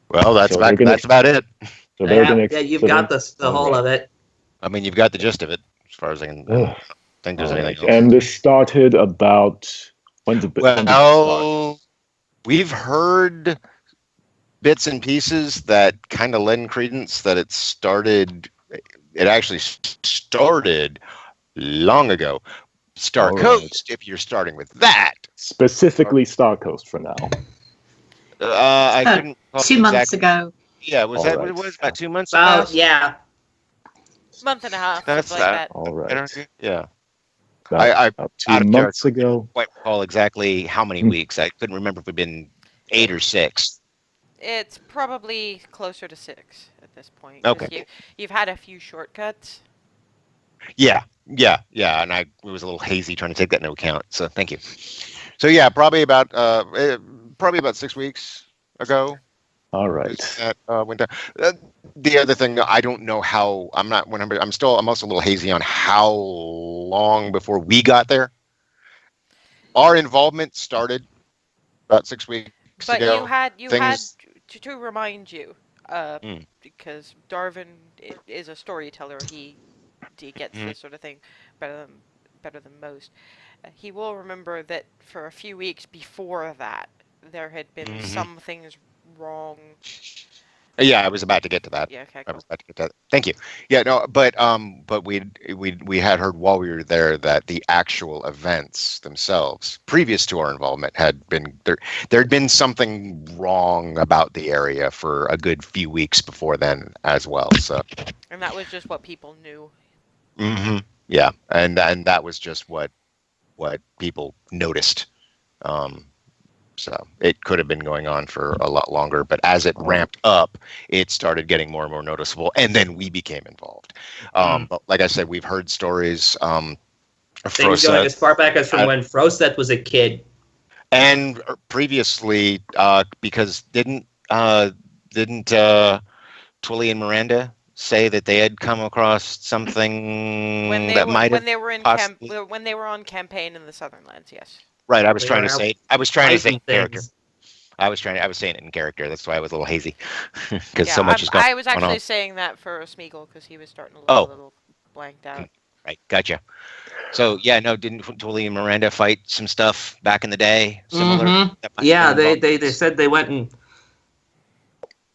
Well, that's So about they're gonna- that's about it. So they're gonna. You've so got they're- the whole of it. I mean, you've got the gist of it, as far as I can Ugh. think there's All anything right. else. And this started about when did it start? Well, we've heard bits and pieces that kind of lend credence that it actually started long ago. Star All right. Coast, if you're starting with that. Specifically Star Coast for now. I couldn't recall 2 months exactly- ago. Yeah, was All that right. what it was? About 2 months About ago? yeah. Month and a half, That's something like that. that. All right. Yeah. About 2 out of months ago. Quite recall exactly how many weeks. I couldn't remember if it'd been 8 or 6. It's probably closer to 6 at this point. 'cause Okay. You've had a few shortcuts. Yeah, and I was a little hazy trying to take that into account. So thank you. So yeah, probably about 6 weeks ago. All right. That went down. The other thing, I don't know how. I'm also a little hazy on how long before we got there. Our involvement started about 6 weeks But ago. you had things- to remind you, because Darvin is a storyteller. He gets this sort of thing better than most. He will remember that for a few weeks before that, there had been some things wrong. Yeah, I was about to get to that. Yeah, okay, I cool. was about to get to that. Thank you. Yeah, no, but we had heard while we were there that the actual events themselves, previous to our involvement, had been there. There'd been something wrong about the area for a good few weeks before then as well. So. And that was just what people knew. Yeah, and that was just what people noticed. So it could have been going on for a lot longer, but as it ramped up, it started getting more and more noticeable, and then we became involved. But like I said, we've heard stories. Things going as far back as from when Froseth was a kid. And previously, because didn't Twilly and Miranda say that they had come across something that might have when they were in possibly- when they were on campaign in the Southern Lands, yes. Right, I was They trying were to out say in fighting character. things. I was saying it in character. That's why I was a little hazy because Yeah, so much is going on. I was actually saying that for Smeagol because he was starting to look a little blanked out. Right, gotcha. So yeah, no, didn't Twilly and Miranda fight some stuff back in the day? Similar. that might Yeah, have been they involved? said they went and.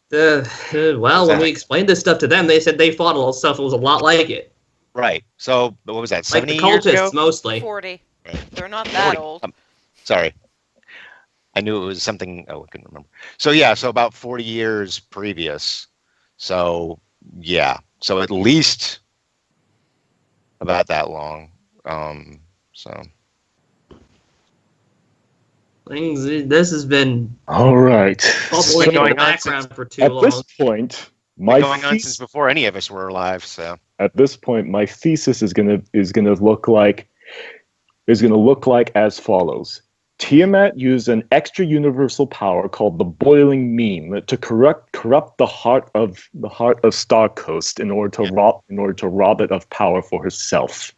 When we explained this stuff to them, they said they fought a lot of stuff that was a lot like it. Right. So what was that? Like 70 the years ago? cultists, mostly. 40. Right. They're not that 40. old. Sorry. I knew it was something. Oh, I couldn't remember. So yeah, so about 40 years previous. So yeah, so at least about that long. So This has been All right. bubbling in going the on background for too At long. this point, my going on since thesis, before any of us were alive. So at this point, my thesis is gonna look like as follows. Tiamat used an extra universal power called the Boiling Meme to corrupt the heart of Star Coast in order to rob it of power for herself.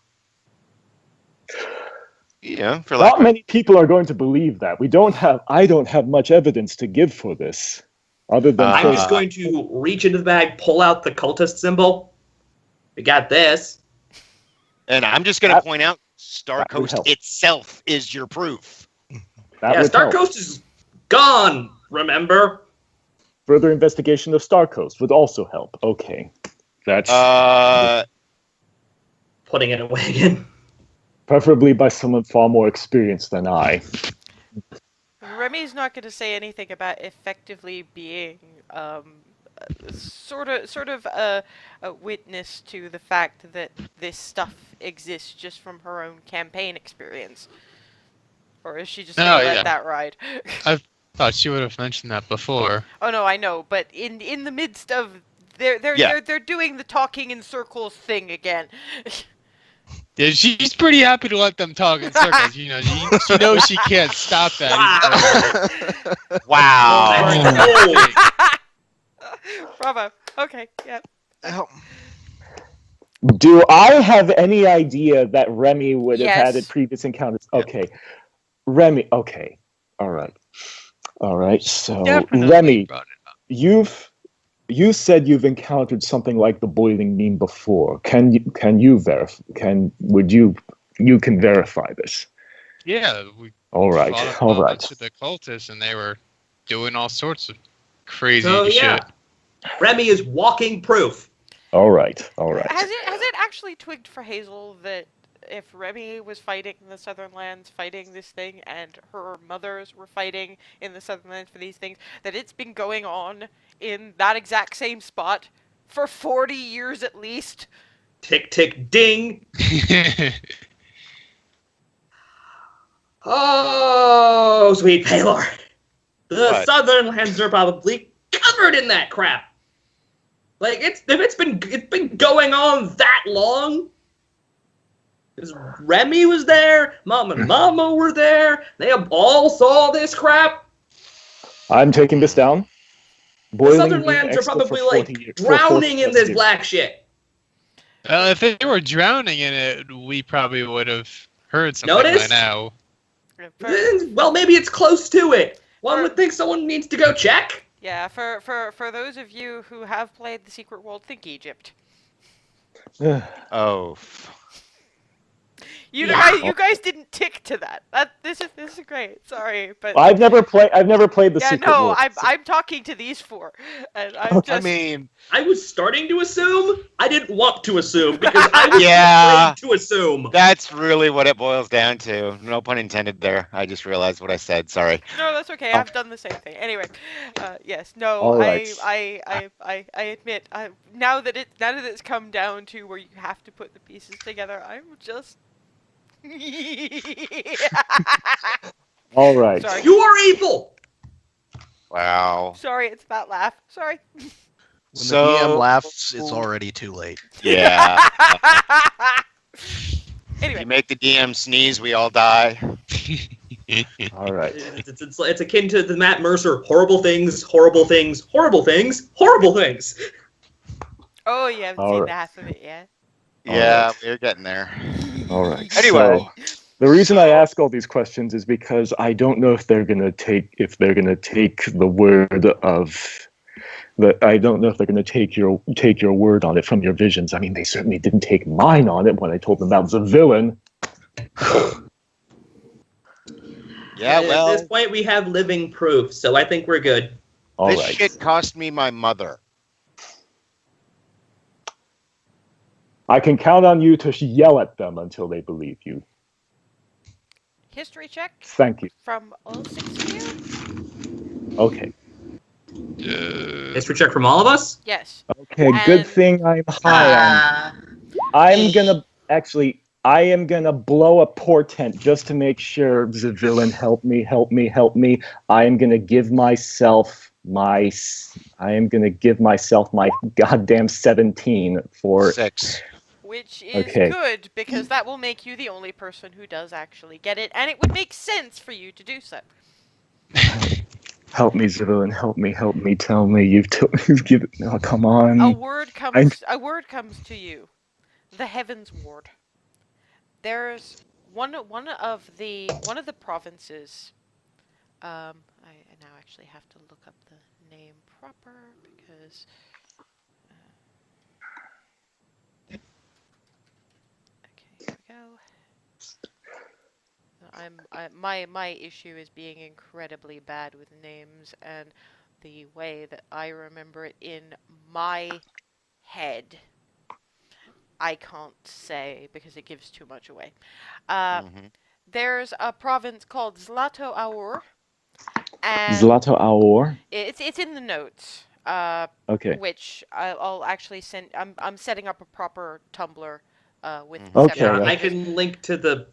yeah, for Not many people are going to believe that. I don't have much evidence to give for this, other than I'm just going to reach into the bag, pull out the cultist symbol. We got this. and I'm just going to point out, Star that would Coast help. itself is your proof. that Yeah, would Star help. Coast is gone, remember? Further investigation of Star Coast would also help. Okay, that's Putting it away again. preferably by someone far more experienced than I. Remy's not going to say anything about effectively being sort of a witness to the fact that this stuff exists just from her own campaign experience. Or is she just going to let that ride? I thought she would have mentioned that before. Oh no, I know, but in the midst of they're doing the talking in circles thing again. Yeah, she's pretty happy to let them talk in circles. You know, she knows she can't stop that. Wow. Oh, Bravo. Okay. Yeah. Oh, Do I have any idea that Remy would have had Yes. at previous encounters? Okay. Remy, okay. All right. All right. So, Definitely Remy, brought you said you've encountered something like the boiling meme before. Can you verify? You can verify this? it. Yeah, we All right. fought a All right. bunch of the cultists, and they were doing all sorts of crazy So shit. yeah, Remy is walking proof. All right. All right. Has it actually twigged for Hazel that if Remy was fighting in the Southern Lands, fighting this thing, and her mothers were fighting in the Southern Lands for these things, that it's been going on in that exact same spot for 40 years at least? Tick, tick, ding. Oh, sweet Paylor. The What? Southern lands are probably covered in that crap. Like it's been going on that long. 'Cause Remy was there, Mom and Mama were there. They all saw this crap. I'm taking this down. The Boiling Southern meme lands are expo for probably 40 like years- for drowning 40 in this years. black shit. If they were drowning in it, we probably would have heard something Notice? by now. Well, maybe it's close to it. One would think someone needs to go check. Yeah, for those of you who have played the Secret World, think Egypt. Oh, You guys didn't tick to that. This is great. Sorry, but I've never played the yeah, Secret no, World. I'm talking to these four, and I'm just. I mean, I was starting to assume. I didn't want to assume because I was Yeah. afraid to assume. that's really what it boils down to. No pun intended there. I just realized what I said. Sorry. No, that's okay. I've done the same thing. Anyway, yes, no, All right. I admit, now that it's come down to where you have to put the pieces together, I'm just. All right. Sorry. You are evil. Wow. Sorry, it's that laugh. Sorry. when So- the DM laughs, it's already too late. Yeah. Anyway, You make the DM sneeze, we all die. All right. It's akin to the Matt Mercer horrible things, horrible things, horrible things, horrible things. oh, you haven't All seen right. the half of it yet. Yeah, we're getting there. All right. Anyway. So, the reason I ask all these questions is because I don't know if they're gonna take the word of the. I don't know if they're gonna take your word on it from your visions. I mean, they certainly didn't take mine on it when I told them that was a villain. Yeah, At well, this point, we have living proof, so I think we're good. All this right. shit cost me my mother. I can count on you to yell at them until they believe you. History check Thank you. from all 6 of you. Okay. History check from all of us. Yes. Okay. Good And- thing I'm high on. I am gonna blow a portent just to make sure the villain help me. I am gonna give myself my goddamn 17 for 6. Which is Okay. good, because that will make you the only person who does actually get it, and it would make sense for you to do so. help me, villain, help me, tell me you've given. Oh, come on. A word comes to you. The Heavens Ward. There's one of the provinces. I now actually have to look up the name proper because. Okay, here we go. My issue is being incredibly bad with names, and the way that I remember it in my head, I can't say because it gives too much away. There's a province called Zlato Aur, and Zlato Aur. it's in the notes. Okay. Which I'll actually send. I'm setting up a proper Tumblr with Okay, separate I images. can link to the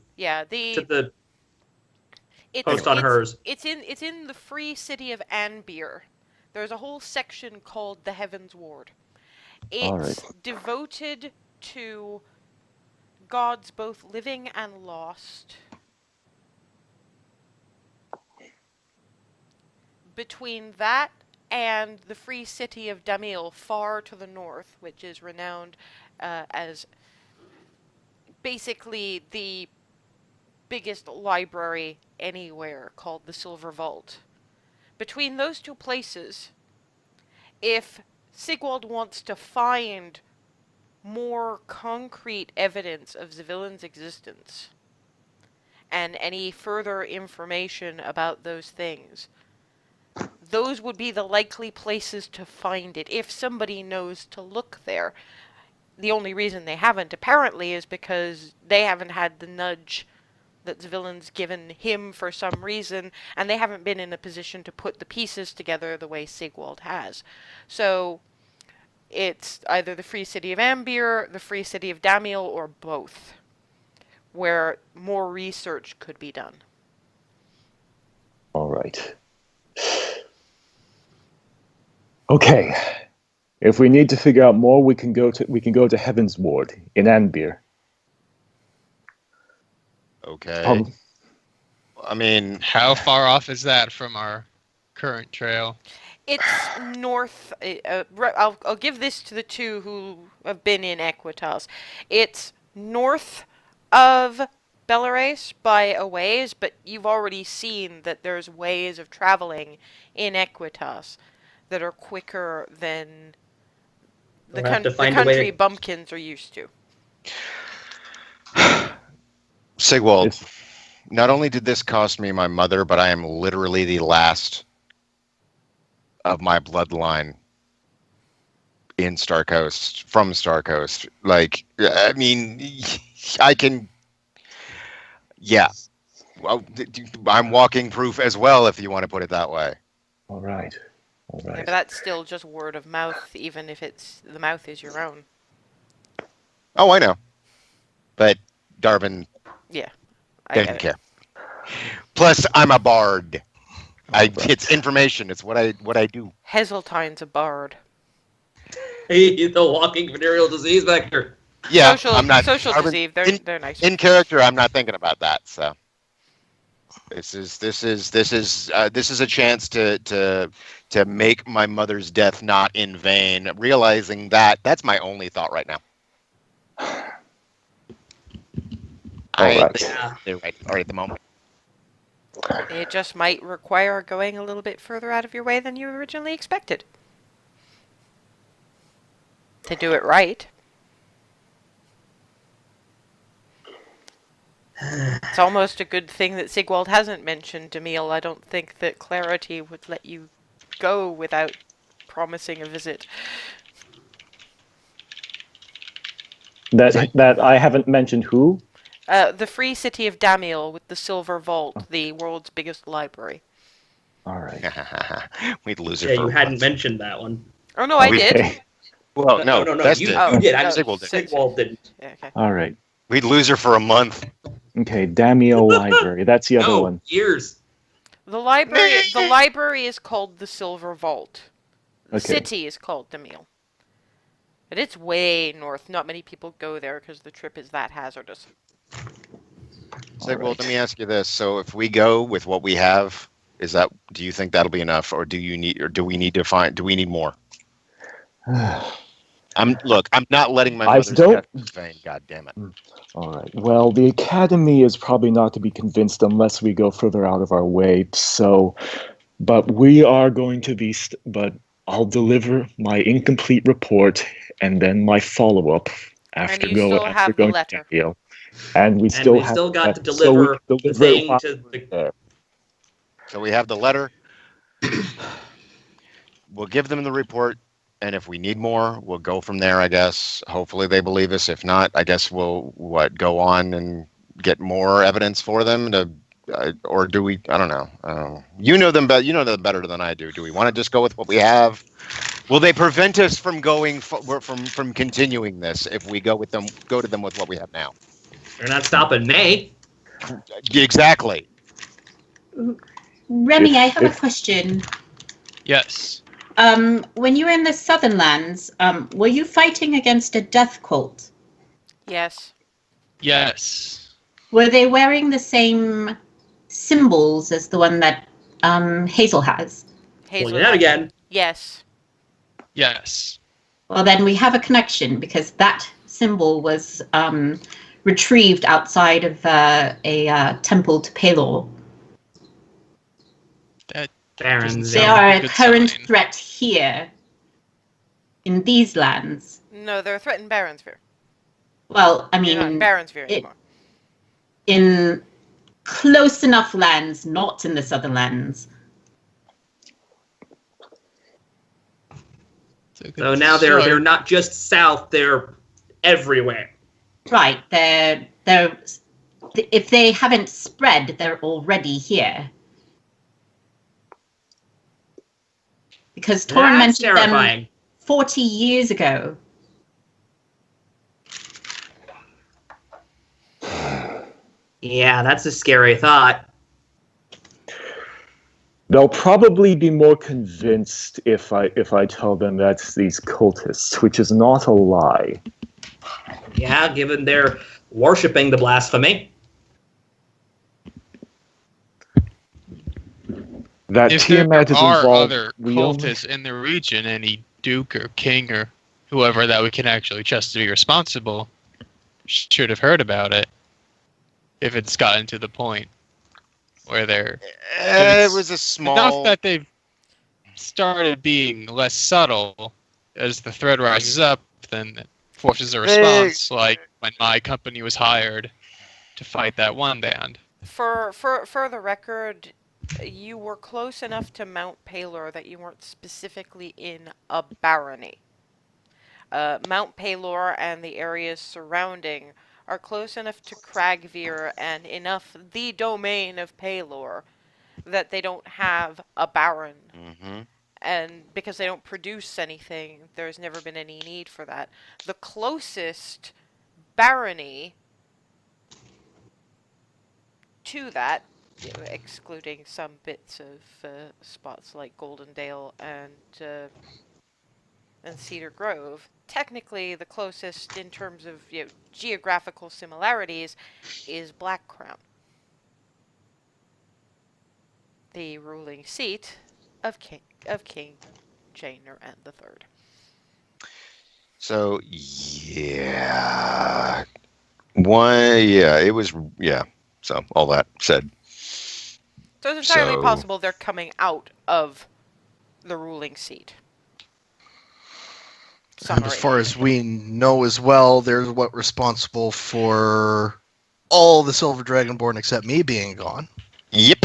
post on hers. It's in the free city of Anbeer. There's a whole section called the Heavens Ward. All It's right. devoted to gods both living and lost. Between that and the free city of Damil far to the north, which is renowned as basically the biggest library anywhere, called the Silver Vault. Between those two places, if Sigwald wants to find more concrete evidence of the villain's existence and any further information about those things, those would be the likely places to find it if somebody knows to look there. The only reason they haven't, apparently, is because they haven't had the nudge that the villain's given him for some reason, and they haven't been in a position to put the pieces together the way Sigwald has. So it's either the Free City of Ambir, the Free City of Damil, or both, where more research could be done. All right. Okay. If we need to figure out more, we can go to Heaven's Ward in Anbir. Okay. I mean, How far off is that from our current trail? It's north. I'll give this to the two who have been in Equitas. It's north of Belarys by a ways, but you've already seen that there's ways of traveling in Equitas that are quicker than the We'll have to find a way country to- bumpkins are used to. Sigwald, Yes. not only did this cost me my mother, but I am literally the last of my bloodline in Starcoast, from Starcoast. Like, I mean, I can, yeah. Well, I'm walking proof as well, if you want to put it that way. All right. All Yeah, right. but that's still just word of mouth, even if it's the mouth is your own. Oh, I know. But Darwin Yeah, I doesn't get it. care. Plus, I'm a bard. Right. It's information. It's what I do. Heseltine's a bard. He's the walking venereal disease vector. Yeah, social I'm not social Darwin, disease. They're nice. in character. I'm not thinking about that. So this is a chance to make my mother's death not in vain. Realizing that's my only thought right now. All right. Yeah. Right at the moment. It just might require going a little bit further out of your way than you originally expected. To do it right. It's almost a good thing that Sigwald hasn't mentioned Demille. I don't think that Clarity would let you go without promising a visit. That I haven't mentioned who. The free city of Damil with the Silver Vault, the world's biggest library. All right. We'd lose her. Yeah, for you a hadn't month. mentioned that one. Oh no, I did. Okay. Well, no, Bess You, did. Oh, you did. no, Sigwald did. Sigwald didn't. Yeah, okay. All right. We'd lose her for a month. Okay. Damio Library. That's the other No, one. years. The library is called the Silver Vault. The Okay. city is called Demille. But it's way north. Not many people go there because the trip is that hazardous. Sigwald, let me ask you this: so, if we go with what we have, do you think that'll be enough, or do we need more? I'm not letting my I mother's don't- death in vain. God damn it! All right. Well, the academy is probably not to be convinced unless we go further out of our way. So, but we are going to be. But I'll deliver my incomplete report and then my follow-up after you still have the going letter. to Damio. And we And still we have still got to that, so we deliver the deliver it thing while to we're the. there. So we have the letter. We'll give them the report, and if we need more, we'll go from there. I guess. Hopefully, they believe us. If not, I guess we'll go on and get more evidence for them to. Or do we? I don't know. You know them better. You know them better than I do. Do we want to just go with what we have? Will they prevent us from going from continuing this if we go to them with what we have now? They're not stopping me. Exactly. Remy, I have a if- question. Yes. When you were in the Southern Lands, were you fighting against a death cult? Yes. Yes. Were they wearing the same symbols as the one that Hazel has? Hazel. Well, that again. Yes. Yes. Well, then we have a connection because that symbol was retrieved outside of a temple to Pelor. That Barons. They Sounds are like a a good current sign. threat here in these lands. No, they're threatened Baronsphere. Well, I You're not in mean, Baronsphere anymore. in close enough lands, not in the southern lands. So now they're not just south; they're everywhere. Right, they're if they haven't spread, they're already here. Because Torin That's mentioned them terrifying. 40 years ago. Yeah, that's a scary thought. They'll probably be more convinced if I tell them that's these cultists, which is not a lie. Yeah, given they're worshipping the blasphemy. That If there Tiamat is are involved. other we only- cultists in the region, any duke or king or whoever that we can actually trust to be responsible should have heard about it. If it's gotten to the point where they're It was a small. enough that they've started being less subtle as the thread rises up, then it forces a response, like when my company was hired to fight that one band. For the record, you were close enough to Mount Pelor that you weren't specifically in a barony. Mount Pelor and the areas surrounding are close enough to Cragvir and enough the domain of Pelor that they don't have a baron. Mm-hmm. And because they don't produce anything, there's never been any need for that. The closest barony to that, excluding some bits of spots like Goldendale and Cedar Grove, technically the closest in terms of geographical similarities is Black Crown, the ruling seat of King Janer and the Third. So yeah, it was So all that said, So it's entirely So- possible they're coming out of the ruling seat. And as far as we know as well, they're responsible for all the Silver Dragonborn except me being gone. yep.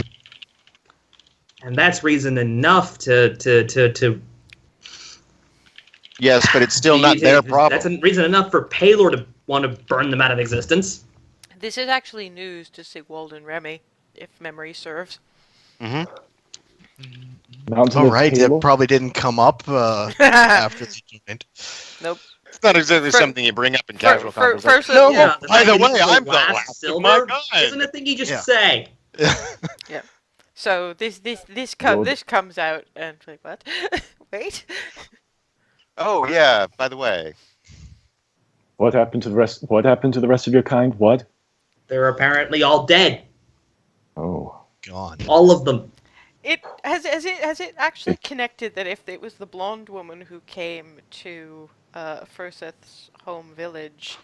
And that's reason enough to Yes, but it's still not their problem. That's a reason enough for Pelor to want to burn them out of existence. This is actually news to Sigwald and Remy, if memory serves. Mm-hmm. Mountain All of right, Table? it probably didn't come up after they joined. Nope. It's not exactly For- something you bring up in casual conversation. First, No, Yeah, by fact the that way, he's I'm the last last of silver my kind. isn't a thing you just Yeah. say. so this Lord. comes out and like what? Wait. Oh yeah. By the way, What happened to the rest? What happened to the rest of your kind? What? They're apparently all dead. Oh, Gone. All of them. It has it actually connected that if it was the blonde woman who came to Furseth's home village,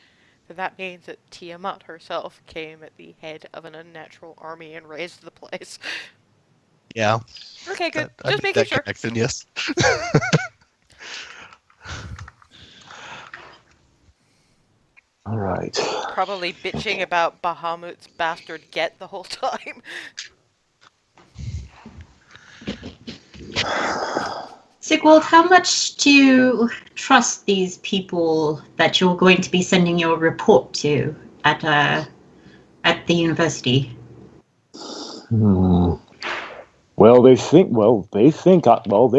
then that means that Tiamat herself came at the head of an unnatural army and razed the place. Yeah. Okay, good. I Just think making that sure. connected, yes. all right. Probably bitching about Bahamut's bastard get the whole time. Sigwald, how much do you trust these people that you're going to be sending your report to at the university? Well, they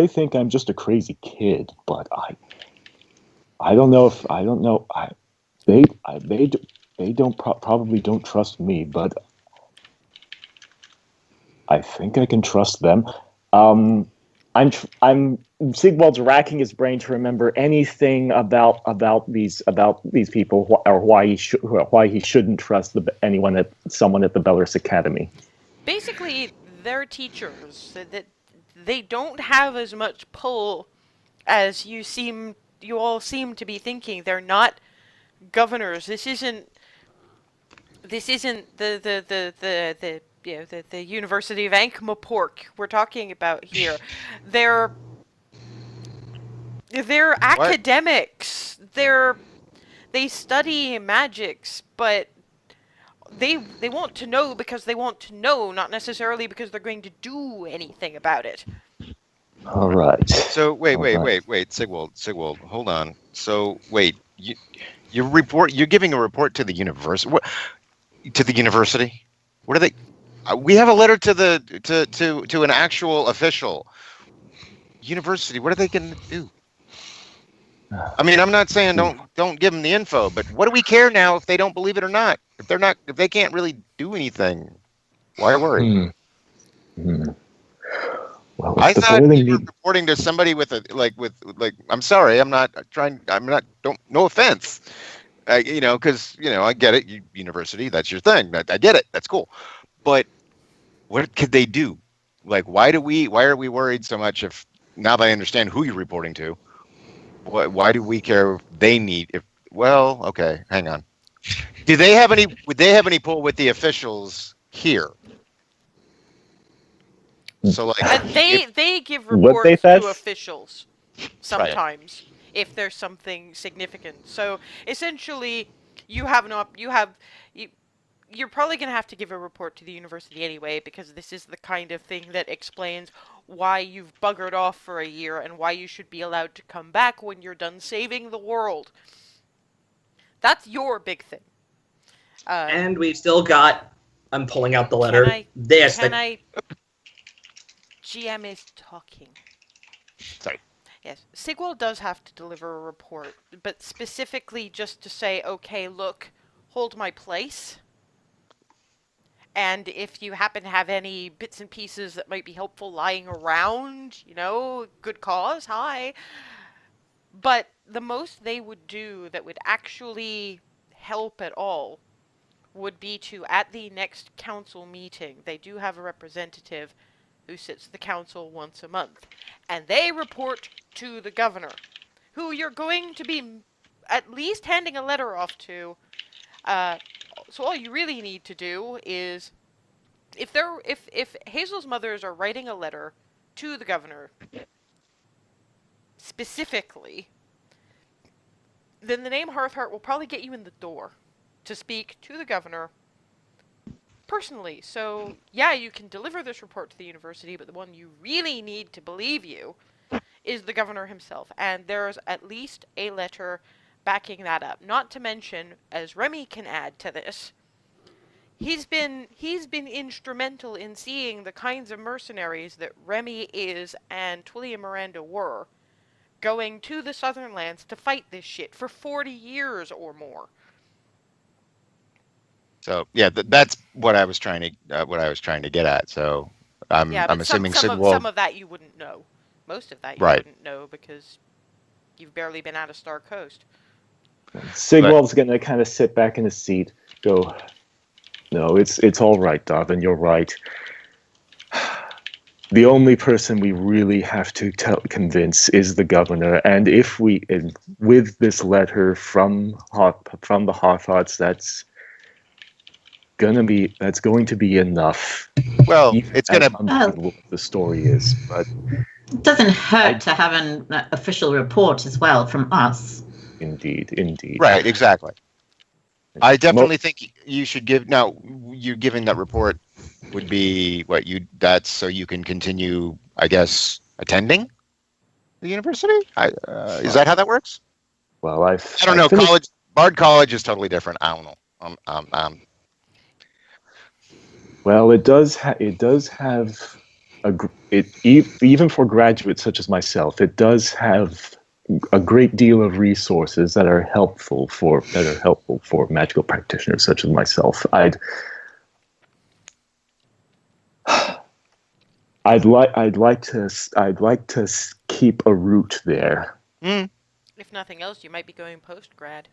think I'm just a crazy kid, but I don't know. They probably don't trust me, but I think I can trust them. Sigwald's racking his brain to remember anything about these people, or why he shouldn't trust someone at the Belarys Academy. Basically, they're teachers. they don't have as much pull as you all seem to be thinking. They're not governors. This isn't the University of Ankh-Morpork we're talking about here. They're academics. They study magics, but they want to know because they want to know, not necessarily because they're going to do anything about it. All right. So wait, Alright. Sigwald, hold on. So wait, you're giving a report to the university. What to the university? What are they? We have a letter to to an actual official university. What are they going to do? I mean, I'm not saying don't give them the info, but what do we care now if they don't believe it or not? If they can't really do anything, why worry? Well, I the thought boiling you were meat. reporting to somebody with I'm sorry, no offense. Because I get it. University, that's your thing. I get it. That's cool. But what could they do? Like, why are we worried so much if now that I understand who you're reporting to? Why do we care if they need well, okay, hang on. Would they have any pull with the officials here? So They give What they reports said? to officials sometimes if there's something significant. So essentially, you're probably going to have to give a report to the university anyway, because this is the kind of thing that explains why you've buggered off for a year and why you should be allowed to come back when you're done saving the world. That's your big thing. And we've still got. I'm pulling out the letter. GM is talking. Sorry. Yes, Sigwald does have to deliver a report, but specifically just to say, okay, look, hold my place. And if you happen to have any bits and pieces that might be helpful lying around, good cause, hi. But the most they would do that would actually help at all would be to, at the next council meeting, they do have a representative who sits the council once a month, and they report to the governor, who you're going to be at least handing a letter off to. So all you really need to do is, if Hazel's mothers are writing a letter to the governor specifically, then the name Hearthheart will probably get you in the door to speak to the governor personally. So yeah, you can deliver this report to the university, but the one you really need to believe you is the governor himself, and there's at least a letter backing that up. Not to mention, as Remy can add to this, he's been instrumental in seeing the kinds of mercenaries that Remy is and Twilly and Miranda were going to the Southern Lands to fight this shit for 40 years or more. So yeah, that's what I was trying to get at. So I'm assuming Sigwald. Some of that you wouldn't know. Most of that you Right. wouldn't know because you've barely been out of Star Coast. Sigwald's gonna kind of sit back in his seat, go, "No, it's all right, Darwin. You're right. The only person we really have to convince is the governor, and with this letter from the Hearthhearts, that's going to be enough. Well, it's gonna. Unbelievable the story is, but it doesn't hurt to have an official report as well from us. Indeed. Right, exactly. I definitely think you should give. Now, you giving that report would be that's so you can continue, I guess, attending the university. Is that how that works? Well, I don't know. Bard College is totally different. I don't know. Well, it does have even for graduates such as myself, it does have a great deal of resources that are helpful for magical practitioners such as myself. I'd like to keep a root there. If nothing else, you might be going post-grad.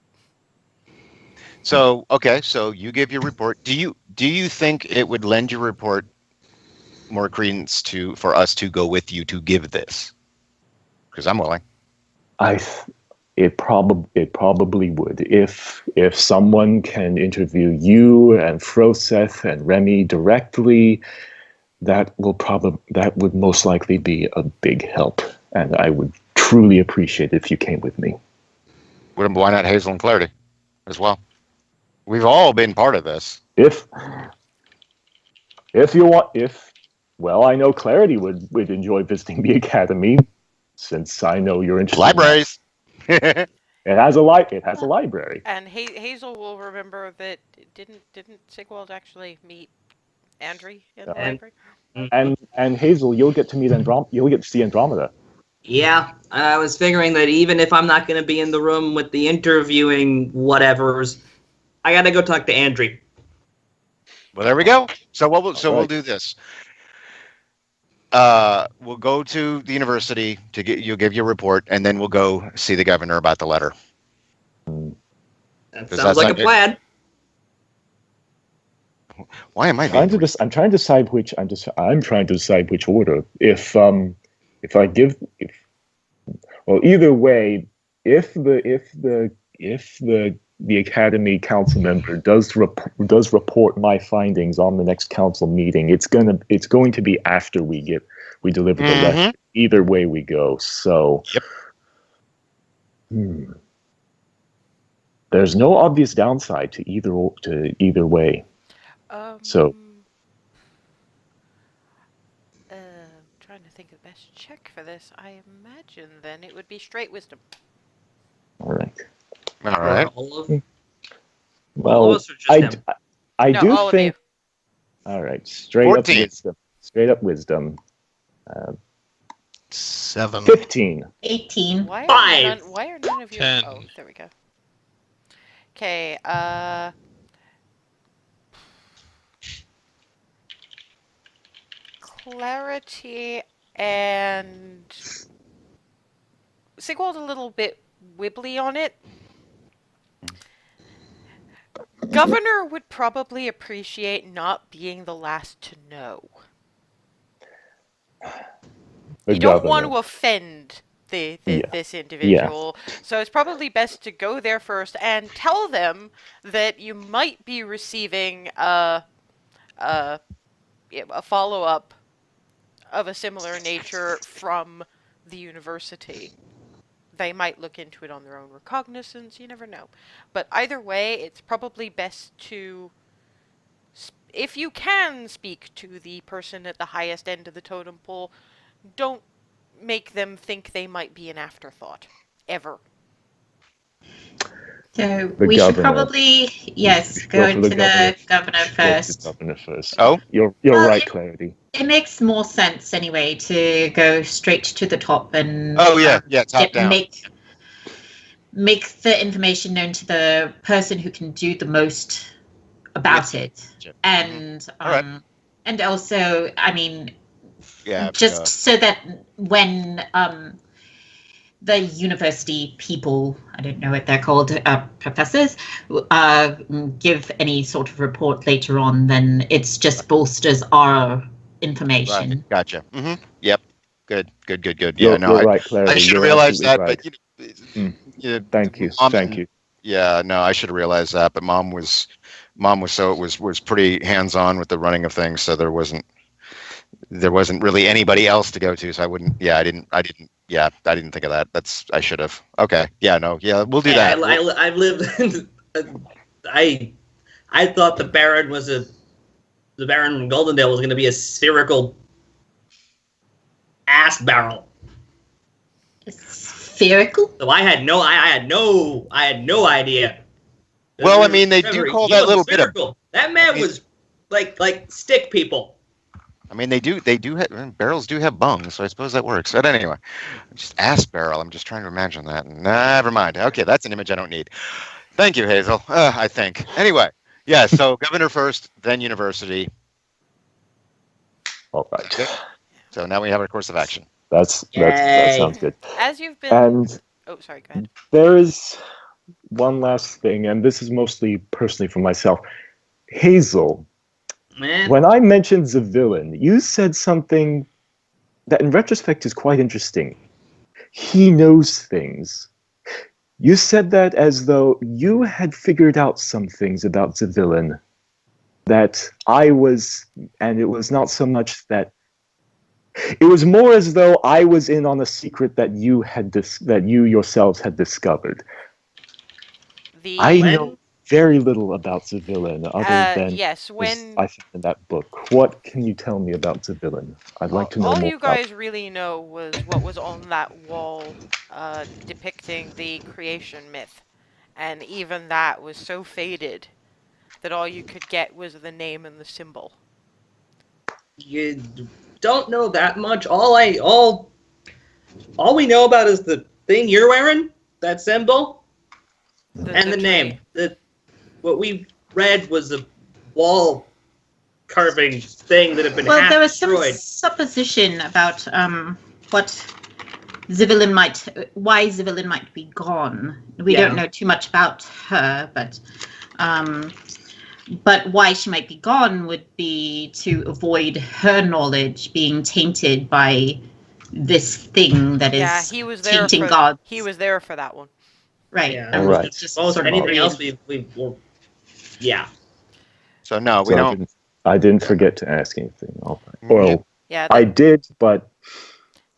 So okay, so you give your report. Do you think it would lend your report more credence for us to go with you to give this? Because I'm willing. It probably would if someone can interview you and Froseth and Remy directly. That would most likely be a big help, and I would truly appreciate it if you came with me. Why not Hazel and Clarity as well? We've all been part of this. If you want, I know Clarity would enjoy visiting the academy, since I know you're interested. Libraries. It has a library. And Hazel will remember that didn't Sigwald actually meet Andri in the library? And Hazel, you'll get to meet you'll get to see Andromeda. Yeah, I was figuring that even if I'm not going to be in the room with the interviewing whatevers, I got to go talk to Andri. Well, there we go. So we'll do this. We'll go to the university you'll give your report, and then we'll go see the governor about the letter. That sounds like a plan. Why am I I'm trying to decide which order. Either way, if the academy council member does report my findings on the next council meeting, it's going to be after we deliver the letter. Either way we go. So there's no obvious downside to either way. Trying to think of the best check for this. I imagine then it would be straight wisdom. All right. Well, I do think. All All right, straight 14. up wisdom. Straight up wisdom. 7. 15. 18. Why Five. why are none of you? 10. Oh, there we go. Okay. Clarity and Sigwald a little bit wibbly on it. Governor would probably appreciate not being the last to know. You don't want to offend this individual, so it's probably best to go there first and tell them that you might be receiving a follow-up of a similar nature from the university. They might look into it on their own recognizance, you never know. But either way, it's probably best to, if you can speak to the person at the highest end of the totem pole, don't make them think they might be an afterthought. Ever. So we should probably, go into the governor first. Oh, you're right, Clarity. It makes more sense anyway to go straight to the top and top down. Make the information known to the person who can do the most about it, and and also, I mean, so that when the university people, I don't know what they're called, professors, give any sort of report later on, then it's just bolsters our information. Right. Gotcha. Mm-hmm. Yep. Good. Yeah, you're right, Clarity. I should have realized that, right. but Thank you. Thank you. Yeah, no, I should have realized that, but mom was pretty hands-on with the running of things, so there wasn't really anybody else to go to, so I didn't think of that. I should have. Okay. Yeah, no. Yeah, we'll do that. I lived I thought the Baron from Goldendale was going to be a spherical ass barrel. Spherical? So I had no idea. Well, I mean, they do call that little bit of. That man was like stick people. I mean, they do have, barrels do have bungs, so I suppose that works. But anyway, just ass barrel. I'm just trying to imagine that. Never mind. Okay, that's an image I don't need. Thank you, Hazel. I think. Anyway, yeah. So governor first, then university. All right. So now we have our course of action. That sounds good. As you've been. And oh, sorry. Go ahead. There is one last thing, and this is mostly personally for myself. Hazel, Man, When I mentioned the villain, you said something that in retrospect is quite interesting. He knows things. You said that as though you had figured out some things about the villain that I was, and it was not so much that it was more as though I was in on a secret that you had that you yourselves had discovered. I The know very little about the villain other than yes, was I found in that book. What can you tell me about the villain? I'd like to know all more you about. guys really know was what was on that wall, depicting the creation myth, and even that was so faded that all you could get was the name and the symbol. you don't know that much. All we know about is the thing you're wearing, that symbol, and the name. What we read was a wall carving thing that had been Well, half there was some destroyed. supposition about what why Zivelin might be gone. We don't know too much about her, but why she might be gone would be to avoid her knowledge being tainted by this thing that is he was there tainting for gods. he was there for that one. Right. Yeah. And Alright. it's just Most sort of anything weird. else yeah. So no, we So don't. I didn't forget to ask anything. All right. Well, Yeah, I did, but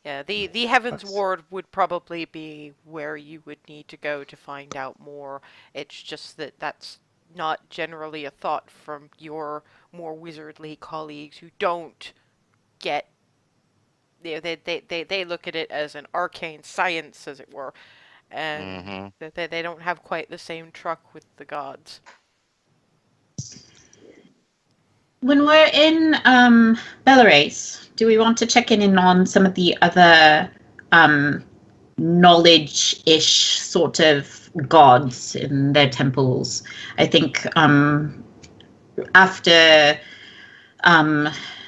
yeah. The Heavens Ward would probably be where you would need to go to find out more. It's just that that's not generally a thought from your more wizardly colleagues who don't get. They look at it as an arcane science, as it were, and they don't have quite the same truck with the gods. When we're in Belarys, do we want to check in on some of the other knowledge-ish sort of gods in their temples? I think after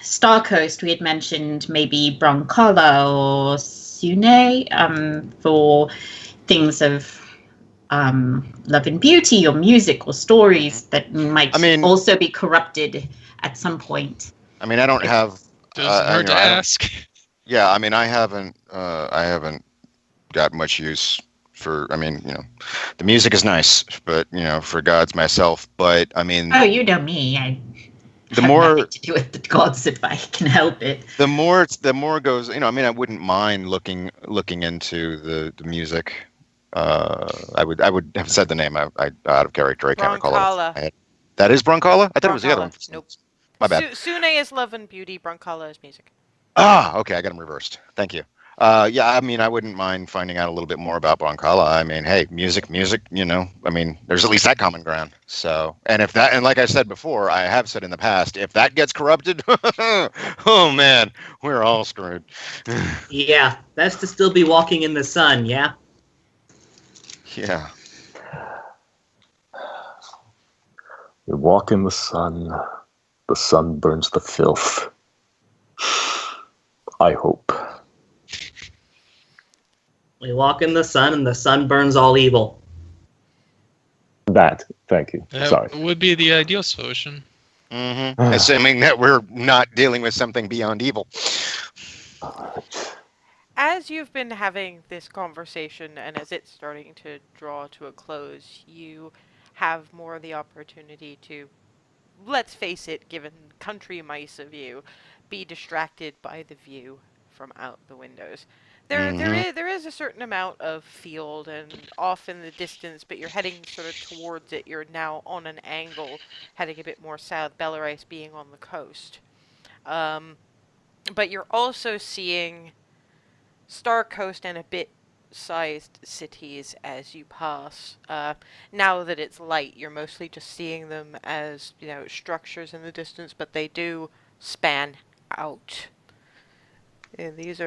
Star Coast, we had mentioned maybe Broncala or Sune for things of love and beauty or music or stories that might also be corrupted at some point. I mean, I don't have. Doesn't hurt to ask. Yeah, I mean, I haven't got much use for. I mean, the music is nice, but for gods myself. But I mean, oh, you know me. I the have more nothing to do with the gods if I can help it. the more goes. I mean, I wouldn't mind looking into the music. I would have said the name. I out of character. I can't recall it. That is Broncala? I thought it was the other one. Nope. My bad. Sune is love and beauty. Broncala is music. Ah, okay. I got them reversed. Thank you. Yeah, I mean, I wouldn't mind finding out a little bit more about Broncala. I mean, hey, music. I mean, there's at least that common ground. So, and like I said before, I have said in the past, if that gets corrupted, oh man, we're all screwed. Yeah, that's to still be walking in the sun, yeah? Yeah. we walk in the sun burns the filth. I hope. We walk in the sun, and the sun burns all evil. Thank you. That Sorry. would be the ideal solution. Assuming that we're not dealing with something beyond evil. As you've been having this conversation and as it's starting to draw to a close, you have more of the opportunity to, let's face it, given country mice of you, be distracted by the view from out the windows. There is a certain amount of field and off in the distance, but you're heading sort of towards it. You're now on an angle, heading a bit more south, Belarys being on the coast. But you're also seeing Star Coast and a bit-sized cities as you pass. Now that it's light, you're mostly just seeing them as, structures in the distance, but they do span out. And these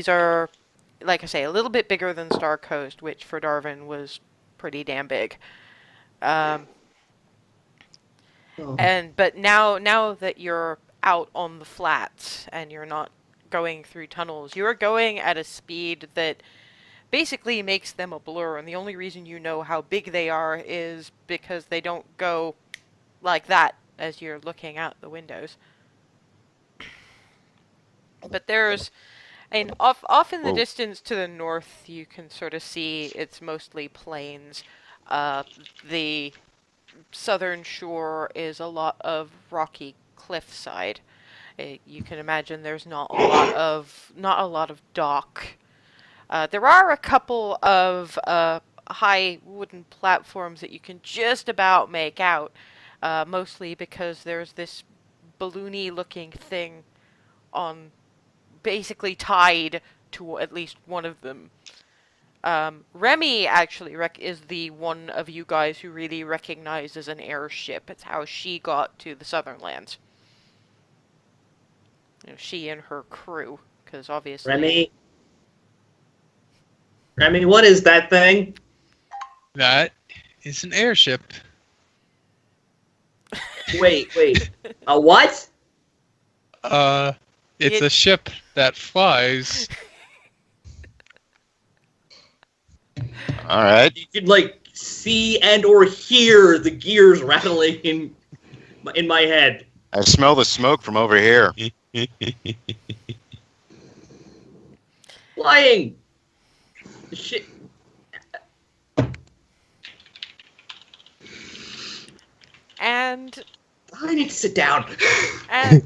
are, like I say, a little bit bigger than Star Coast, which for Darwin was pretty damn big. But now that you're out on the flats and you're not going through tunnels, you're going at a speed that basically makes them a blur, and the only reason you know how big they are is because they don't go like that as you're looking out the windows. But there's, and off in the Whoa. distance to the north, you can sort of see it's mostly plains. The southern shore is a lot of rocky cliffside. You can imagine there's not a lot of dock. There are a couple of high wooden platforms that you can just about make out, mostly because there's this balloony looking thing on, basically tied to at least one of them. Remy actually is the one of you guys who really recognizes an airship. It's how she got to the Southern Lands. You know, she and her crew, because obviously... Remy, what is that thing? That is an airship. Wait. A what? It's a ship that flies. All right. You could like see and or hear the gears rattling in my head. I smell the smoke from over here. Flying. Shit. And I need to sit down.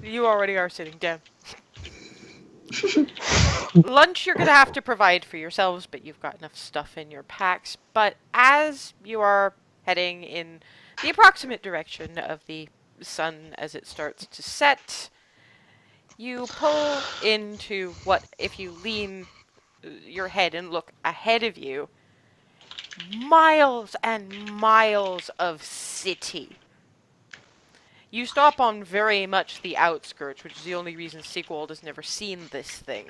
you already are sitting down. Lunch you're going to have to provide for yourselves, but you've got enough stuff in your packs. But as you are heading in the approximate direction of the sun as it starts to set, you pull into what, if you lean your head and look ahead of you, miles and miles of city. You stop on very much the outskirts, which is the only reason Sigwald has never seen this thing.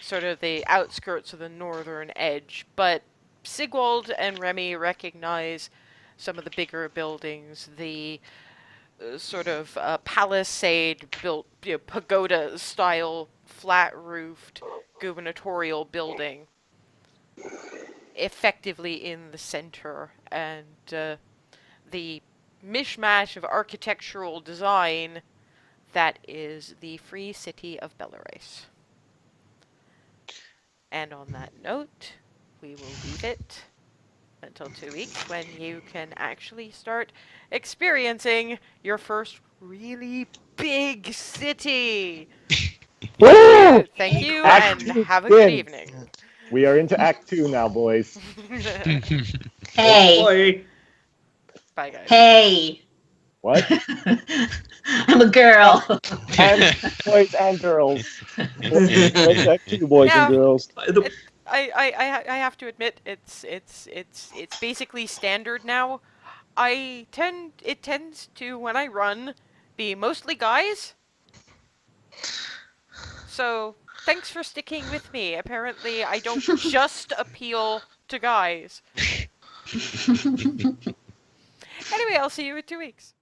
Sort of the outskirts of the northern edge. But Sigwald and Remy recognize some of the bigger buildings, the sort of palisade-built, pagoda-style, flat-roofed gubernatorial building, effectively in the center, and the mishmash of architectural design that is the free city of Belarys. And on that note, we will leave it until 2 weeks when you can actually start experiencing your first really big city. Woo! Thank you, Act and two have a good begins. evening. We are into Act 2 now, boys. Hey, Boy. Bye, guys. hey. What? I'm a girl. And boys and girls. What's Act 2, boys Yeah. and girls? I have to admit, it's basically standard now. It tends to, when I run, be mostly guys. So thanks for sticking with me. Apparently, I don't just appeal to guys. Anyway, I'll see you in 2 weeks.